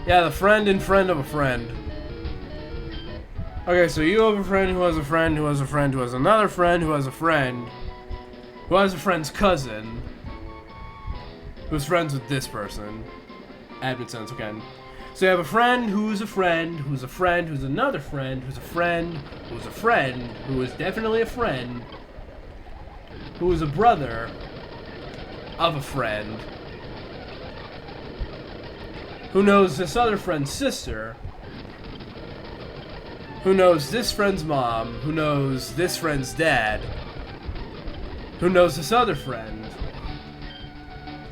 Yeah, the friend and friend of a friend. Okay, so you have a friend who has a friend who has a friend who has another friend who has a friend who has a friend's cousin who's friends with this person. Admin sense again. So you have a friend who's a friend who's a friend who's another friend who's a friend who's a friend who is definitely a friend who is a brother of a friend who knows this other friend's sister, who knows this friend's mom, who knows this friend's dad, who knows this other friend,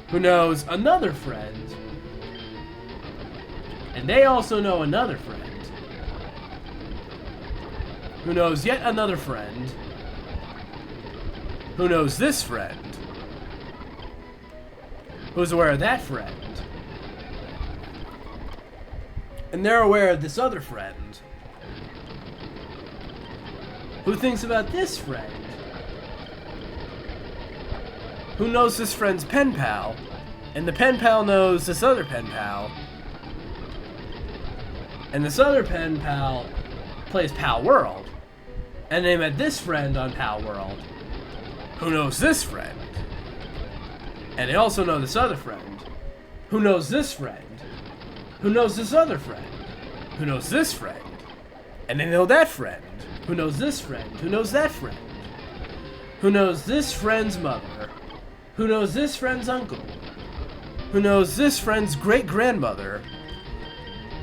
who knows another friend, and they also know another friend, who knows yet another friend, who knows this friend, who's aware of that friend, and they're aware of this other friend, who thinks about this friend, who knows this friend's pen pal, and the pen pal knows this other pen pal, and this other pen pal plays Pal World, and they met this friend on Pal World, who knows this friend, and they also know this other friend, who knows this friend, who knows this other friend, who knows this friend, and they know that friend, who knows this friend, who knows that friend, who knows this friend's mother, who knows this friend's uncle, who knows this friend's great-grandmother,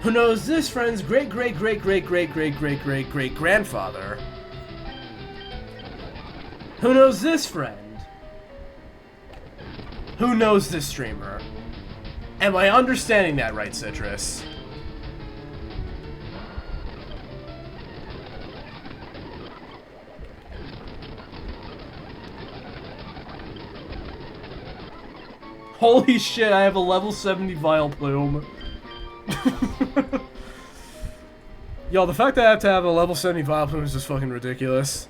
who knows this friend's great-great-great-great-great-great-great-great-grandfather, who knows this friend, who knows this streamer. Am I understanding that right, Citrus? Holy shit, I have a level 70 Vileplume. Yo, the fact that I have to have a level 70 Vileplume is just fucking ridiculous.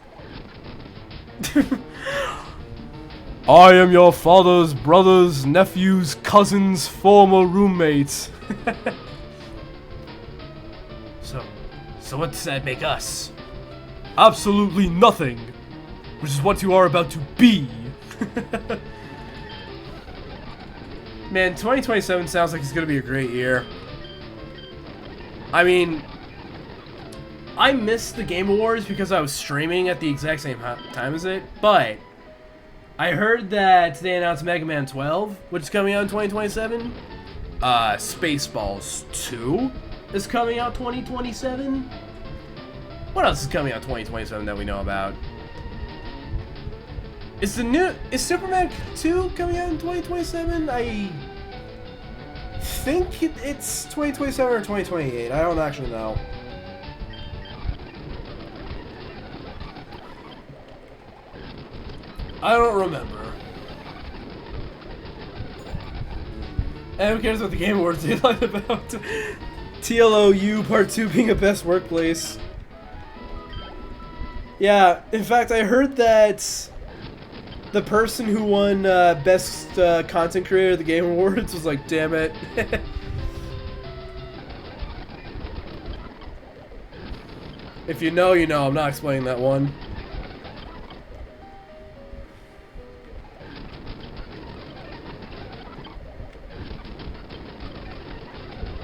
I am your father's brother's nephew's cousin's former roommate. So what does that make us? Absolutely nothing. Which is what you are about to be. Man, 2027 sounds like it's gonna be a great year. I mean, I missed the Game Awards because I was streaming at the exact same time as it, but I heard that they announced Mega Man 12, which is coming out in 2027. Spaceballs 2 is coming out 2027. What else is coming out 2027 that we know about? Is Superman 2 coming out in 2027? I think it's 2027 or 2028. I don't actually know. I don't remember. And who cares what the Game Awards did like about TLOU Part 2 being a best workplace? Yeah, in fact, I heard that the person who won Best Content Creator of the Game Awards was like, damn it. If you know, you know. I'm not explaining that one.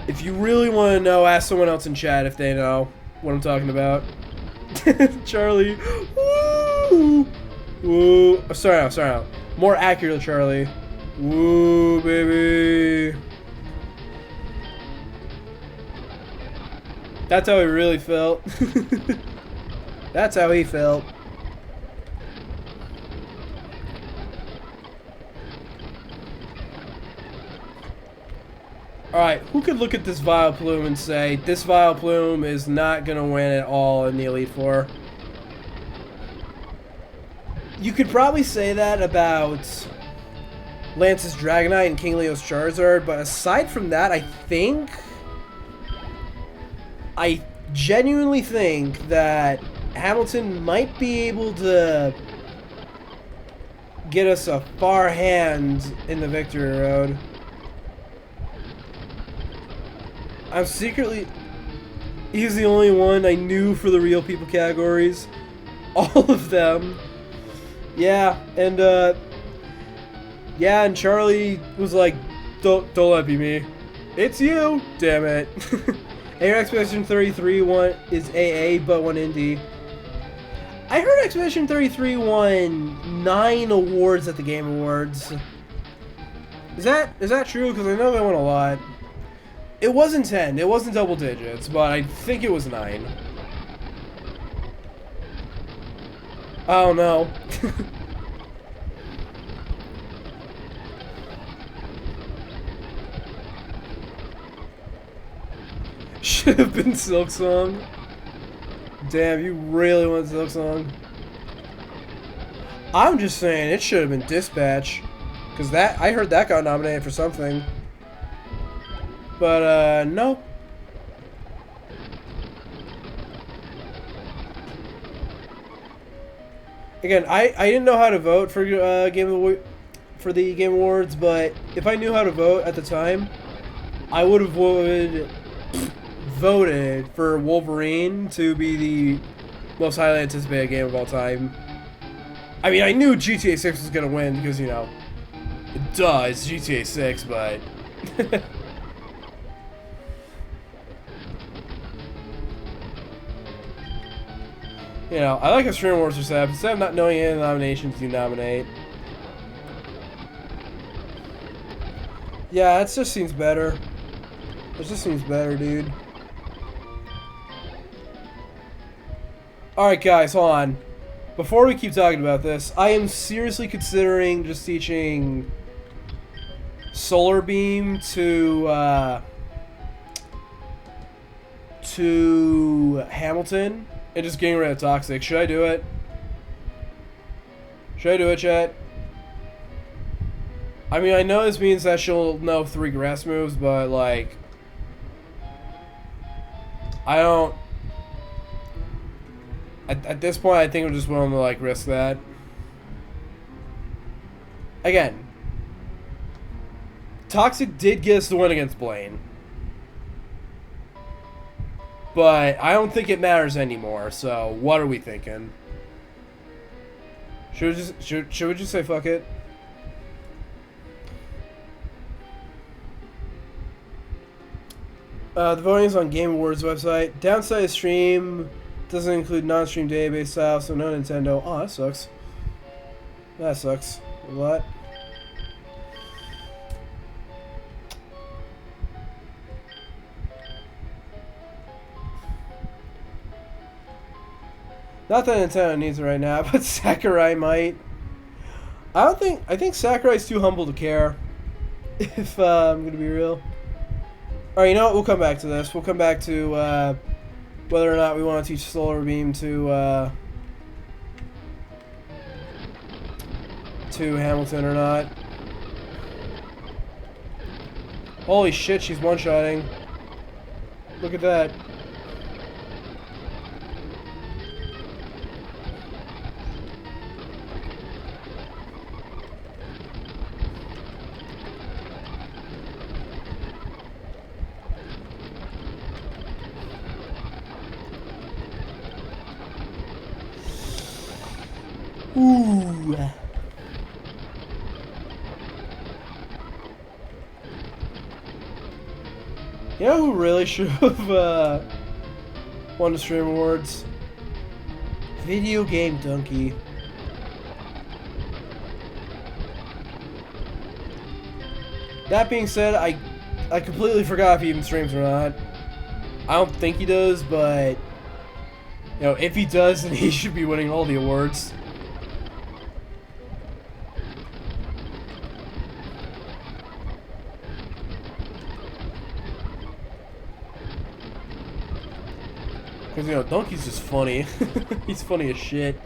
If you really want to know, ask someone else in chat if they know what I'm talking about. Charlie. Woo! Woo. Oh, sorry. More accurate, Charlie. Woo, baby. That's how he really felt. That's how he felt. Alright, who could look at this Vileplume and say, this Vileplume is not going to win at all in the Elite Four? You could probably say that about Lance's Dragonite and King Leo's Charizard, but aside from that, I think I genuinely think that Hamilton might be able to get us a far hand in the victory road. I'm secretly... He's the only one I knew for the real people categories. All of them. Yeah, and yeah, and Charlie was like, don't let it be me. It's you! Damn it. Air Expedition 33 is AA, but won Indie. I heard Expedition 33 won 9 awards at the Game Awards. Is that true? Because I know they won a lot. It wasn't 10. It wasn't double digits, but I think it was 9. Oh no. Should have been Silk Song. Damn, you really want Silk Song? I'm just saying it should have been Dispatch, because that I heard that got nominated for something. But no. Again, I didn't know how to vote for the Game Awards, but if I knew how to vote at the time, I would have voted for Wolverine to be the most highly anticipated game of all time. I mean, I knew GTA 6 was gonna win because, you know, duh, it's GTA 6, but you know, I like how Stream Awards are set up. Instead of not knowing any of the nominations you nominate. Yeah, it just seems better. It just seems better, dude. Alright, guys, hold on. Before we keep talking about this, I am seriously considering just teaching Solar Beam to Hamilton and just getting rid of Toxic. Should I do it? Should I do it, chat? I mean, I know this means that she'll know 3 grass moves, but, like, I don't... At this point, I think I'm just willing to, like, risk that. Again, Toxic did get us the win against Blaine. But I don't think it matters anymore, so what are we thinking? Should we just say fuck it? The voting is on Game Awards website. Downside of stream doesn't include non-stream database style, so no Nintendo. Oh, that sucks. That sucks a lot. Not that Nintendo needs it right now, but Sakurai might. I think Sakurai's too humble to care. If I'm gonna be real. Alright, you know what? We'll come back to this. We'll come back to whether or not we want to teach Solar Beam to Hamilton or not. Holy shit, she's one-shotting. Look at that. Ooh. You know who really should have won the Stream Awards? Video Game Donkey. That being said, I completely forgot if he even streams or not. I don't think he does, but you know, if he does, then he should be winning all the awards. Because, you know, Donkey's just funny. He's funny as shit.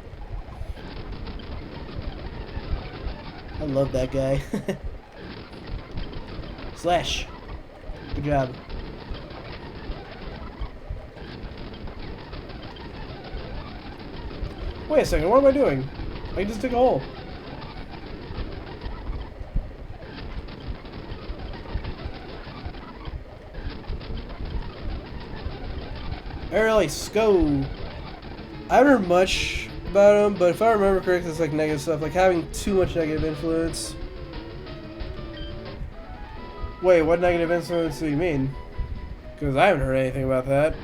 I love that guy. Slash. Good job. Wait a second, what am I doing? I can just dig a hole. Early Sco. I haven't heard much about him, but if I remember correctly, it's like negative stuff, like having too much negative influence. Wait, what negative influence do you mean? Because I haven't heard anything about that.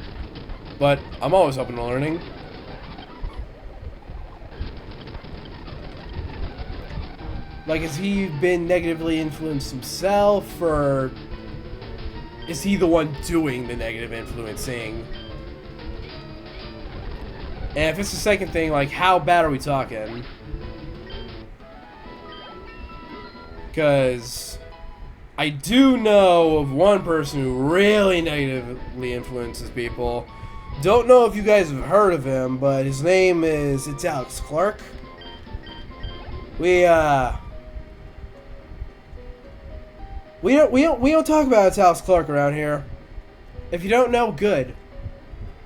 But I'm always open to learning. Like, has he been negatively influenced himself, or is he the one doing the negative influencing? And if it's the second thing, like, how bad are we talking? Because I do know of one person who really negatively influences people. Don't know if you guys have heard of him, but his name is, it's Alex Clark. We don't talk about it's Alex Clark around here. If you don't know, good.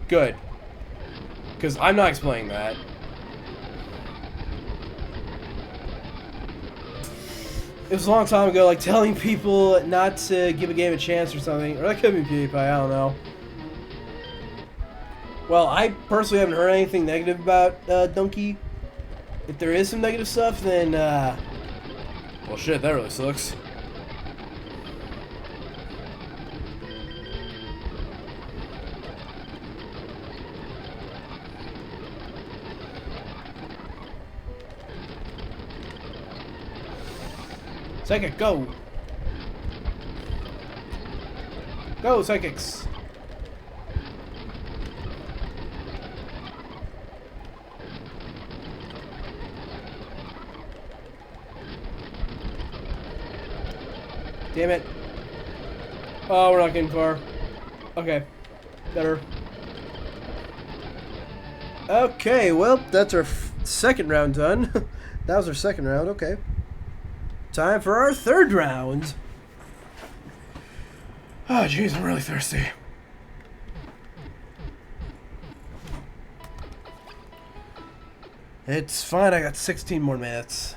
Good. Because I'm not explaining that. It was a long time ago, like telling people not to give a game a chance or something. Or that could be PewDiePie, I don't know. Well, I personally haven't heard anything negative about Donkey. If there is some negative stuff, then, well, shit, that really sucks. Psychic, go! Go, Psychics! Damn it. Oh, we're not getting far. Okay. Better. Okay, well, that's our second round done. That was our second round, okay. Time for our third round. Oh, jeez, I'm really thirsty. It's fine, I got 16 more minutes.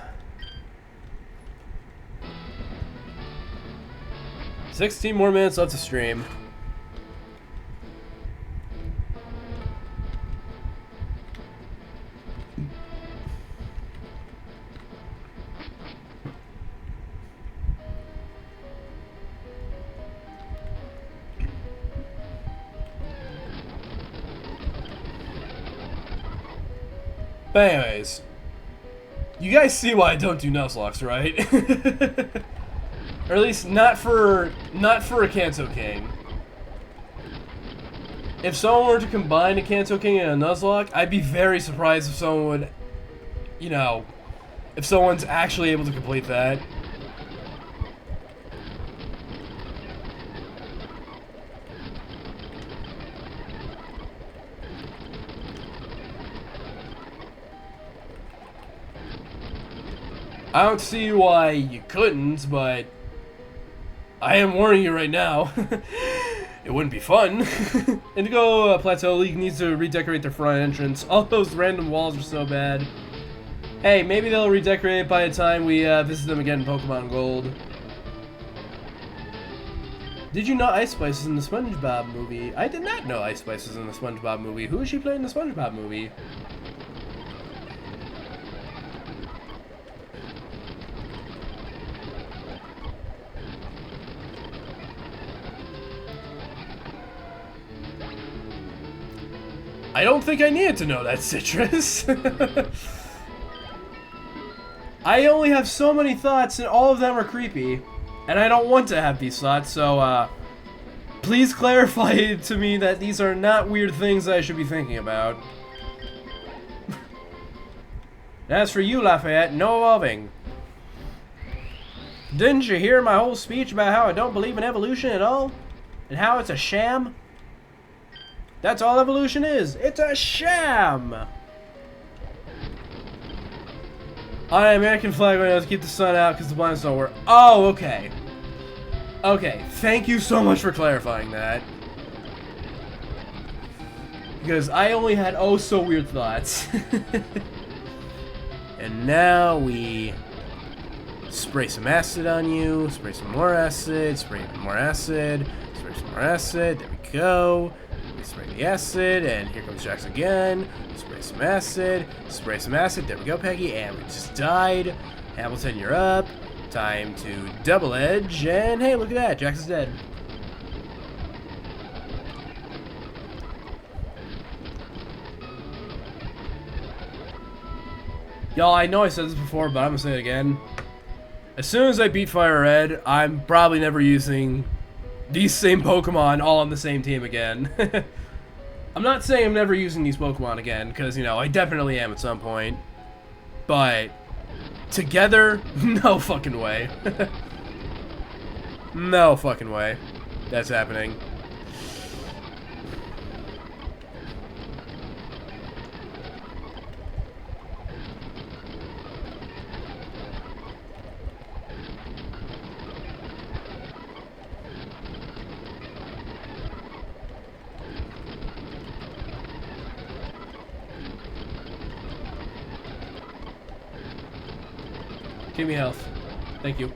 16 more minutes left to stream. But anyways, you guys see why I don't do Nuzlocke, right? Or at least not for a Kanto King. If someone were to combine a Kanto King and a Nuzlocke, I'd be very surprised if someone would, you know, if someone's actually able to complete that. I don't see why you couldn't, but I am warning you right now. It wouldn't be fun. Indigo Plateau League needs to redecorate their front entrance. All those random walls are so bad. Hey, maybe they'll redecorate it by the time we visit them again in Pokemon Gold. Did you know Ice Spice is in the SpongeBob movie? I did not know Ice Spice was in the SpongeBob movie. Who is she playing in the SpongeBob movie? I don't think I needed to know that, Citrus. I only have so many thoughts, and all of them are creepy. And I don't want to have these thoughts, so, please clarify to me that these are not weird things that I should be thinking about. As for you, Lafayette, no evolving. Didn't you hear my whole speech about how I don't believe in evolution at all? And how it's a sham? That's all evolution is. It's a sham. On an American flag right now to keep the sun out because the blinds don't work. Oh, okay. Okay, thank you so much for clarifying that. Because I only had oh so weird thoughts. And now we spray some acid on you, spray some more acid, spray more acid, spray some more acid, there we go. We spray the acid, and here comes Jax again. Spray some acid, there we go, Peggy, and we just died. Hamilton, you're up. Time to double edge, and hey, look at that, Jax is dead. Y'all, I know I said this before, but I'm gonna say it again. As soon as I beat Fire Red, I'm probably never using these same Pokemon all on the same team again. I'm not saying I'm never using these Pokemon again, because, you know, I definitely am at some point. But together, no fucking way. No fucking way that's happening. Give me health. Thank you.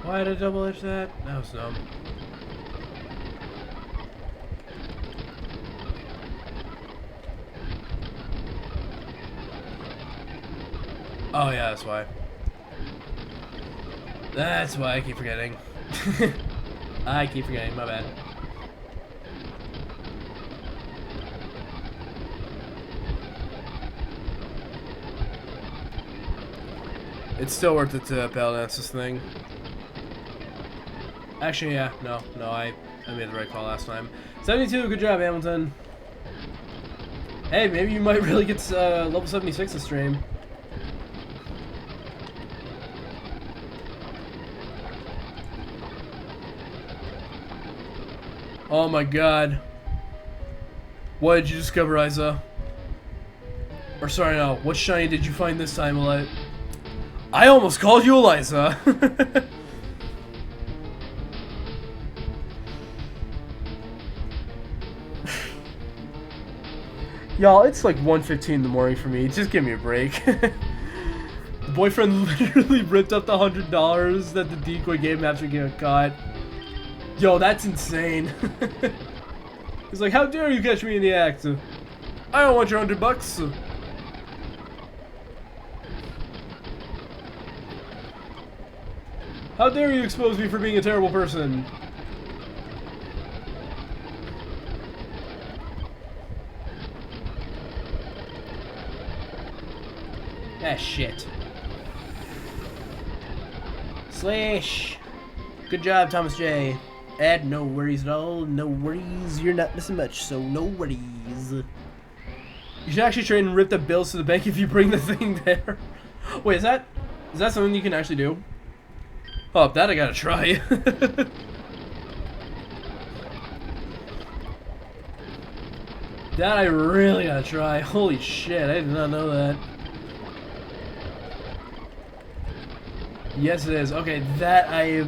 Why did I double edge that? That was dumb. Oh yeah, that's why. That's why I keep forgetting. I keep forgetting, my bad. It's still worth it to balance this thing. Actually, yeah, no, I made the right call last time. 72, good job, Hamilton. Hey, maybe you might really get level 76 this stream. Oh my god. What did you discover, Isa? Or sorry, no. What shiny did you find this time, Eli? I almost called you Eliza. Y'all, it's like 1:15 in the morning for me. Just give me a break. The boyfriend literally ripped up the $100 that the decoy gave him after getting caught. Yo, that's insane. He's like, how dare you catch me in the act? I don't want your $100. How dare you expose me for being a terrible person? Ah, shit. Slash. Good job, Thomas J. Ed, no worries at all. No worries. You're not missing much, so no worries. You should actually try and rip the bills to the bank if you bring the thing there. Wait, is that something you can actually do? Oh, that I gotta try. That I really gotta try. Holy shit, I did not know that. Yes, it is. Okay, that I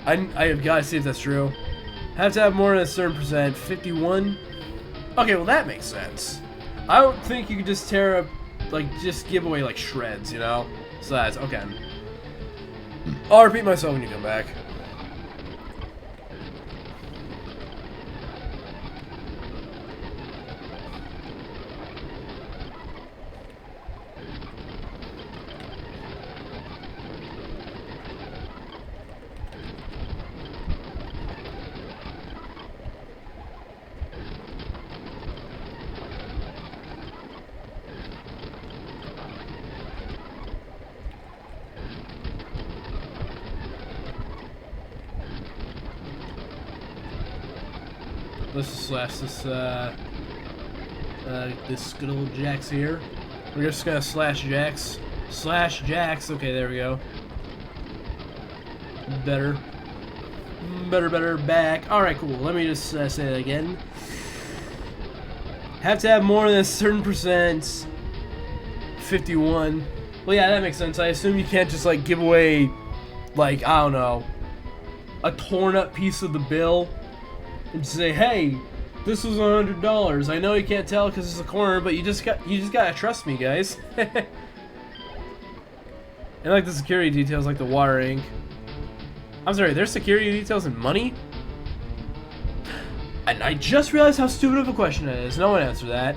have gotta see if that's true. Have to have more than a certain percent. 51? Okay, well that makes sense. I don't think you could just tear up, like, just give away, like, shreds, you know? So that's, okay. I'll repeat myself when you come back. Let's just slash this good old Jax here. We're just gonna slash Jax. Slash Jax. Okay, there we go. Better. Better, back. Alright, cool. Let me just say that again. Have to have more than a certain percent. 51. Well, yeah, that makes sense. I assume you can't just, like, give away, like, I don't know, a torn up piece of the bill and say, hey, this was $100. I know you can't tell because it's a corner, but you just gotta trust me, guys. And like the security details, like the water ink. I'm sorry, there's security details and money? And I just realized how stupid of a question that is. No one answered that.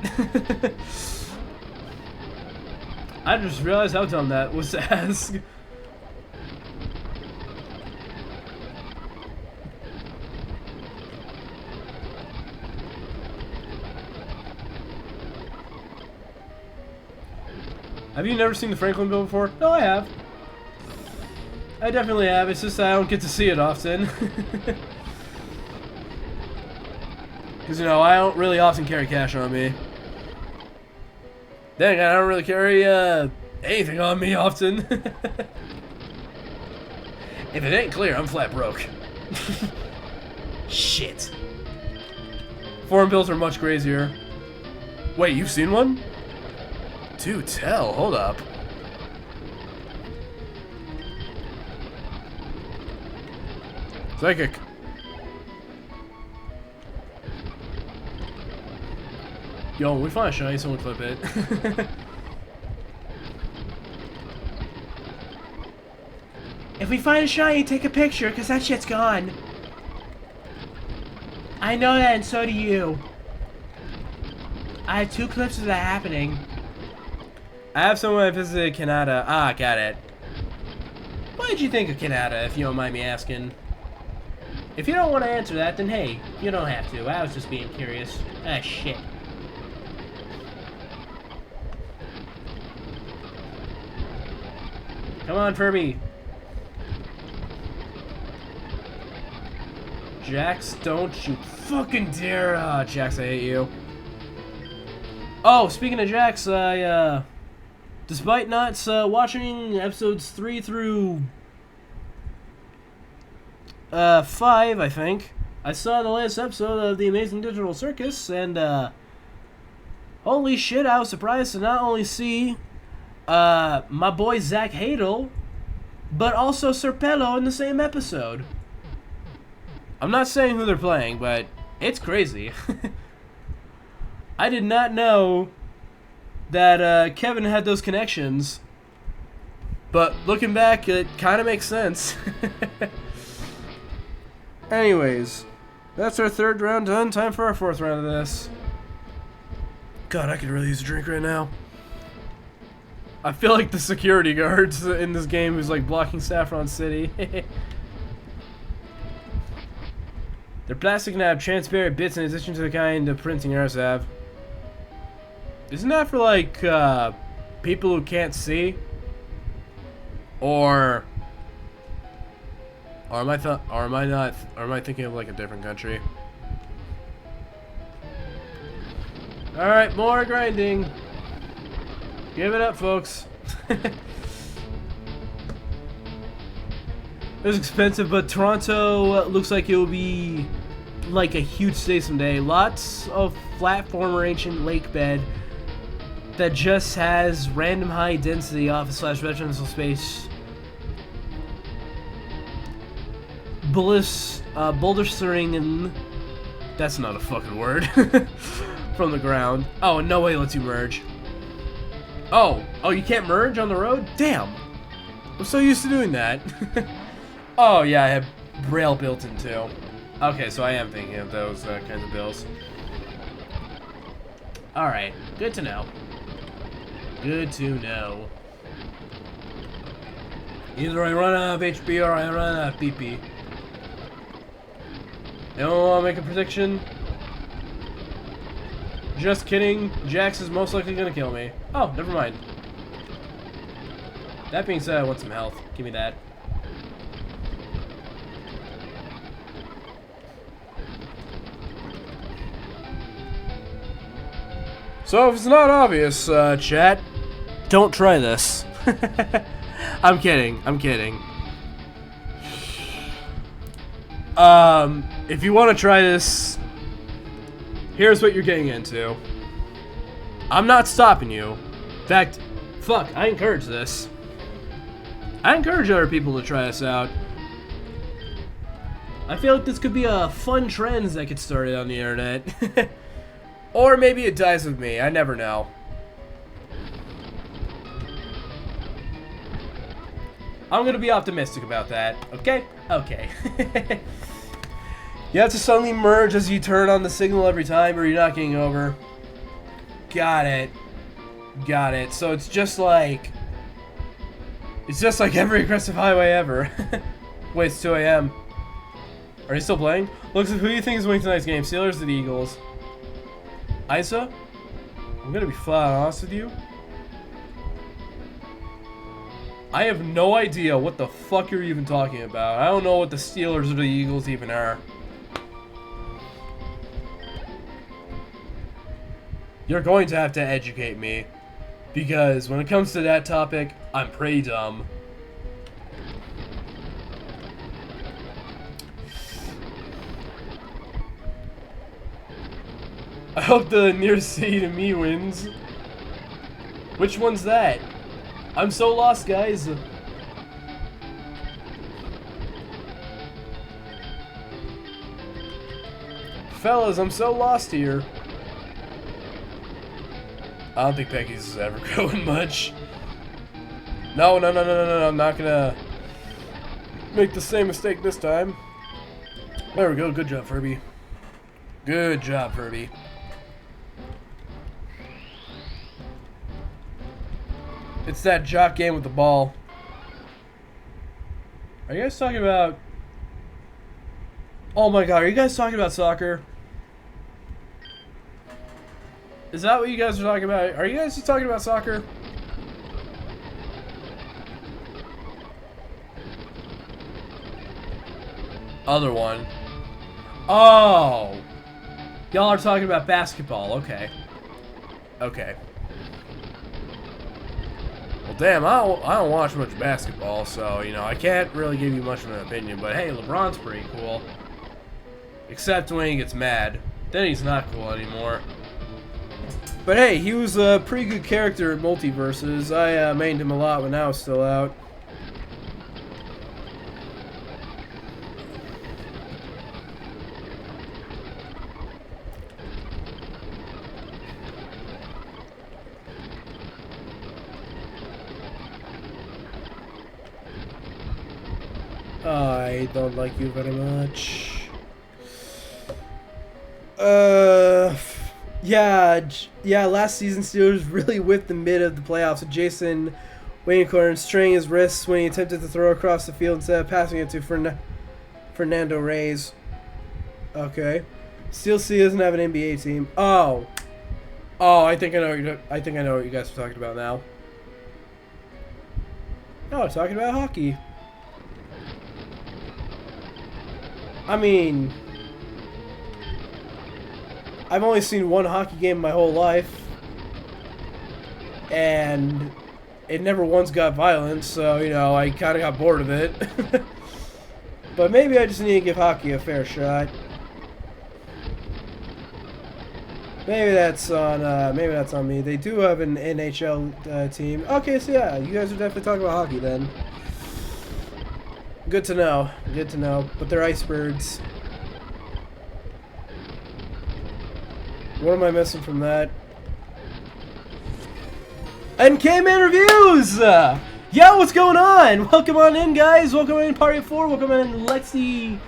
I just realized how dumb that was to ask. Have you never seen the Franklin bill before? No, I have. I definitely have. It's just I don't get to see it often. Because, you know, I don't really often carry cash on me. Then again, I don't really carry anything on me often. If it ain't clear, I'm flat broke. Shit. Foreign bills are much crazier. Wait, you've seen one? Do tell. Hold up. Psychic. Yo, when we find a shiny, someone clip it. If we find a shiny, take a picture, because that shit's gone. I know that, and so do you. I have 2 clips of that happening. I have someone I visited Canada. Ah, got it. What did you think of Canada, if you don't mind me asking? If you don't want to answer that, then hey, you don't have to. I was just being curious. Ah, shit. Come on, Furby. Jax, don't you fucking dare. Ah, Jax, I hate you. Oh, speaking of Jax, despite not watching episodes 3 through 5, I think, I saw the latest episode of The Amazing Digital Circus, and holy shit, I was surprised to not only see my boy Zach Hadel, but also Serpello in the same episode. I'm not saying who they're playing, but it's crazy. I did not know that Kevin had those connections, but looking back, it kind of makes sense. Anyways, that's our 3rd round done. Time for our 4th round of this. God, I could really use a drink right now. I feel like the security guards in this game who's like blocking Saffron City. They're plastic and have transparent bits in addition to the kind of printing ours have. Isn't that for like people who can't see? Or am I thinking of like a different country? All right, more grinding. Give it up, folks. It was expensive, but Toronto looks like it will be like a huge stay someday. Lots of platformer ancient lake bed that just has random high density office / residential space. Bouldering and that's not a fucking word. From the ground. Oh, no way lets you merge. Oh, you can't merge on the road? Damn. I'm so used to doing that. Oh, yeah, I have Braille built in too. Okay, so I am thinking of those kinds of bills. Alright, good to know. Good to know. Either I run out of HP or I run out of PP. Anyone want to make a prediction? Just kidding. Jax is most likely going to kill me. Oh, never mind. That being said, I want some health. Give me that. So if it's not obvious, chat, don't try this. I'm kidding. I'm kidding. If you want to try this, here's what you're getting into. I'm not stopping you. In fact, fuck, I encourage this. I encourage other people to try this out. I feel like this could be a fun trend that gets started on the internet. Or maybe it dies with me, I never know. I'm gonna be optimistic about that, okay? Okay. You have to suddenly merge as you turn on the signal every time or you're not getting over. Got it. Got it. So it's just like every aggressive highway ever. Wait, it's 2 a.m. Are you still playing? Looks like who do you think is winning tonight's game? Steelers or the Eagles? Isa? I'm gonna be flat honest with you. I have no idea what the fuck you're even talking about. I don't know what the Steelers or the Eagles even are. You're going to have to educate me. Because when it comes to that topic, I'm pretty dumb. I hope the nearest city to me wins. Which one's that? I'm so lost, guys. Fellas, I'm so lost here. I don't think Peggy's is ever going much. No, I'm not gonna make the same mistake this time. There we go, good job, Furby. Good job, Furby. It's that jock game with the ball. Are you guys talking about... Oh my god, are you guys talking about soccer? Is that what you guys are talking about? Are you guys just talking about soccer? Other one. Oh! Y'all are talking about basketball, okay. Okay. Well, damn, I don't watch much basketball, so, you know, I can't really give you much of an opinion, but hey, LeBron's pretty cool. Except when he gets mad. Then he's not cool anymore. But hey, he was a pretty good character in Multiverses. I mained him a lot when I was still out. I don't like you very much. Yeah, last season Steelers really whipped the mid of the playoffs with Jason Wayne straining his wrists when he attempted to throw across the field instead of passing it to Fernando Reyes. Okay. Steel C doesn't have an NBA team. Oh, I think I know what you guys are talking about now. Oh, talking about hockey. I mean, I've only seen one hockey game my whole life, and it never once got violent, so, you know, I kind of got bored of it. But maybe I just need to give hockey a fair shot. Maybe that's on me. They do have an NHL team. Okay, so yeah, you guys are definitely talking about hockey then. Good to know. Good to know. But they're icebergs. What am I missing from that? NK-Man Reviews! Yo, what's going on? Welcome on in, guys. Welcome in Party 4. Welcome in Lexi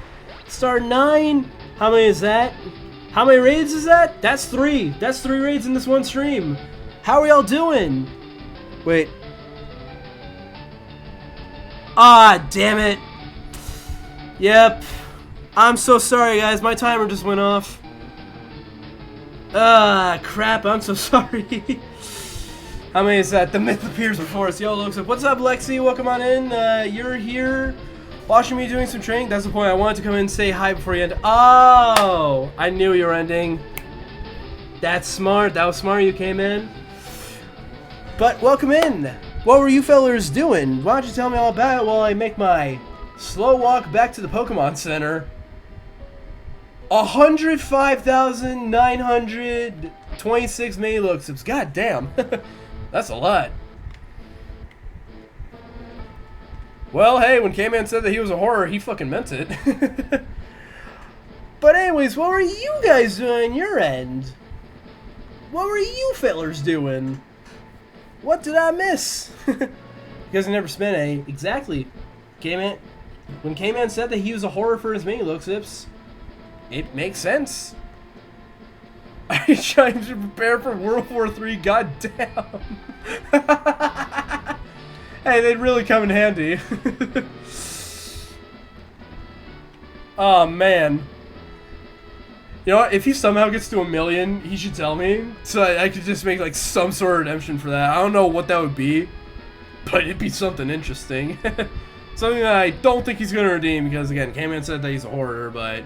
Star 9. How many is that? How many raids is that? That's 3. That's 3 raids in this one stream. How are y'all doing? Wait. Ah, damn it. Yep. I'm so sorry, guys. My timer just went off. Ah, crap. I'm so sorry. How many is that? The myth appears before us. Yo, looks up. What's up, Lexi? Welcome on in. You're here watching me doing some training. That's the point. I wanted to come in and say hi before you end. Oh, I knew you were ending. That's smart. That was smart. You came in. But welcome in. What were you fellers doing? Why don't you tell me all about it while I make my slow walk back to the Pokemon Center? 105,926 mini look-ups. God damn. That's a lot. Well, hey, when K-Man said that he was a horror, he fucking meant it. But anyways, what were you guys doing on your end? What were you fellers doing? What did I miss? You guys have never spent any. Exactly. K-Man, when K-Man said that he was a horror for his mini look-ups, it makes sense. Are you trying to prepare for World War III? God damn. Hey, they'd really come in handy. Oh, man. You know what? If he somehow gets to 1 million, he should tell me. So I could just make, like, some sort of redemption for that. I don't know what that would be. But it'd be something interesting. Something that I don't think he's going to redeem. Because, again, K-Man said that he's a hoarder. But,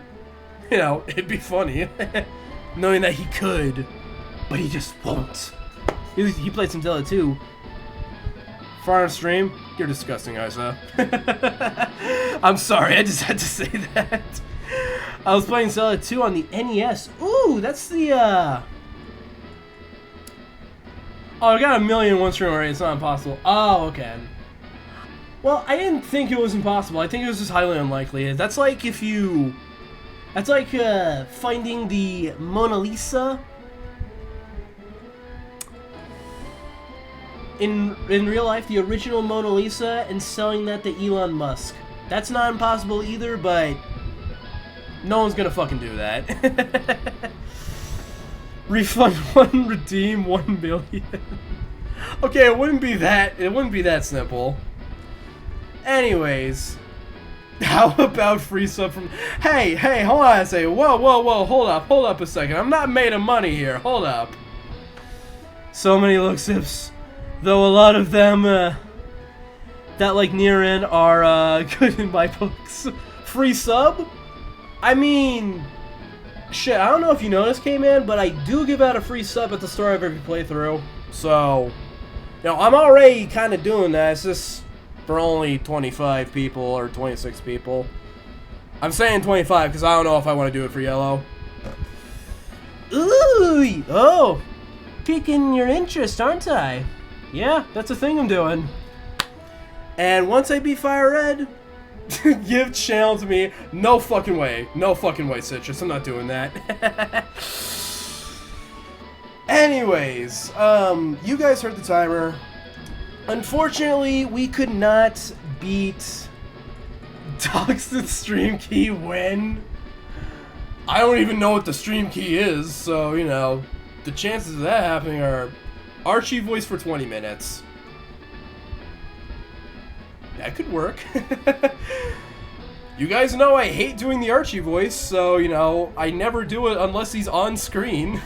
you know, it'd be funny. Knowing that he could. But he just won't. He played some Zelda 2. Far on stream, you're disgusting, Isa. I'm sorry, I just had to say that. I was playing Zelda 2 on the NES. Ooh, that's the, Oh, I got 1 million in one stream already, it's not impossible. Oh, okay. Well, I didn't think it was impossible. I think it was just highly unlikely. That's like if you... That's like, finding the Mona Lisa... In real life, the original Mona Lisa, and selling that to Elon Musk. That's not impossible either, but no one's gonna fucking do that. Refund 1, redeem 1 million. Okay, it wouldn't be that. It wouldn't be that simple. Anyways, how about free sub from? Hey, hold on a second. Whoa, hold up a second. I'm not made of money here. Hold up. So many look-sips. Though a lot of them, that like near in are good in my books. Free sub? I mean, shit, I don't know if you noticed, K-Man, but I do give out a free sub at the start of every playthrough. So, you know, I'm already kind of doing that. It's just for only 25 people or 26 people. I'm saying 25 because I don't know if I want to do it for yellow. Ooh, oh, piquing your interest, aren't I? Yeah, that's a thing I'm doing. And once I beat Fire Red, give channel to me. No fucking way. No fucking way, Citrus. I'm not doing that. Anyways, you guys heard the timer. Unfortunately, we could not beat Toxic Stream Key win. I don't even know what the stream key is, so, you know, the chances of that happening are... Archie voice for 20 minutes. That could work. You guys know I hate doing the Archie voice, so, you know, I never do it unless he's on screen.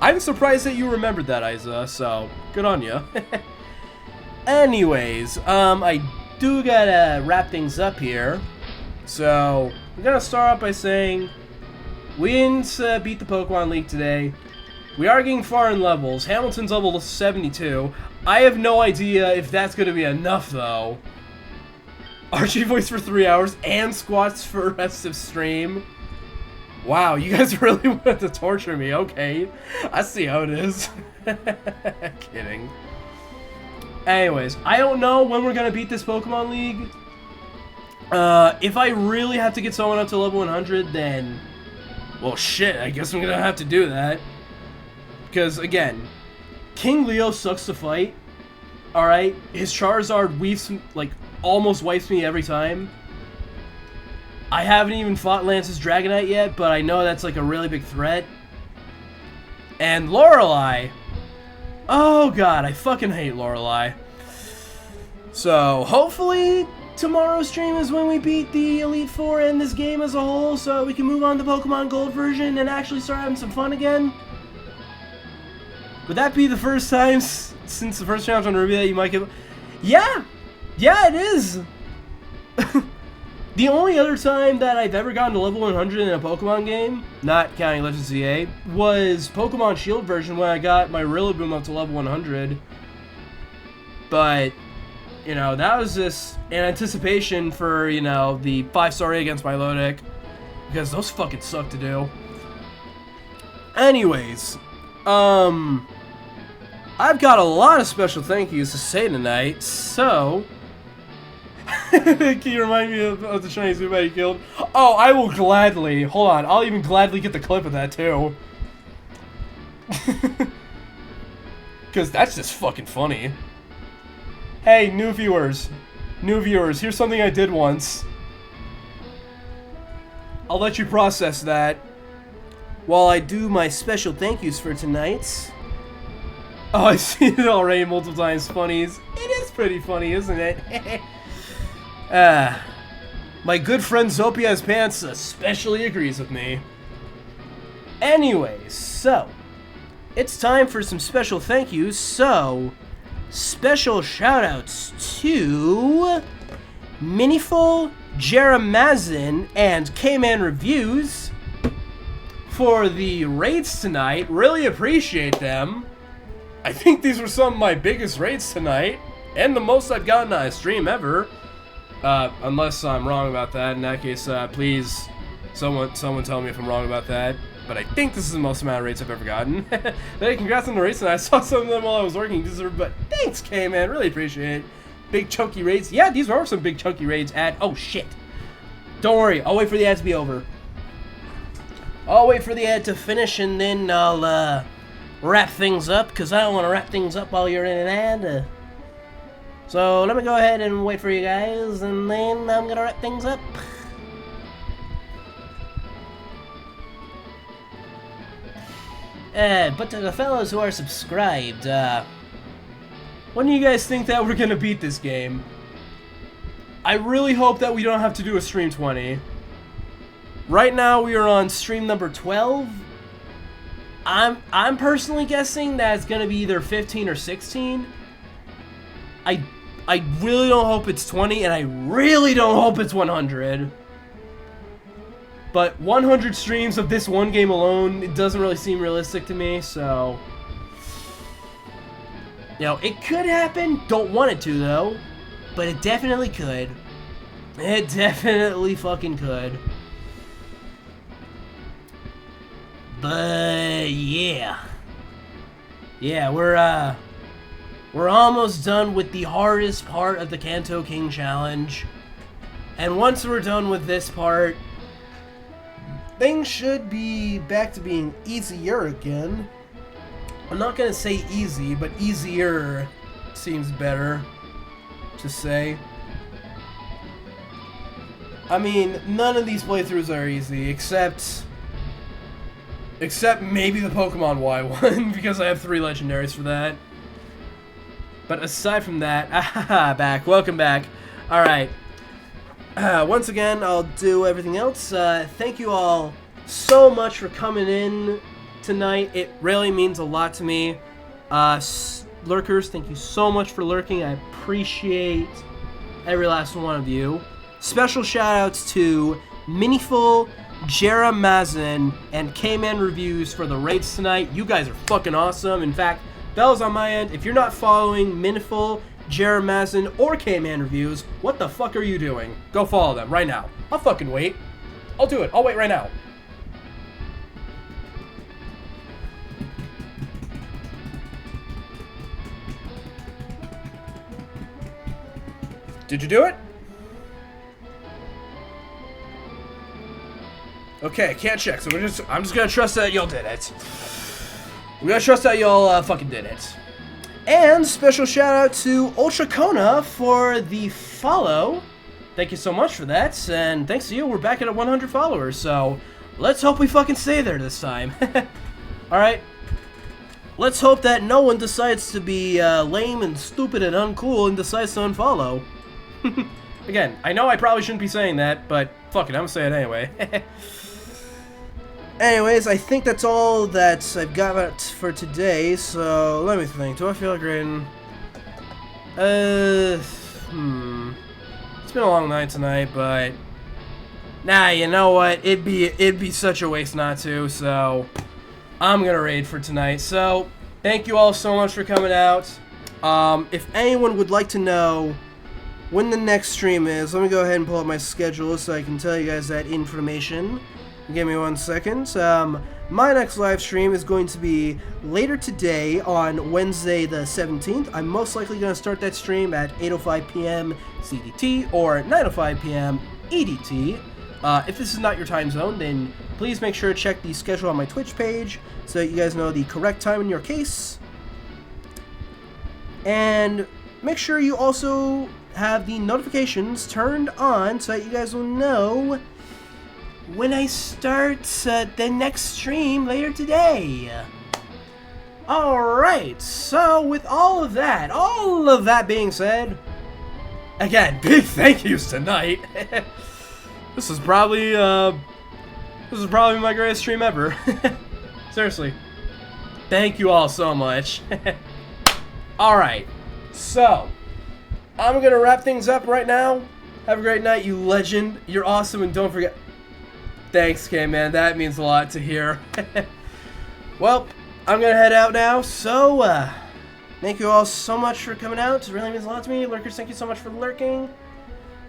I'm surprised that you remembered that, Isa, so good on you. Anyways, I do gotta wrap things up here. So, I'm gonna start off by saying, we didn't beat the Pokemon League today. We are getting far in levels. Hamilton's level 72. I have no idea if that's going to be enough, though. Archie voice for 3 hours and squats for the rest of stream. Wow, you guys really want to torture me. Okay, I see how it is. Kidding. Anyways, I don't know when we're going to beat this Pokemon League. If I really have to get someone up to level 100, then... Well, shit, I guess I'm going to have to do that. Because, again, King Leo sucks to fight, alright? His Charizard weaves, like, almost wipes me every time. I haven't even fought Lance's Dragonite yet, but I know that's, like, a really big threat. And Lorelei. Oh, God, I fucking hate Lorelei. So, hopefully, tomorrow's stream is when we beat the Elite Four and this game as a whole, so we can move on to Pokemon Gold version and actually start having some fun again. Would that be the first time since the first challenge on Ruby that you might give... Yeah! Yeah, it is! The only other time that I've ever gotten to level 100 in a Pokemon game, not counting Legends ZA, was Pokemon Shield version when I got my Rillaboom up to level 100. But, you know, that was just in anticipation for, you know, the 5-star against Milotic. because those fucking suck to do. Anyways, I've got a lot of special thank yous to say tonight, so... Can you remind me of the Chinese movie you killed? Oh, I will gladly. Hold on, I'll even gladly get the clip of that, too. Because that's just fucking funny. Hey, new viewers. New viewers, here's something I did once. I'll let you process that while I do my special thank yous for tonight. Oh, I've seen it already multiple times. Funnies. It is pretty funny, isn't it? My good friend Zopia's Pants especially agrees with me. Anyways, so it's time for some special thank yous. So, special shoutouts to Miniful, Jeramazin, and K-Man Reviews for the raids tonight. Really appreciate them. I think these were some of my biggest raids tonight, and the most I've gotten on a stream ever. Unless I'm wrong about that. In that case, please, someone tell me if I'm wrong about that. But I think this is the most amount of raids I've ever gotten. Hey, congrats on the raids tonight. I saw some of them while I was working. But thanks, K-Man. Really appreciate it. Big chunky raids. Yeah, these are some big chunky raids at... Oh, shit. Don't worry. I'll wait for the ad to be over. I'll wait for the ad to finish, and then I'll, wrap things up, because I don't want to wrap things up while you're in an ad. So, let me go ahead and wait for you guys, and then I'm gonna wrap things up. But to the fellows who are subscribed, when do you guys think that we're gonna beat this game? I really hope that we don't have to do a stream 20. Right now, we are on stream number 12. I'm personally guessing that it's gonna be either 15 or 16. I really don't hope it's 20, and I really don't hope it's 100. But 100 streams of this one game alone, it doesn't really seem realistic to me, so... You know, it could happen. Don't want it to, though. But it definitely could. It definitely fucking could. But, yeah. Yeah, we're almost done with the hardest part of the Kanto King Challenge. And once we're done with this part, things should be back to being easier again. I'm not gonna say easy, but easier seems better to say. I mean, none of these playthroughs are easy, except maybe the Pokemon Y one, because I have 3 legendaries for that. But aside from that, welcome back. Alright. Once again, I'll do everything else. Thank you all so much for coming in tonight. It really means a lot to me. Lurkers, thank you so much for lurking. I appreciate every last one of you. Special shoutouts to Miniful, Jeramazin, and K-Man Reviews for the raids tonight. You guys are fucking awesome. In fact, bells on my end. If you're not following Miniful, Jeramazin, or K-Man Reviews, what the fuck are you doing? Go follow them right now. I'll fucking wait. I'll do it. I'll wait right now. Did you do it? Okay, I can't check, so I'm just gonna trust that y'all did it. We gotta trust that y'all fucking did it. And special shout out to Ultra Kona for the follow. Thank you so much for that, and thanks to you, we're back at 100 followers, so let's hope we fucking stay there this time. Alright. Let's hope that no one decides to be lame and stupid and uncool and decides to unfollow. Again, I know I probably shouldn't be saying that, but fuck it, I'm gonna say it anyway. Anyways, I think that's all that I've got for today, so let me think. Do I feel like rating? It's been a long night tonight, but nah, you know what? It'd be such a waste not to, so I'm gonna raid for tonight. So thank you all so much for coming out. If anyone would like to know when the next stream is. Let me go ahead and pull up my schedule so I can tell you guys that information. Give me 1 second. My next live stream is going to be later today on Wednesday the 17th. I'm most likely going to start that stream at 8:05 p.m. CDT or 9:05 p.m. EDT. If this is not your time zone, then please make sure to check the schedule on my Twitch page so that you guys know the correct time in your case. And make sure you also have the notifications turned on so that you guys will know when I start the next stream later today. Alright, so with all of that being said, again, big thank yous tonight. This is probably my greatest stream ever. Seriously. Thank you all so much. Alright, so I'm gonna wrap things up right now. Have a great night, you legend. You're awesome, and don't forget. Thanks, K-Man. That means a lot to hear. Well, I'm gonna head out now. So, thank you all so much for coming out. It really means a lot to me. Lurkers, thank you so much for lurking.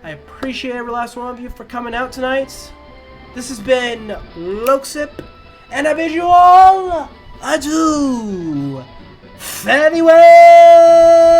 I appreciate every last one of you for coming out tonight. This has been Loksip, and I bid you all adieu. Farewell.